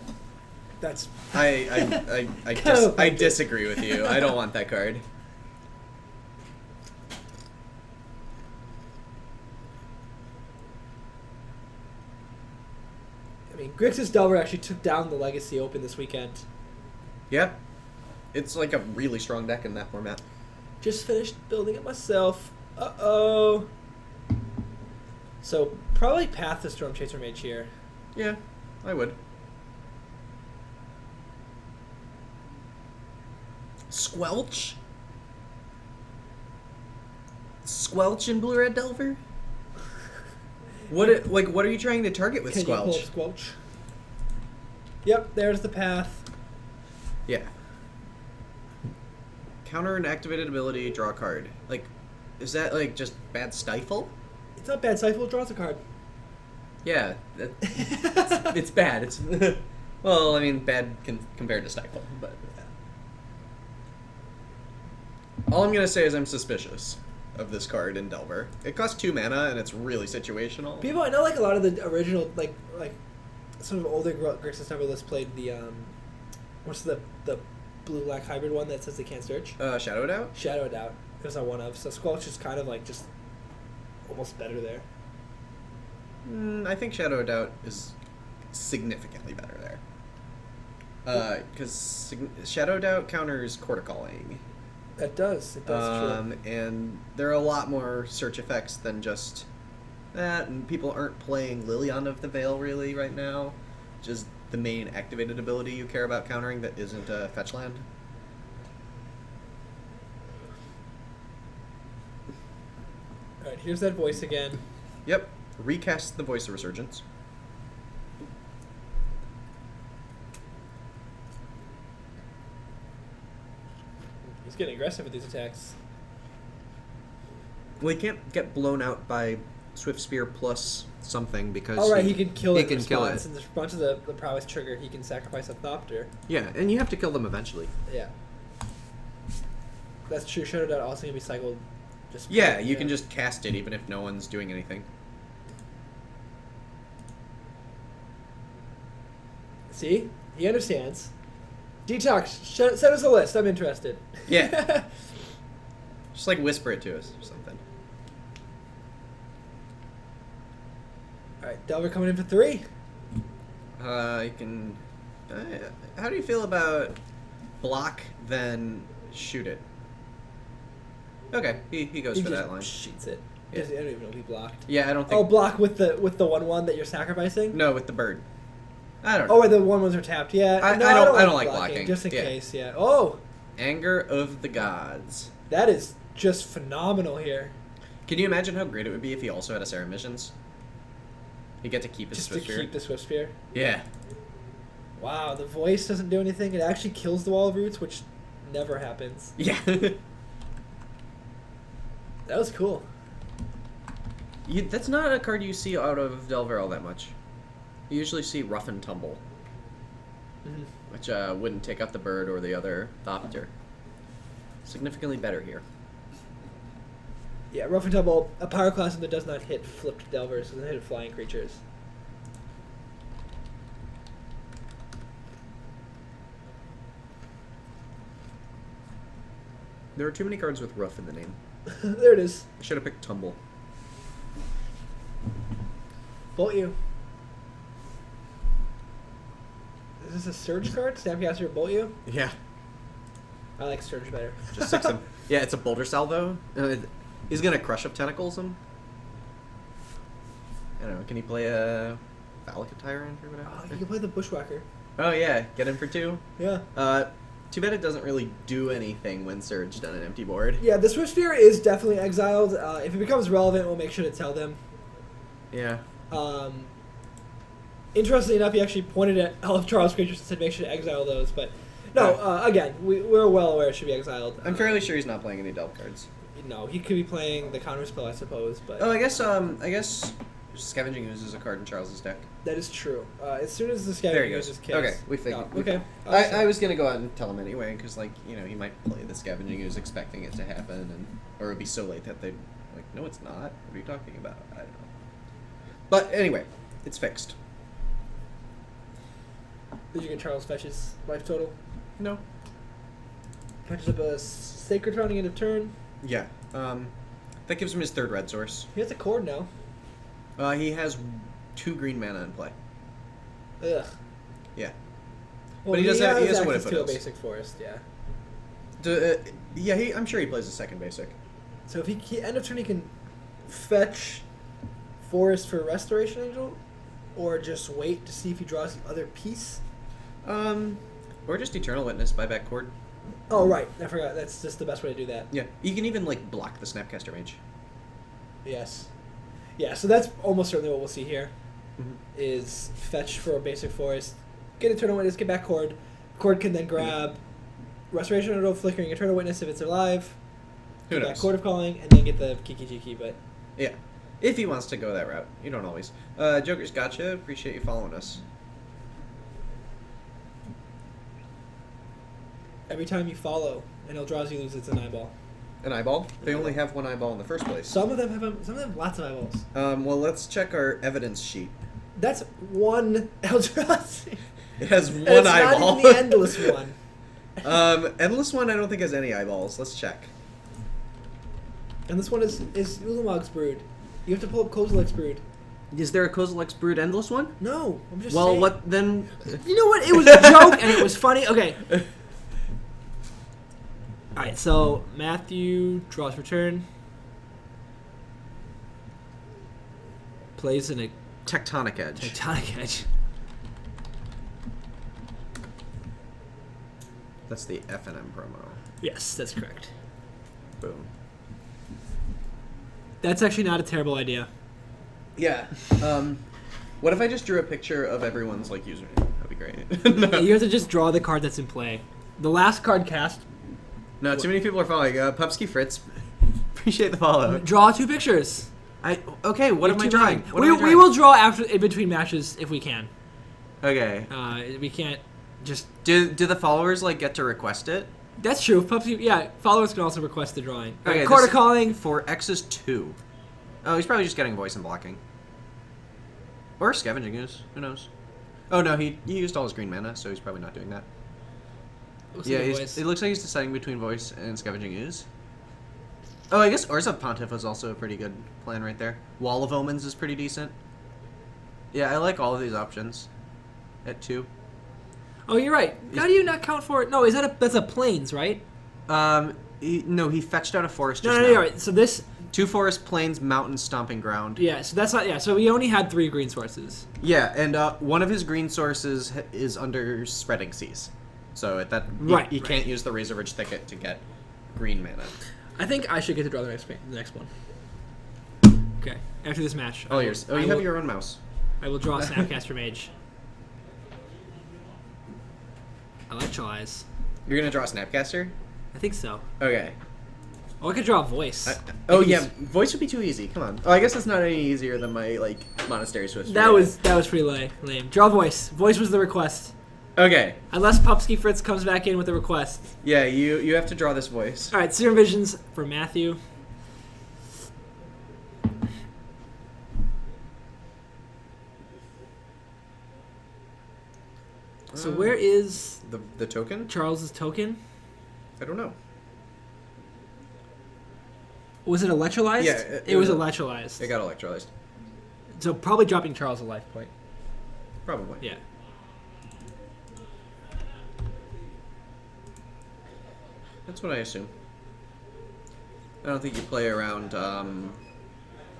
that's... I disagree with you. I don't want that card. I mean, Grixis Delver actually took down the Legacy Open this weekend. Yeah. It's like a really strong deck in that format. Just finished building it myself. Uh-oh. So, probably Path to Storm Chaser Mage here. Yeah, I would. Squelch? Squelch in Blue Red Delver? What are you trying to target with Can you pull up Squelch? Squelch? Yep, there's the path. Yeah. Counter an activated ability, draw a card. Like, is that like just bad stifle? It's not bad. Stifle draws a card. Yeah, it's bad. It's well, I mean, bad compared to stifle, but all I'm gonna say is I'm suspicious of this card in Delver. It costs 2 mana and it's really situational. People, I know, like a lot of the original, like sort of older Grixis Delver lists played the what's the blue-black hybrid one that says they can't search? Shadow Doubt? Shadow Doubt. There's not one of. So Squelch is kind of like just almost better there. I think Shadow Doubt is significantly better there. Because Shadow Doubt counters Corticalling. It does. It does. True. And there are a lot more search effects than just that, and people aren't playing Lilian of the Veil really right now. Just the main activated ability you care about countering that isn't a fetch land. All right, here's that voice again. Yep. Recast the Voice of Resurgence. He's getting aggressive with these attacks. Well, he can't get blown out by Swift Spear plus something because All right, he can kill it. He in can kill response, it. And the response to the prowess trigger, he can sacrifice a Thopter. Yeah, and you have to kill them eventually. Yeah. That's true. Shadow Doubt also can be cycled. Just Yeah, you can just cast it even if no one's doing anything. See? He understands. Detox, send us a list. I'm interested. Yeah. Just like whisper it to us or something. Alright, Delver coming in for 3. You can... how do you feel about block, then shoot it? Okay, he goes He for just that line. shoots it. Yeah. I don't even know if he blocked. Yeah, I don't Oh, think... block with the 1/1 that you're sacrificing? No, with the bird. I don't know. Oh, wait, the 1/1s are tapped. Yeah. I no, don't like blocking. Just in Yeah. case, yeah. Oh, Anger of the Gods. that is just phenomenal here. Can you imagine how great it would be if he also had a Sarah Missions? He'd get to keep his Just to Swift Spear. keep the Swift Spear. Yeah. Wow, the voice doesn't do anything. It actually kills the Wall of Roots, which never happens. Yeah. That was cool. That's not a card you see out of Delver all that much. You usually see Rough and Tumble, which wouldn't take out the bird or the other Thopter. Significantly better here. Yeah, Rough and Tumble, a power class that does not hit flipped Delvers, so they hit flying creatures. There are too many cards with Rough in the name. There it is. I should have picked Tumble. Bolt you. Is this a Surge card? Snapcaster Bolt you? Yeah. I like Surge better. Just 6 him. Yeah, it's a Boulder Salvo. He's gonna Crush of Tentacles him. I don't know, can he play a Phallic Tyrant or whatever? Oh, you can play the Bushwhacker. Oh yeah, get him for 2. Yeah. Too bad it doesn't really do anything when Surged on an empty board. Yeah, the Switch Sphere is definitely exiled. If it becomes relevant, we'll make sure to tell them. Yeah. Interestingly enough, he actually pointed at all of Charles' creatures and said make sure to exile those. But no, again, we're well aware it should be exiled. I'm fairly sure he's not playing any Delve cards. No, he could be playing the counter spell, I suppose. But Oh, I guess Scavenging Ooze is a card in Charles's deck. that is true. As soon as the There Scavenging he Ooze goes. is cast. Okay, we figured. No, okay. I was gonna go out and tell him anyway, because he might play the Scavenging Ooze expecting it to happen, or it'd be so late that they'd no, it's not. What are you talking about? I don't know. But anyway, it's fixed. Did you get Charles Fetch's life total? No. Fetches up a Sacred Founding end of turn. Yeah. That gives him his 3rd red source. He has a cord now. He has 2 green mana in play. Ugh. Yeah. Well, But he does have access Wood of to a Foothills. basic forest, yeah. Yeah, I'm sure he plays a 2nd basic. So if he end of turn, he can fetch forest for Restoration Angel, or just wait to see if he draws the other piece. Or just Eternal Witness, buyback cord. Oh right, I forgot. That's just the best way to do that. Yeah, you can even block the Snapcaster Mage. Yes. Yeah. So that's almost certainly what we'll see here. Mhm. Is fetch for a basic forest, get Eternal Witness, get back cord. Cord can then grab Restoration Angel, Flickering Eternal Witness if it's alive. Who Get knows? back Cord of Calling, and then get the Kiki Jiki. But Yeah, if he wants to go that route. You don't always. Joker's gotcha. Appreciate you following us. every time you follow and he'll draws you lose, it's an eyeball. An eyeball? They only have 1 eyeball in the first place. Some of them have lots of eyeballs. Well, let's check our evidence sheet. That's one Eldrazi. It has 1 It's eyeball. not even the endless one. Endless one I don't think has any eyeballs. Let's check. And this one is Ulamog's Brood. You have to pull up Kozilek's Brood. Is there a Kozilek's Brood Endless one? No, I'm just Well, saying. what then? You know what? It was a joke and it was funny. Okay. Alright, so Matthew draws return. Plays in a Tectonic Edge. Tectonic Edge. That's the FNM promo. Yes, that's correct. Boom. That's actually not a terrible idea. Yeah. What if I just drew a picture of everyone's username? That'd be great. No. You have to just draw the card that's in play. The last card cast. No, too many people are following. Pupsky Fritz, appreciate the follow. Draw 2 pictures. Okay, what am I drawing? What We am I drawing? will draw after in between matches if we can. Okay. We can't just. Do the followers get to request it? That's true. Followers can also request the drawing. Okay, Quarter this- calling. For X is 2. Oh, he's probably just getting voice and blocking. Or Scavenging Ooze. Who knows? Oh no, he used all his green mana, so he's probably not doing that. Looks Yeah, like a voice. it looks like he's deciding between voice and Scavenging Ooze. Oh, I guess Urza Pontiff was also a pretty good plan right there. Wall of Omens is pretty decent. Yeah, I like all of these options. At 2. Oh, you're right. How do you not count for it? No, that's a plains, right? No, he fetched out a forest just No, now. you're right. So this. 2 forest, plains, mountain, stomping ground. Yeah. So that's not. Yeah. So we only had 3 green sources. Yeah, and one of his green sources is under Spreading Seas. So at that, you can't use the Razor Ridge Thicket to get green mana. I think I should get to draw the next one. Okay. After this match. Oh, you have your own mouse. I will draw Snapcaster Mage. Electrolyze. You're gonna draw Snapcaster? I think so. Okay. Oh, I could draw a voice. Oh yeah, voice would be too easy. Come on. Oh, I guess it's not any easier than my like Monastery Swift. That was pretty lame. Draw voice. Voice was the request. Okay. Unless Pupsky Fritz comes back in with a request. Yeah, you have to draw this voice. All right, Serum Visions for Matthew. So where is the token? Charles's token? I don't know. Was it electrolyzed? Yeah, it was electrolyzed. It got electrolyzed. So probably dropping Charles a life point. Probably. Yeah. That's what I assume. I don't think you play around,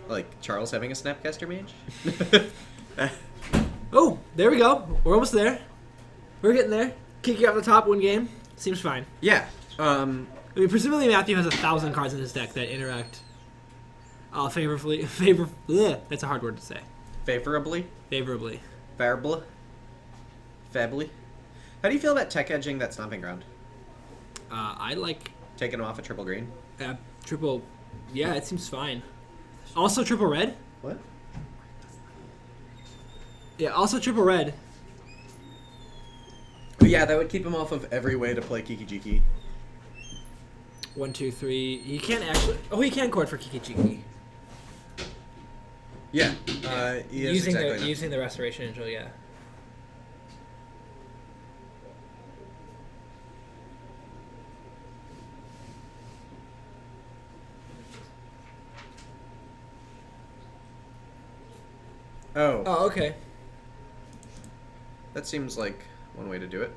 like Charles having a Snapcaster Mage. Oh, there we go. We're almost there. We're getting there. Kick you off the top, win game. Seems fine. Yeah. I mean, presumably Matthew has 1,000 cards in his deck that interact favorably. That's a hard word to say. Favorably. Favorably. Favorably. Fably. How do you feel about tech edging that Stomping Ground? I like Taking him off a triple green? triple. Yeah, it seems fine. Also triple red. What? Yeah, also triple red. But yeah, that would keep him off of every way to play Kiki Jiki. 1, 2, 3. He can't actually. Oh, he can court for Kiki Jiki. Yeah. He is Using exactly the that. using the restoration angel, yeah. Oh, Oh, okay. that seems like one way to do it.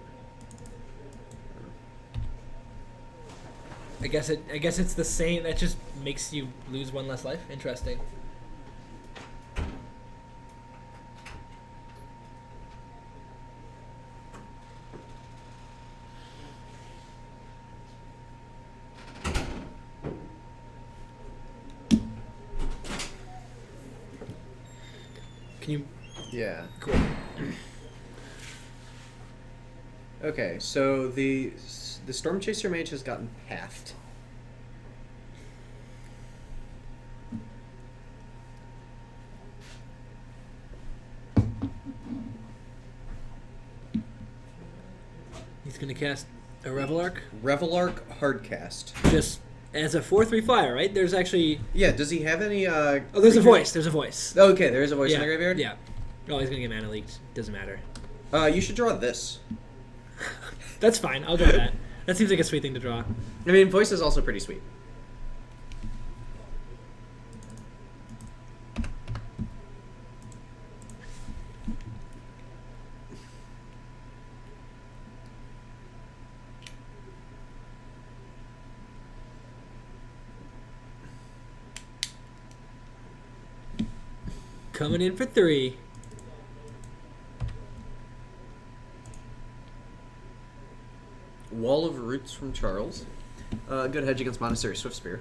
I guess it's the same. That just makes you lose one less life. Interesting. Can you? Yeah. Cool. Okay, so the Storm Chaser Mage has gotten halved. He's gonna cast a Revel Arc Revelark Hardcast. just as a 4/3 flyer, right? There's actually Yeah, does he have any oh, there's a voice. There's a voice. Okay, there is a voice yeah. in the graveyard? Yeah. Oh, he's gonna get mana leaked. Doesn't matter. You should draw this. That's fine. I'll draw that. That seems like a sweet thing to draw. I mean, voice is also pretty sweet. Coming in for 3. Wall of Roots from Charles. Good hedge against Monastery Swift Spear.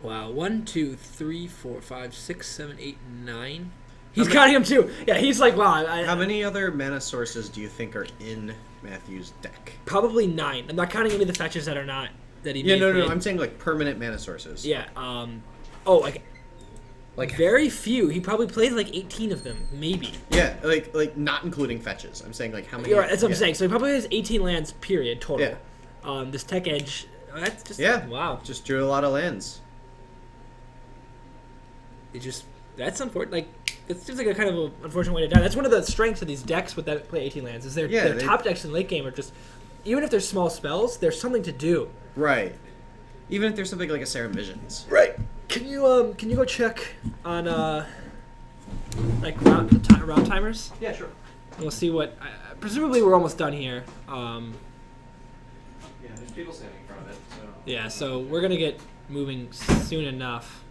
Wow. 1, 2, 3, 4, 5, 6, 7, 8, 9. He's counting them too. Yeah, he's like, wow. How many other mana sources do you think are in Matthew's deck? Probably 9. I'm not counting any of the fetches that are not that he. Yeah, made no, play. I'm saying like permanent mana sources. Yeah. Oh, Like very few. He probably plays like 18 of them, maybe. yeah, like not including fetches. I'm saying like how many? You're right, that's what I'm yeah. saying. So he probably has 18 lands, period, total. Yeah. This Tech Edge, that's just Yeah. wow. Just drew a lot of lands. That's unfortunate. Like it seems like a kind of an unfortunate way to die. That's one of the strengths of these decks with that play 18 lands is their Yeah, top decks in late game are just even if they're small spells, there's something to do. Right. Even if there's something like a Serum Visions. Right. Can you go check on like route timers? Yeah, sure. And we'll see what. Presumably we're almost done here. Yeah, there's people standing in front of it. So. Yeah, so we're gonna get moving soon enough.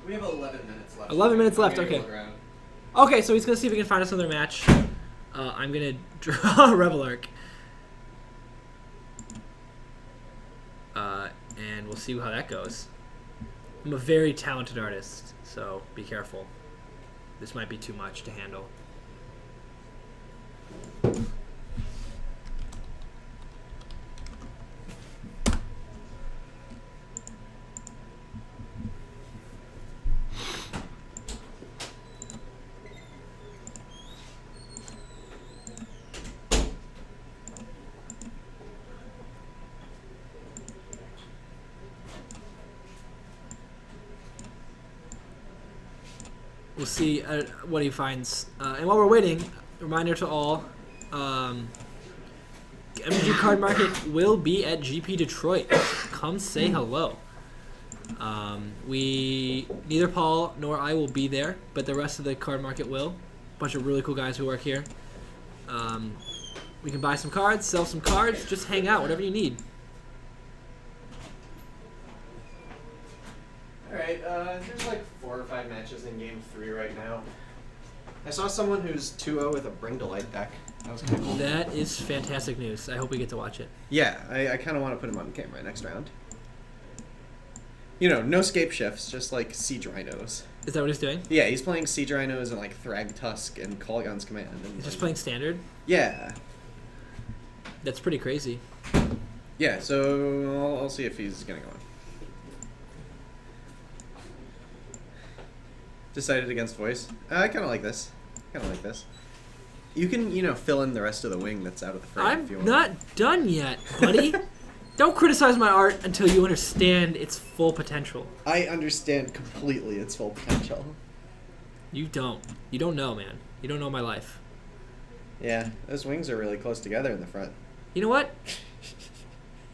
We have 11 minutes left. 11 minutes left, I'm gonna okay. look around. Okay, so he's gonna see if he can find us another match. I'm gonna draw Revel Arc. And we'll see how that goes. I'm a very talented artist, so be careful. This might be too much to handle. We'll see what he finds. And while we're waiting, reminder to all, MTG Card Market will be at GP Detroit. Come say hello. Neither Paul nor I will be there, but the rest of the card market will. A bunch of really cool guys who work here. We can buy some cards, sell some cards, just hang out, whatever you need. Alright, there's like 4 or 5 matches in game 3 right now. I saw someone who's 2-0 with a Bring to Light deck. That was kind of cool. That is fantastic news. I hope we get to watch it. Yeah, I kind of want to put him on camera next round. You know, no scape shifts, just like Siege Rhinos. Is that what he's doing? Yeah, he's playing Siege Rhinos and like Thrag Tusk and Kolaghan's Command. And, He's just playing standard? Yeah. That's pretty crazy. Yeah, so I'll see if he's gonna go on. Decided against voice. I kind of like this. You can, you know, fill in the rest of the wing that's out of the frame if you I'm want. not done yet, buddy. Don't criticize my art until you understand its full potential. I understand completely its full potential. You don't. You don't know, man. You don't know my life. Yeah, those wings are really close together in the front. You know what?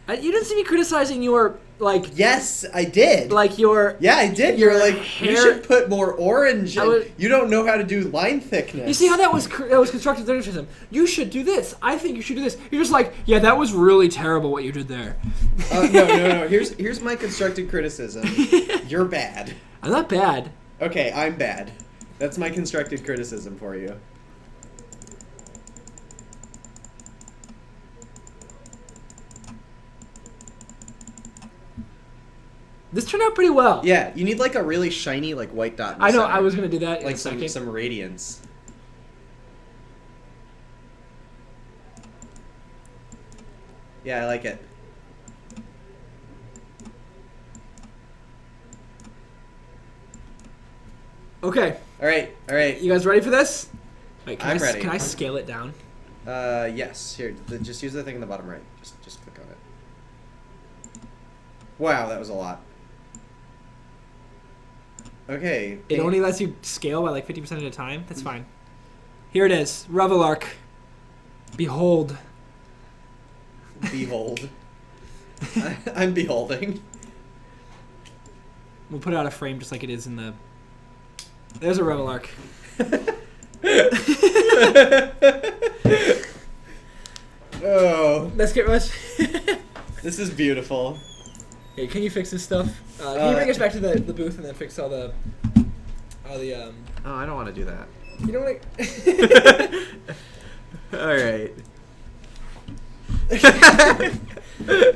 You didn't see me criticizing your, like... Yes, I did. Like your... Yeah, I did. You're like, hair... you should put more orange. And would... You don't know how to do line thickness. You see how that was constructive criticism? You should do this. I think you should do this. You're just like, yeah, that was really terrible what you did there. No. Here's my constructive criticism. You're bad. I'm not bad. Okay, I'm bad. That's my constructive criticism for you. This turned out pretty well. Yeah, you need like a really shiny like white dot. In the I know. center. I was gonna do that. Like in a second. some radiance. Yeah, I like it. Okay. All right. You guys ready for this? Wait, I'm ready. Can I scale it down? Yes. Here, just use the thing in the bottom right. Just click on it. Wow, that was a lot. Okay. It only lets you scale by like 50% at a time. That's fine. Here it is. Revelark. Behold. Behold. I'm beholding. We'll put it out of frame just like it is in the... There's a Revelark. Oh. Let's get Russ. This is beautiful. Hey, can you fix this stuff? Can you bring us back to the booth and then fix all the Oh, I don't want to do that. You know what? All right.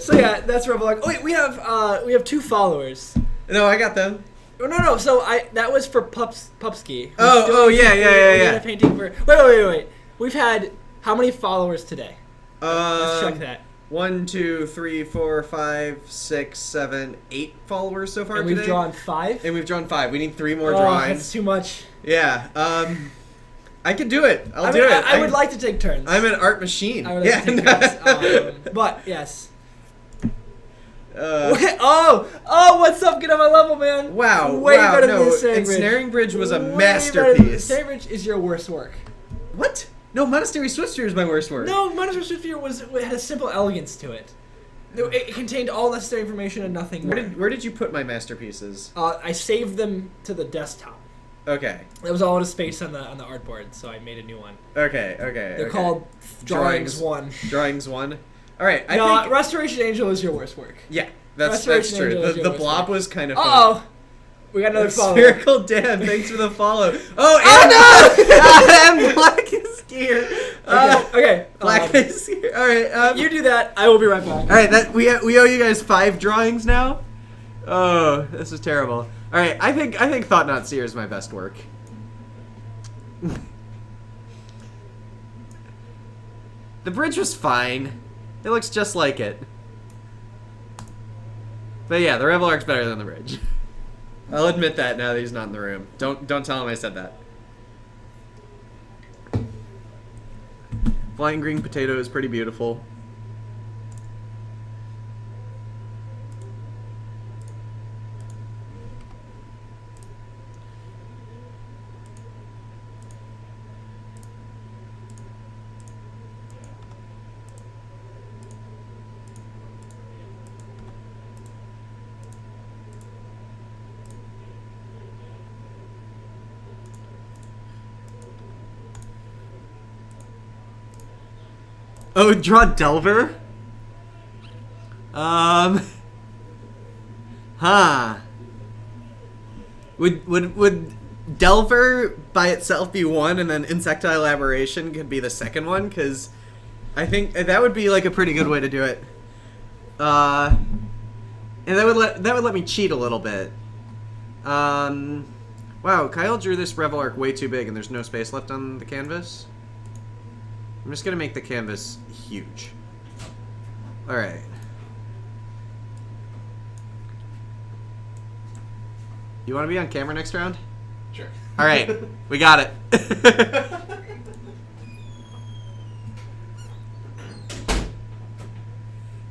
So yeah, that's Revelark. Oh wait, we have 2 followers. No, I got them. Oh, no. So that was for Pupski. Yeah. We had a painting for. Wait. We've had how many followers today? Let's check that. 1, 2, 3, 4, 5, 6, 7, 8 followers so far And today. we've drawn 5. And we've drawn 5. We need 3 more That's drawings. too much. Yeah. I can do it. I'll do it. I would like to take turns. I'm an art machine. I would like to take turns. But yes. What's up? Get on my level, man. Wow. Way better than no, the Snaring Bridge. Ensnaring Bridge was a Way masterpiece. Snaring Bridge is your worst work. What? No, Monastery Swiftspear is my worst work. No, Monastery Swiftspear had a simple elegance to it. It contained all necessary information and nothing more. Where did you put my masterpieces? I saved them to the desktop. Okay. That was all out of space on the artboard, so I made a new one. Okay. They're called Drawings 1. Drawings 1. All right. I No, think, Restoration Angel is your worst work. yeah, that's Restoration true. Angel is your The worst blob work. was kind of fun. Uh-oh. We got another follow. Spherical Dan, thanks for the follow. Oh no! And Black is here. Okay. Black is here. All right. You do that. I will be right back. All right. We owe you guys 5 drawings now. Oh, this is terrible. All right, I think Thought Not Seer is my best work. The bridge was fine. It looks just like it. But yeah, the Revel Arc's better than the bridge. I'll admit that now that he's not in the room. Don't tell him I said that. Flying green potato is pretty beautiful. Oh, draw Delver? Huh. Would Delver by itself be one, and then Insectile Aberration could be the second one? Because I think that would be like a pretty good way to do it. And that would let me cheat a little bit. Wow, Kyle drew this Revel Arc way too big, and there's no space left on the canvas. I'm just gonna make the canvas huge. All right. You want to be on camera next round? Sure. All right, we got it.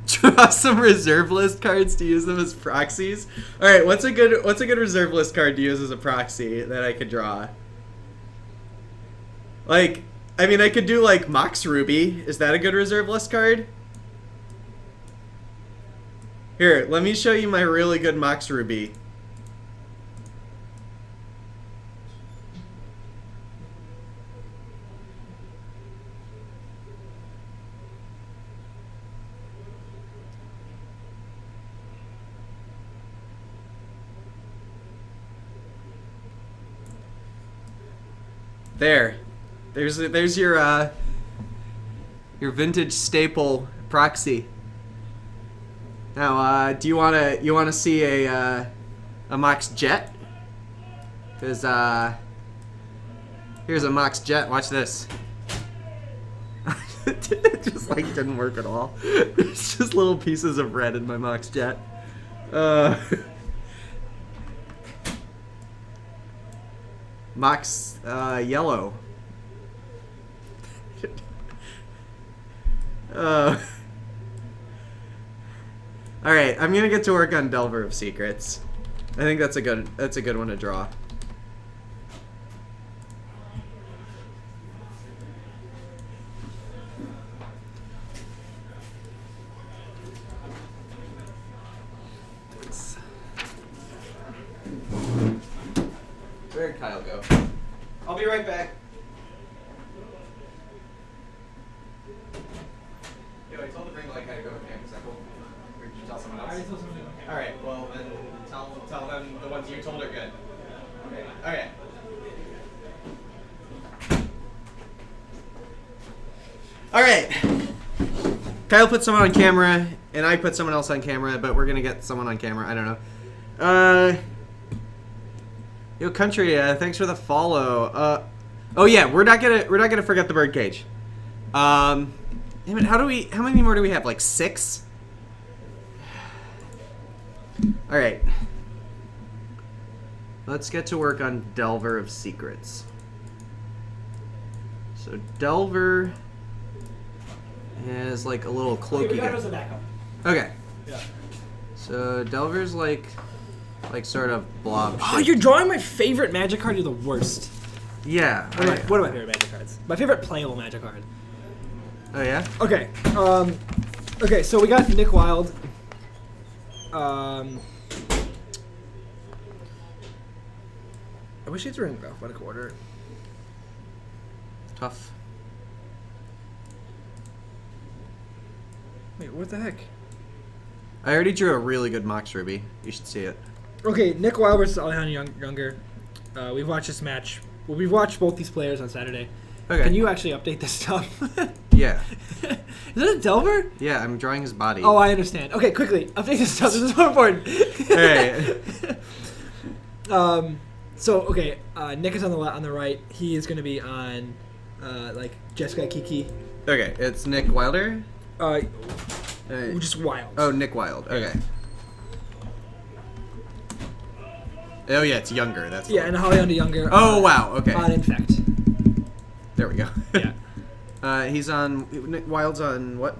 Draw some reserve list cards to use them as proxies. All right, what's a good reserve list card to use as a proxy that I could draw? Like, I mean, I could do like Mox Ruby. Is that a good reserve list card? Here, let me show you my really good Mox Ruby. There's your vintage staple proxy. Now, do you wanna see a Mox Jet? Cause here's a Mox Jet. Watch this. It just like didn't work at all. It's just little pieces of red in my Mox Jet. Mox yellow. All right, I'm gonna get to work on Delver of Secrets. I think that's a good one to draw. Where'd Kyle go? I'll be right back. Yo, I told the bring like I to go to campus. Or did you tell someone else? I already told someone. All right. Well, then tell them the ones you told are good. Okay. All right. All right. Kyle put someone on camera, and I put someone else on camera, but we're gonna get someone on camera. I don't know. Yo, Country, thanks for the follow. Oh yeah, we're not gonna forget the birdcage. Damn it, how many more do we have? Like 6? All right. Let's get to work on Delver of Secrets. So Delver has like a little cloaky guy. Okay. Yeah. So Delver's like sort of blob. Oh, you're drawing my favorite Magic card. You're the worst. Yeah. One of my favorite Magic cards. My favorite playable Magic card. Oh yeah. Okay. Okay. So we got Nick Wild. I wish he'd ring Alphabetical Order. Tough. Wait, what the heck? I already drew a really good Mox Ruby. You should see it. Okay, Nick Wild versus Alejandro Younger. We've watched this match. Well, we've watched both these players on Saturday. Okay. Can you actually update this stuff? Yeah. Is that a Delver? Yeah, I'm drawing his body. Oh, I understand. Okay, quickly update this stuff. This is more important. Alright. So okay, Nick is on the right. He is going to be on like Jessica Kiki. Okay, it's Nick Wilder. Just wild. Oh, Nick Wild. Okay. Oh yeah, it's younger. That's the Yeah, one. and Holly on the younger. Oh wow. Okay. On Infect. There we go. Yeah. He's on. Nick Wild's on what?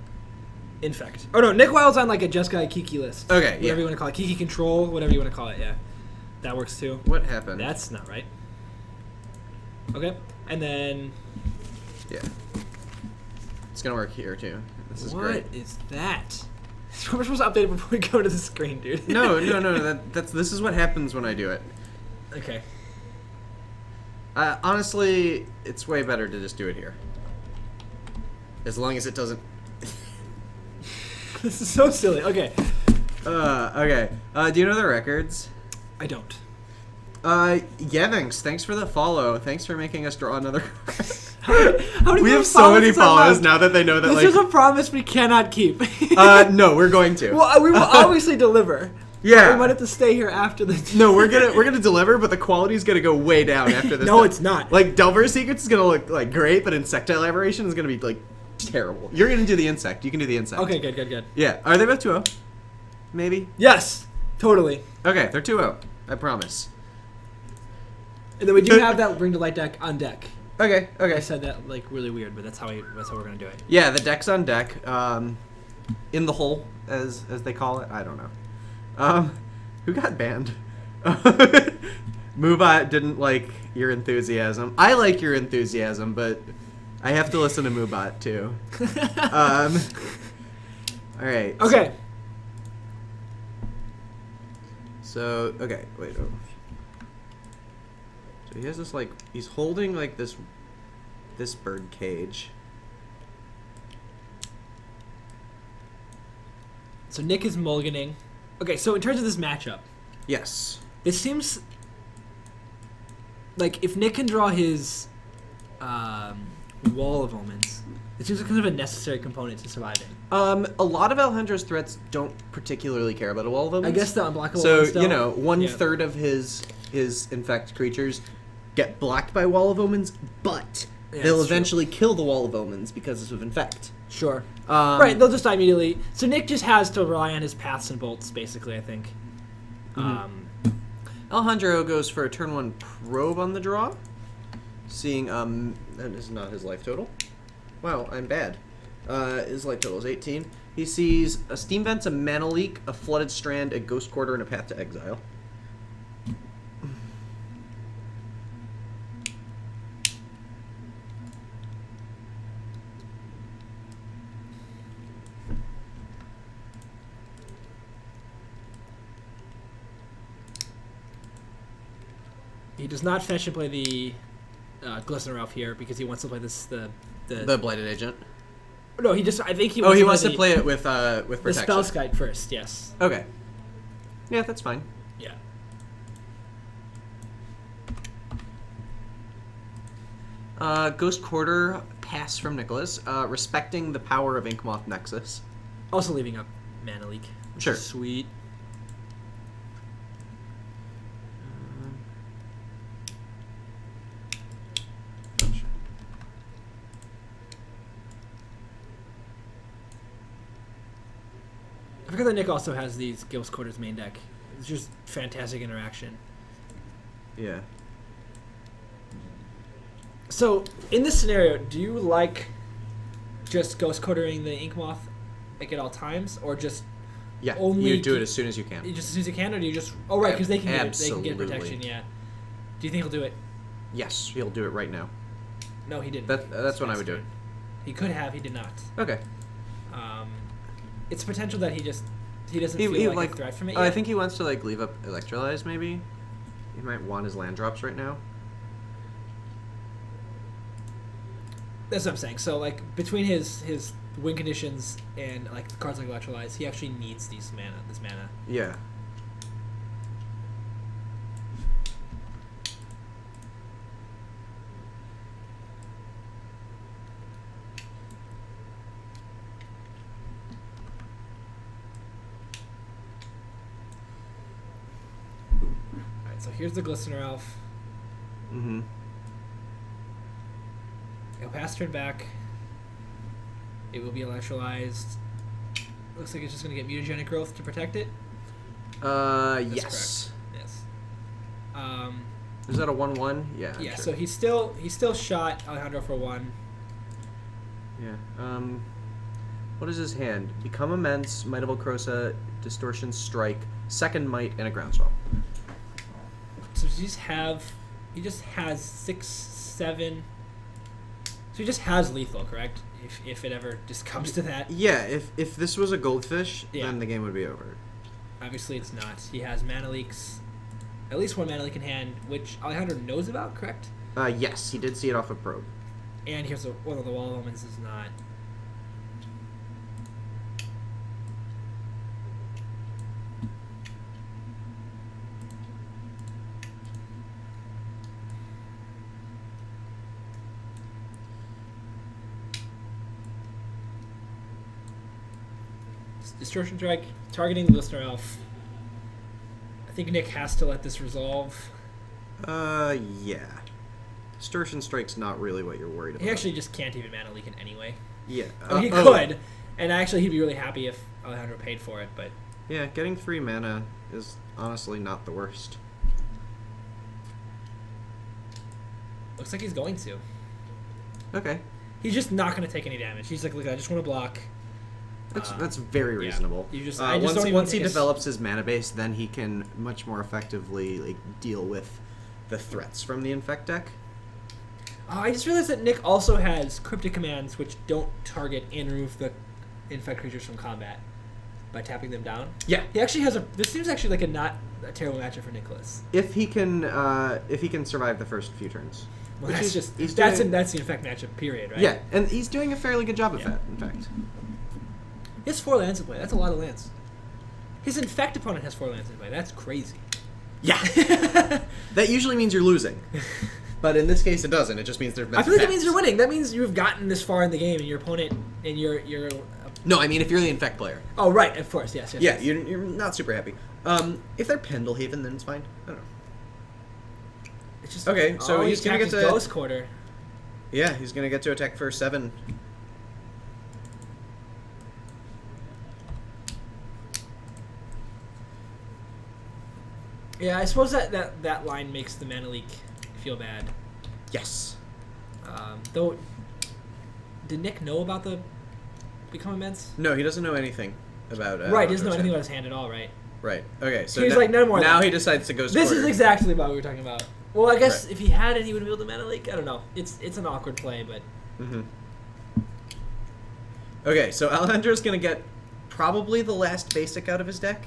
Infect. Oh no, Nick Wild's on like a Jessica Kiki list. Okay. Whatever you want to call it, Kiki Control, whatever you want to call it. Yeah, that works too. What happened? That's not right. Okay, and then Yeah. It's gonna work here too. This is what great. is that? We're supposed to update it before we go to the screen, dude. No. This is what happens when I do it. Okay. Honestly, it's way better to just do it here. As long as it doesn't. This is so silly. Okay. Okay. Do you know the records? I don't. Yevinx, thanks for the follow. Thanks for making us draw another. How many We more have so many followers are followers left? now that they know that This is a promise we cannot keep. No, we're going to. Well, we will obviously deliver. Yeah. We might have to stay here after the. No, we're gonna deliver, but the quality's gonna go way down after this. No, it's not. Like Delver Secrets is gonna look like great, but Insectile Aberration is gonna be like terrible. You're gonna do the insect. You can do the insect. Okay, good. Yeah. Are they both 2-0? Maybe. Yes, totally. Okay, they're 2-0. I promise. And then we do have that Bring to Light deck on deck. Okay. I said that like really weird, but that's how we're gonna do it. Yeah, the deck's on deck. In the hole, as they call it. I don't know. Who got banned? Moobot didn't like your enthusiasm. I like your enthusiasm, but I have to listen to Moobot too. All right. Okay. So okay, wait. Oh. So he has this like he's holding like this bird cage. So Nick is mulliganing. Okay, so in terms of this matchup, Yes. this seems like if Nick can draw his Wall of Omens, it seems like kind of a necessary component to surviving. A lot of Alejandro's threats don't particularly care about a wall of omens. I guess the unblockable So ones don't. you know, one Yeah. third of his infect creatures get blocked by wall of omens, but Yeah, they'll that's true. eventually kill the wall of omens because of infect. Sure. Um, Right, they'll just die immediately. So Nick just has to rely on his paths and bolts, basically, I think. Alejandro goes for a turn 1 probe on the draw, seeing that is not his life total. Wow, I'm bad. His life total is 18. He sees a Steam Vents, a Mana Leak, a Flooded Strand, a Ghost Quarter, and a Path to Exile. He does not fetch and play the Glisten Ralph here because he wants to play this the Blighted Agent. no, he just I think he Oh, wants he to wants play to play it with the protection. Spell Skite first, yes. Okay. Yeah, that's fine. Yeah. Ghost Quarter, pass from Nicholas. Respecting the power of Inkmoth Nexus. Also leaving up Mana Leak. Which Sure. is sweet. I forgot that Nick also has these Ghost Quarters main deck. It's just fantastic interaction. Yeah. So, in this scenario, do you like just Ghost Quartering the Inkmoth like at all times, or just Yeah. Only you do it keep- as soon as you can. just as soon as you can, or do you just because they can get it, they can get Absolutely. protection? Yeah. Do you think he'll do it? Yes, he'll do it right now. No, he didn't. That's when I would do it. He could have. He did not. Okay. It's potential that he doesn't He feel like like a threat from it I yet. think he wants to like leave up Electrolyze maybe. He might want his land drops right now. That's what I'm saying. So like between his win conditions and like cards like Electrolyze, he actually needs this mana. Yeah. So here's the Glistener Elf. Mm-hmm. He'll pass turn back. It will be electrolyzed. Looks like it's just going to get mutagenic growth to protect it. Yes. Correct. Yes. Is that a 1/1? Yeah. Yeah. Sure. So he's still shot Alejandro for 1. Yeah. What is his hand? Become Immense, Might of Okrosa, Distortion Strike, Second Might, and a Groundswell. So he just has 6, 7. So he just has lethal, correct? If it ever just comes to that. Yeah. If this was a Goldfish, Yeah. then the game would be over. Obviously, it's not. He has mana leaks, at least 1 mana leak in hand, which Alejandro knows about, correct? Yes, he did see it off of Probe. And here's one of the Wall of Omens is not. Distortion Strike, targeting the Listener Elf. I think Nick has to let this resolve. Yeah. Distortion Strike's not really what you're worried about. He actually just can't even mana leak it anyway. Yeah. I mean, he could, and actually he'd be really happy if Alejandro paid for it, but... Yeah, getting 3 mana is honestly not the worst. Looks like he's going to. Okay. He's just not going to take any damage. He's like, look, I just want to block. That's very yeah. reasonable. You just- I just once don't once even he think develops his mana base, then he can much more effectively deal with the threats from the Infect deck. I just realized that Nick also has Cryptic Commands, which don't target and remove the Infect creatures from combat by tapping them down. Yeah. He actually has a... This seems actually like not a terrible matchup for Nicholas. If he can survive the first few turns. Well, Which that's he's- just... he's That's doing- the Infect matchup, period, right? Yeah, and he's doing a fairly good job of Yeah. that, in fact. He has 4 lands in play. That's a lot of lands. His Infect opponent has 4 lands in play. That's crazy. Yeah. That usually means you're losing. But in this case, it doesn't. It just means there's been I feel like that effects. means you're winning. That means you've gotten this far in the game, and your opponent, and you're No, I mean if you're the Infect player. oh, right, of course, yes. Yeah, you're not super happy. If they're Pendlehaven, then it's fine. I don't know. It's just, Okay, so oh, he's gonna attacked get his to- Ghost Quarter. Yeah, he's gonna get to attack for 7. Yeah, I suppose that line makes the mana leak feel bad. Yes. Though, did Nick know about the Become Immense? No, he doesn't know anything about. Right, he doesn't know Andro's anything hand. about his hand at all, right? Right. Okay. So He's like, no more of now that. he decides to go. This is exactly what we were talking about. Well, I guess Right. if he had it, he would build a mana leak. I don't know. It's an awkward play, but Mm-hmm. Okay, so Alejandro's gonna get probably the last basic out of his deck.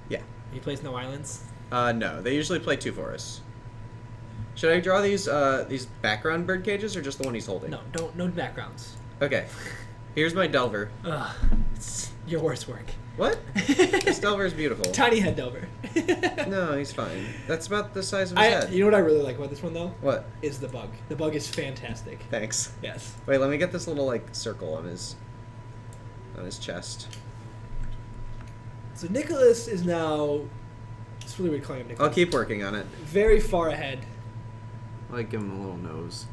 Yeah. he plays no islands. No, they usually play 2 forests. Should I draw these background bird cages or just the one he's holding? No backgrounds. Okay. Here's my Delver. Ugh, it's your worst work. What? This Delver is beautiful. Tiny head Delver. No, he's fine. That's about the size of his head. You know what I really like about this one though? What? Is the bug. The bug is fantastic. Thanks. Yes. Wait, let me get this little circle on his chest. So Nicholas is now. It's really weird calling him Nicholas. I'll keep working on it. Very far ahead. I like give him a little nose.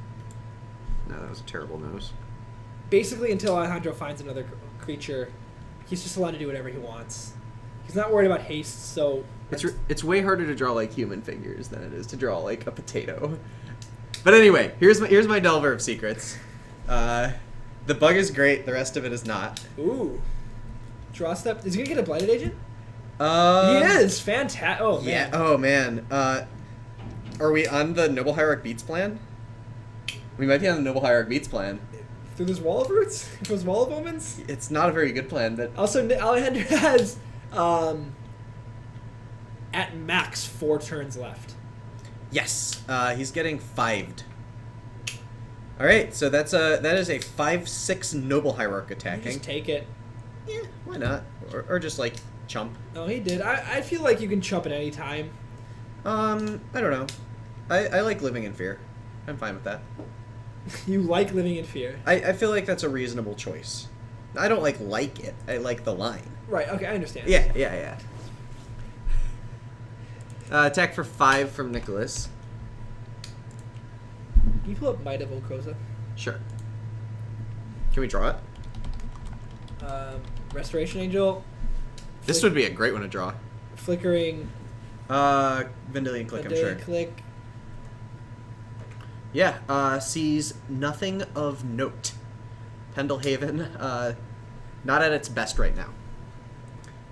No, that was a terrible nose. Basically, until Alejandro finds another creature, he's just allowed to do whatever he wants. He's not worried about haste, so It's way harder to draw human figures than it is to draw a potato. But anyway, here's my Delver of Secrets. The bug is great. The rest of it is not. ooh. Draw step. Is he gonna get a blighted agent? He He is fantastic. Oh man. Yeah. Oh man. Are we on the Noble Hierarch Beats plan? We might be on the Noble Hierarch Beats plan. Through this wall of roots, those wall of omens. It's not a very good plan, but Also, Alejandro has at max 4 turns left. yes, he's getting 5'd. All right, so that is a 5/6 Noble Hierarch You attacking. just take it. Yeah, why not? Or just chump. Oh, he did. I feel like you can chump at any time. I don't know. I like living in fear. I'm fine with that. You like living in fear. I feel like that's a reasonable choice. I don't like it. I like the line. Right, okay, I understand. Yeah. Attack for 5 from Nicholas. Can you pull up Might of Okroza? Sure. Can we draw it? Restoration Angel. This would be a great one to draw. Flickering. Vendilion Click, I'm sure. Click. Yeah, sees nothing of note. Pendlehaven, not at its best right now.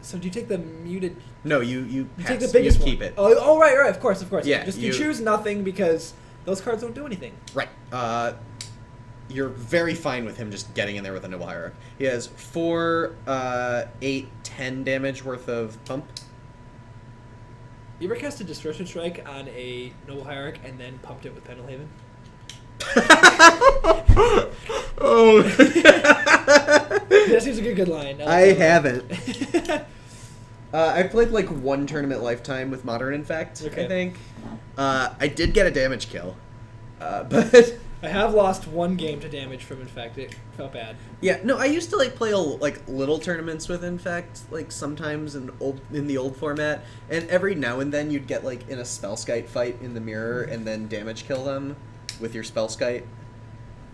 So do you take the muted? No, you You pass. take the biggest you keep one. it. Oh, right, of course. Yeah, Just you- you choose nothing because those cards don't do anything. Right. You're very fine with him just getting in there with a Noble Hierarch. He has 4, 8, 10 damage worth of pump. You ever cast a Destruction Strike on a Noble Hierarch and then pumped it with Pendlehaven? Oh. That seems like a good line. I haven't. I played like one tournament lifetime with Modern Infect, Okay. I think. I did get a damage kill. But I have lost one game to damage from Infect. It felt bad. yeah, no, I used to like play little tournaments with Infect, like sometimes in the old format, and every now and then you'd get like in a Spellskite fight in the mirror and then damage kill them with your Spellskite.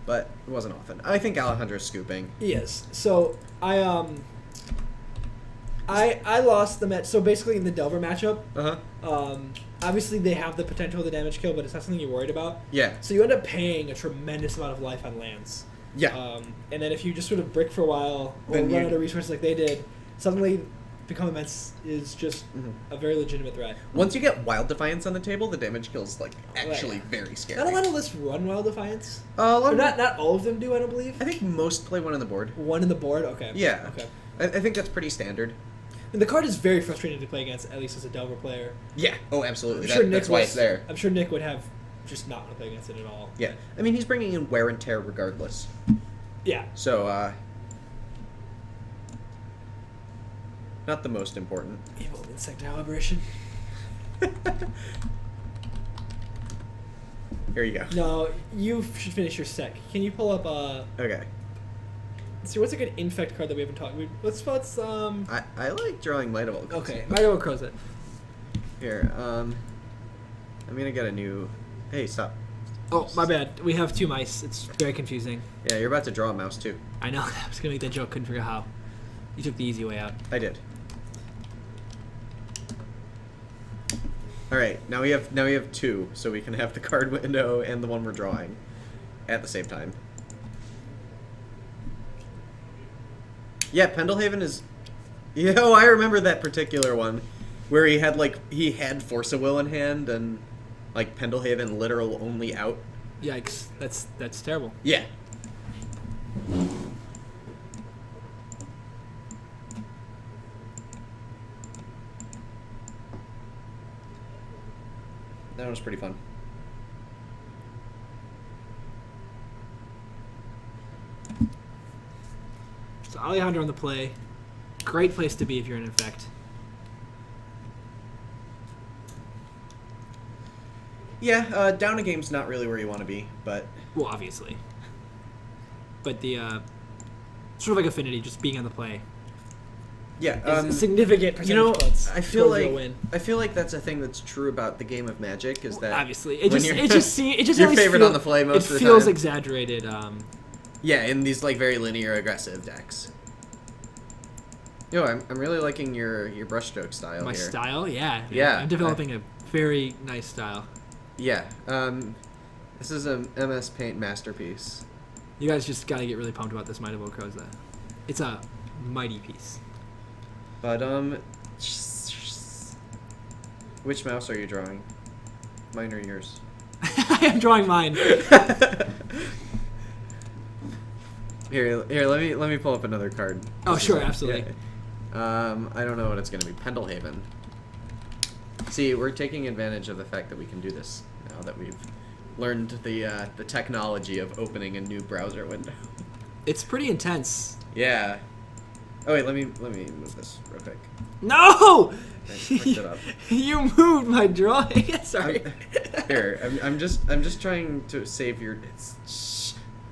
But it wasn't often. I think Alejandro's scooping. Yes. So I lost the match. So basically in the Delver matchup, obviously they have the potential to damage kill, but it's not something you're worried about. Yeah. So you end up paying a tremendous amount of life on lands. Yeah. And then if you just sort of brick for a while or Then run you- out of resources like they did, suddenly Become Immense is just a very legitimate threat. Once you get Wild Defiance on the table, the damage kill's like actually Right. very scary. Not a lot of lists run Wild Defiance. A lot Or of- not all of them do, I don't believe. I think most play one on the board. One in the board? Okay. Yeah. Okay. I think that's pretty standard. And the card is very frustrating to play against, at least as a Delver player. Yeah. Oh, absolutely. I'm sure Nick That's why was- it's there. I'm sure Nick would have just not want to play against it at all. Yeah. I mean, he's bringing in Wear and Tear regardless. Yeah. So, not the most important. Evil Insectile Aberration. Here you go. No, you should finish your sec. Can you pull up Okay. let's see, what's a good infect card that we haven't talked? Let's I like drawing Might of All. okay, Might of Okroza. Here, I'm gonna get a new. Hey, stop. Oh, my bad. We have 2 mice. It's very confusing. Yeah, you're about to draw a mouse too. I know. I was gonna make that joke. Couldn't figure out how. You took the easy way out. I did. All right, now we have 2, so we can have the card window and the one we're drawing at the same time. Yeah, Pendlehaven is. I remember that particular one, where he had Force of Will in hand and like Pendlehaven literal only out. Yikes! That's terrible. Yeah. That was pretty fun. So Alejandro on the play. Great place to be if you're an infect. Yeah, down a game's not really where you want to be, but Well, obviously. But the sort of like affinity, just being on the play, yeah, is a significant percentage you know, points I feel towards your like win. I feel like that's a thing that's true about the game of Magic is that Obviously, when it you're- just your always favorite feel- on the play most of the feels time. exaggerated. Yeah, in these like very linear aggressive decks. I'm really liking your brushstroke style My here. style, yeah. Yeah, I'm developing a very nice style. Yeah, this is a MS Paint masterpiece. You guys just gotta get really pumped about this Might of Okroza. It's a mighty piece. But which mouse are you drawing? Mine or yours? I am drawing mine. Here, let me pull up another card. Oh, This is sure, like- absolutely. yeah. I don't know what it's gonna be. Pendlehaven. See, we're taking advantage of the fact that we can do this now that we've learned the technology of opening a new browser window. It's pretty intense. Yeah. Oh wait, let me move this real quick. No! I fucked it up. You moved my drawing. Sorry. Here, I'm just trying to save your.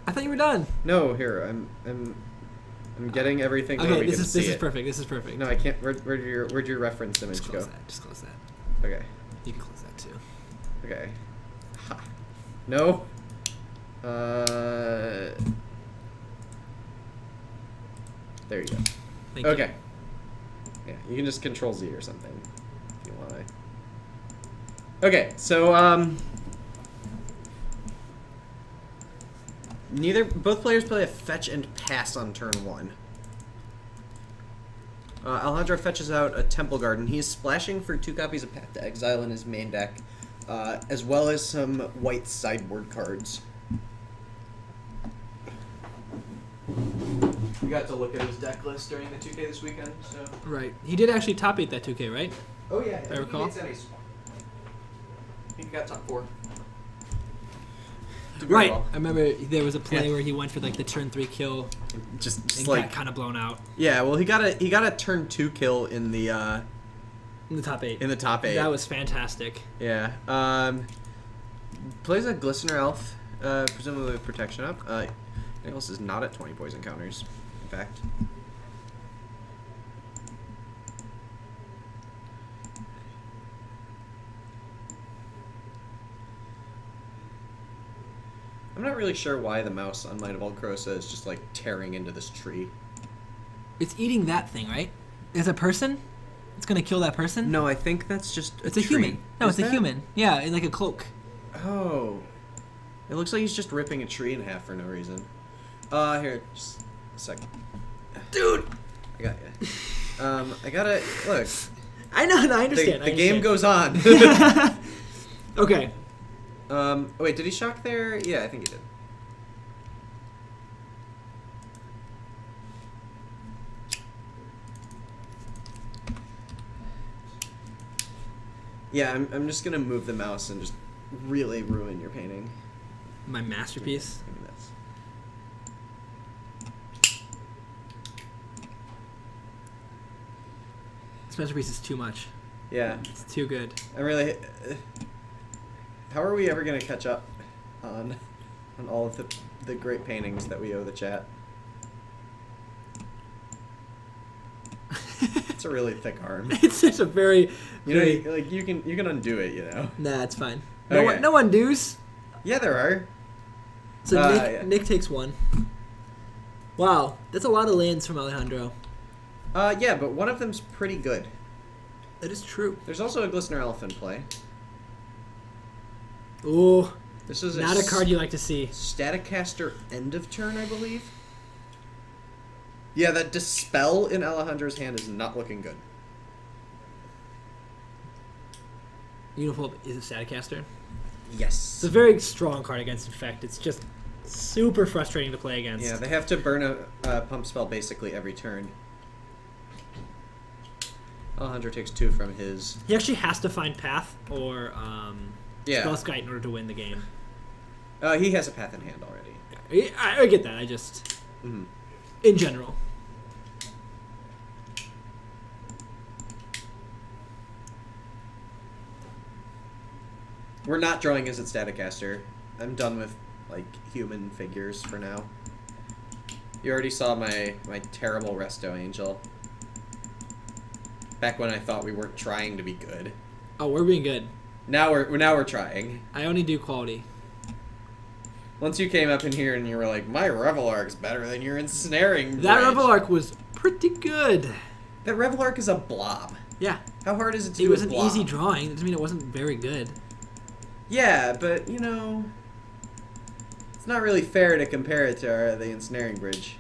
I thought you were done. No, here I'm getting everything. where Okay, we this can is see this is it. perfect. This is perfect. No, I can't. Where'd your reference image Just go? close that. Just close that. Okay. You can close that too. Okay. Ha. No. There you go. Thank you. Okay. Yeah, you can just Control Z or something if you want to. Okay, so both players play a fetch and pass on turn 1. Alejandro fetches out a Temple Garden. He's splashing for 2 copies of Path to Exile in his main deck, as well as some white sideboard cards. We got to look at his deck list during the 2K this weekend, so. Right. He did actually top 8 that 2K, right? Oh yeah, I recall. He made semis. He got top 4. Right. I remember there was a play Yeah. where he went for like the turn 3 kill Just and like got kind of blown out yeah. Well, he got a turn 2 kill in the in the top 8. top 8. That was fantastic. Yeah. Plays a Glistener Elf, presumably with protection up. Nicholas is not at 20 poison counters, in fact. I'm not really sure why the mouse on Might of Volcrosa is just like tearing into this tree. It's eating that thing, right? Is a person? It's gonna kill that person? No, I think that's just It's a tree. human. No, Is it's a that? human. Yeah, in like a cloak. Oh. It looks like he's just ripping a tree in half for no reason. Here, just a second. Dude! I got you. I gotta, look. I know, no, I understand. The game goes on. Okay. Wait, did he shock there? Yeah, I think he did. Yeah, I'm just gonna move the mouse and just really ruin your painting. My masterpiece. Give me this. This masterpiece is too much. Yeah, It's too good. I'm really. How are we ever gonna catch up on all of the great paintings that we owe the chat? It's a really thick arm. It's such a very, You know, very like you can undo it. You know. nah, it's fine. Okay. No undoes. Yeah, there are. So Yeah. Nick takes 1. Wow, that's a lot of lands from Alejandro. Yeah, but one of them's pretty good. That is true. There's also a Glistener Elf in play. Ooh, This is not a card you like to see. Staticaster end of turn, I believe. Yeah, that Dispel in Alejandro's hand is not looking good. Uniform is a Staticaster. Yes. It's a very strong card against Infect. It's just super frustrating to play against. Yeah, they have to burn a pump spell basically every turn. Alejandro takes 2 from his. He actually has to find Path or Yeah. Spellskite in order to win the game. He has a path in hand already. I get that. I just, Mhm. in general. We're not drawing as a Staticaster. I'm done with like human figures for now. You already saw my terrible Resto Angel. Back when I thought we weren't trying to be good. Oh, we're being good. Now we're trying. I only do quality. Once you came up in here and you were like, my Revel Arc's better than your Ensnaring That Bridge." Revel Arc was pretty good. That Revel Arc is a blob. Yeah. How hard is it to It do was a an blob? easy drawing. That doesn't mean it wasn't very good. Yeah, but you know, it's not really fair to compare it to the Ensnaring Bridge.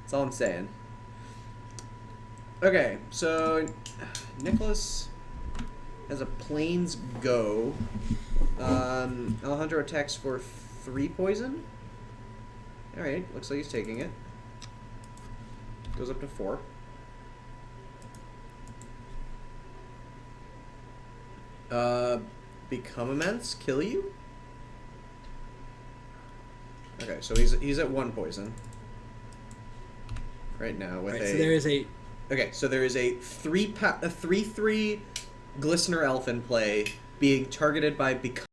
That's all I'm saying. Okay, so Nicholas has a Plains Go. Alejandro attacks for 3 poison. Alright, looks like he's taking it. Goes up to 4. Become Immense, kill you? Okay, so he's at 1 poison. Right now with Right, a so there is a okay, so there is a 3/3 Glistener Elf in play being targeted by Become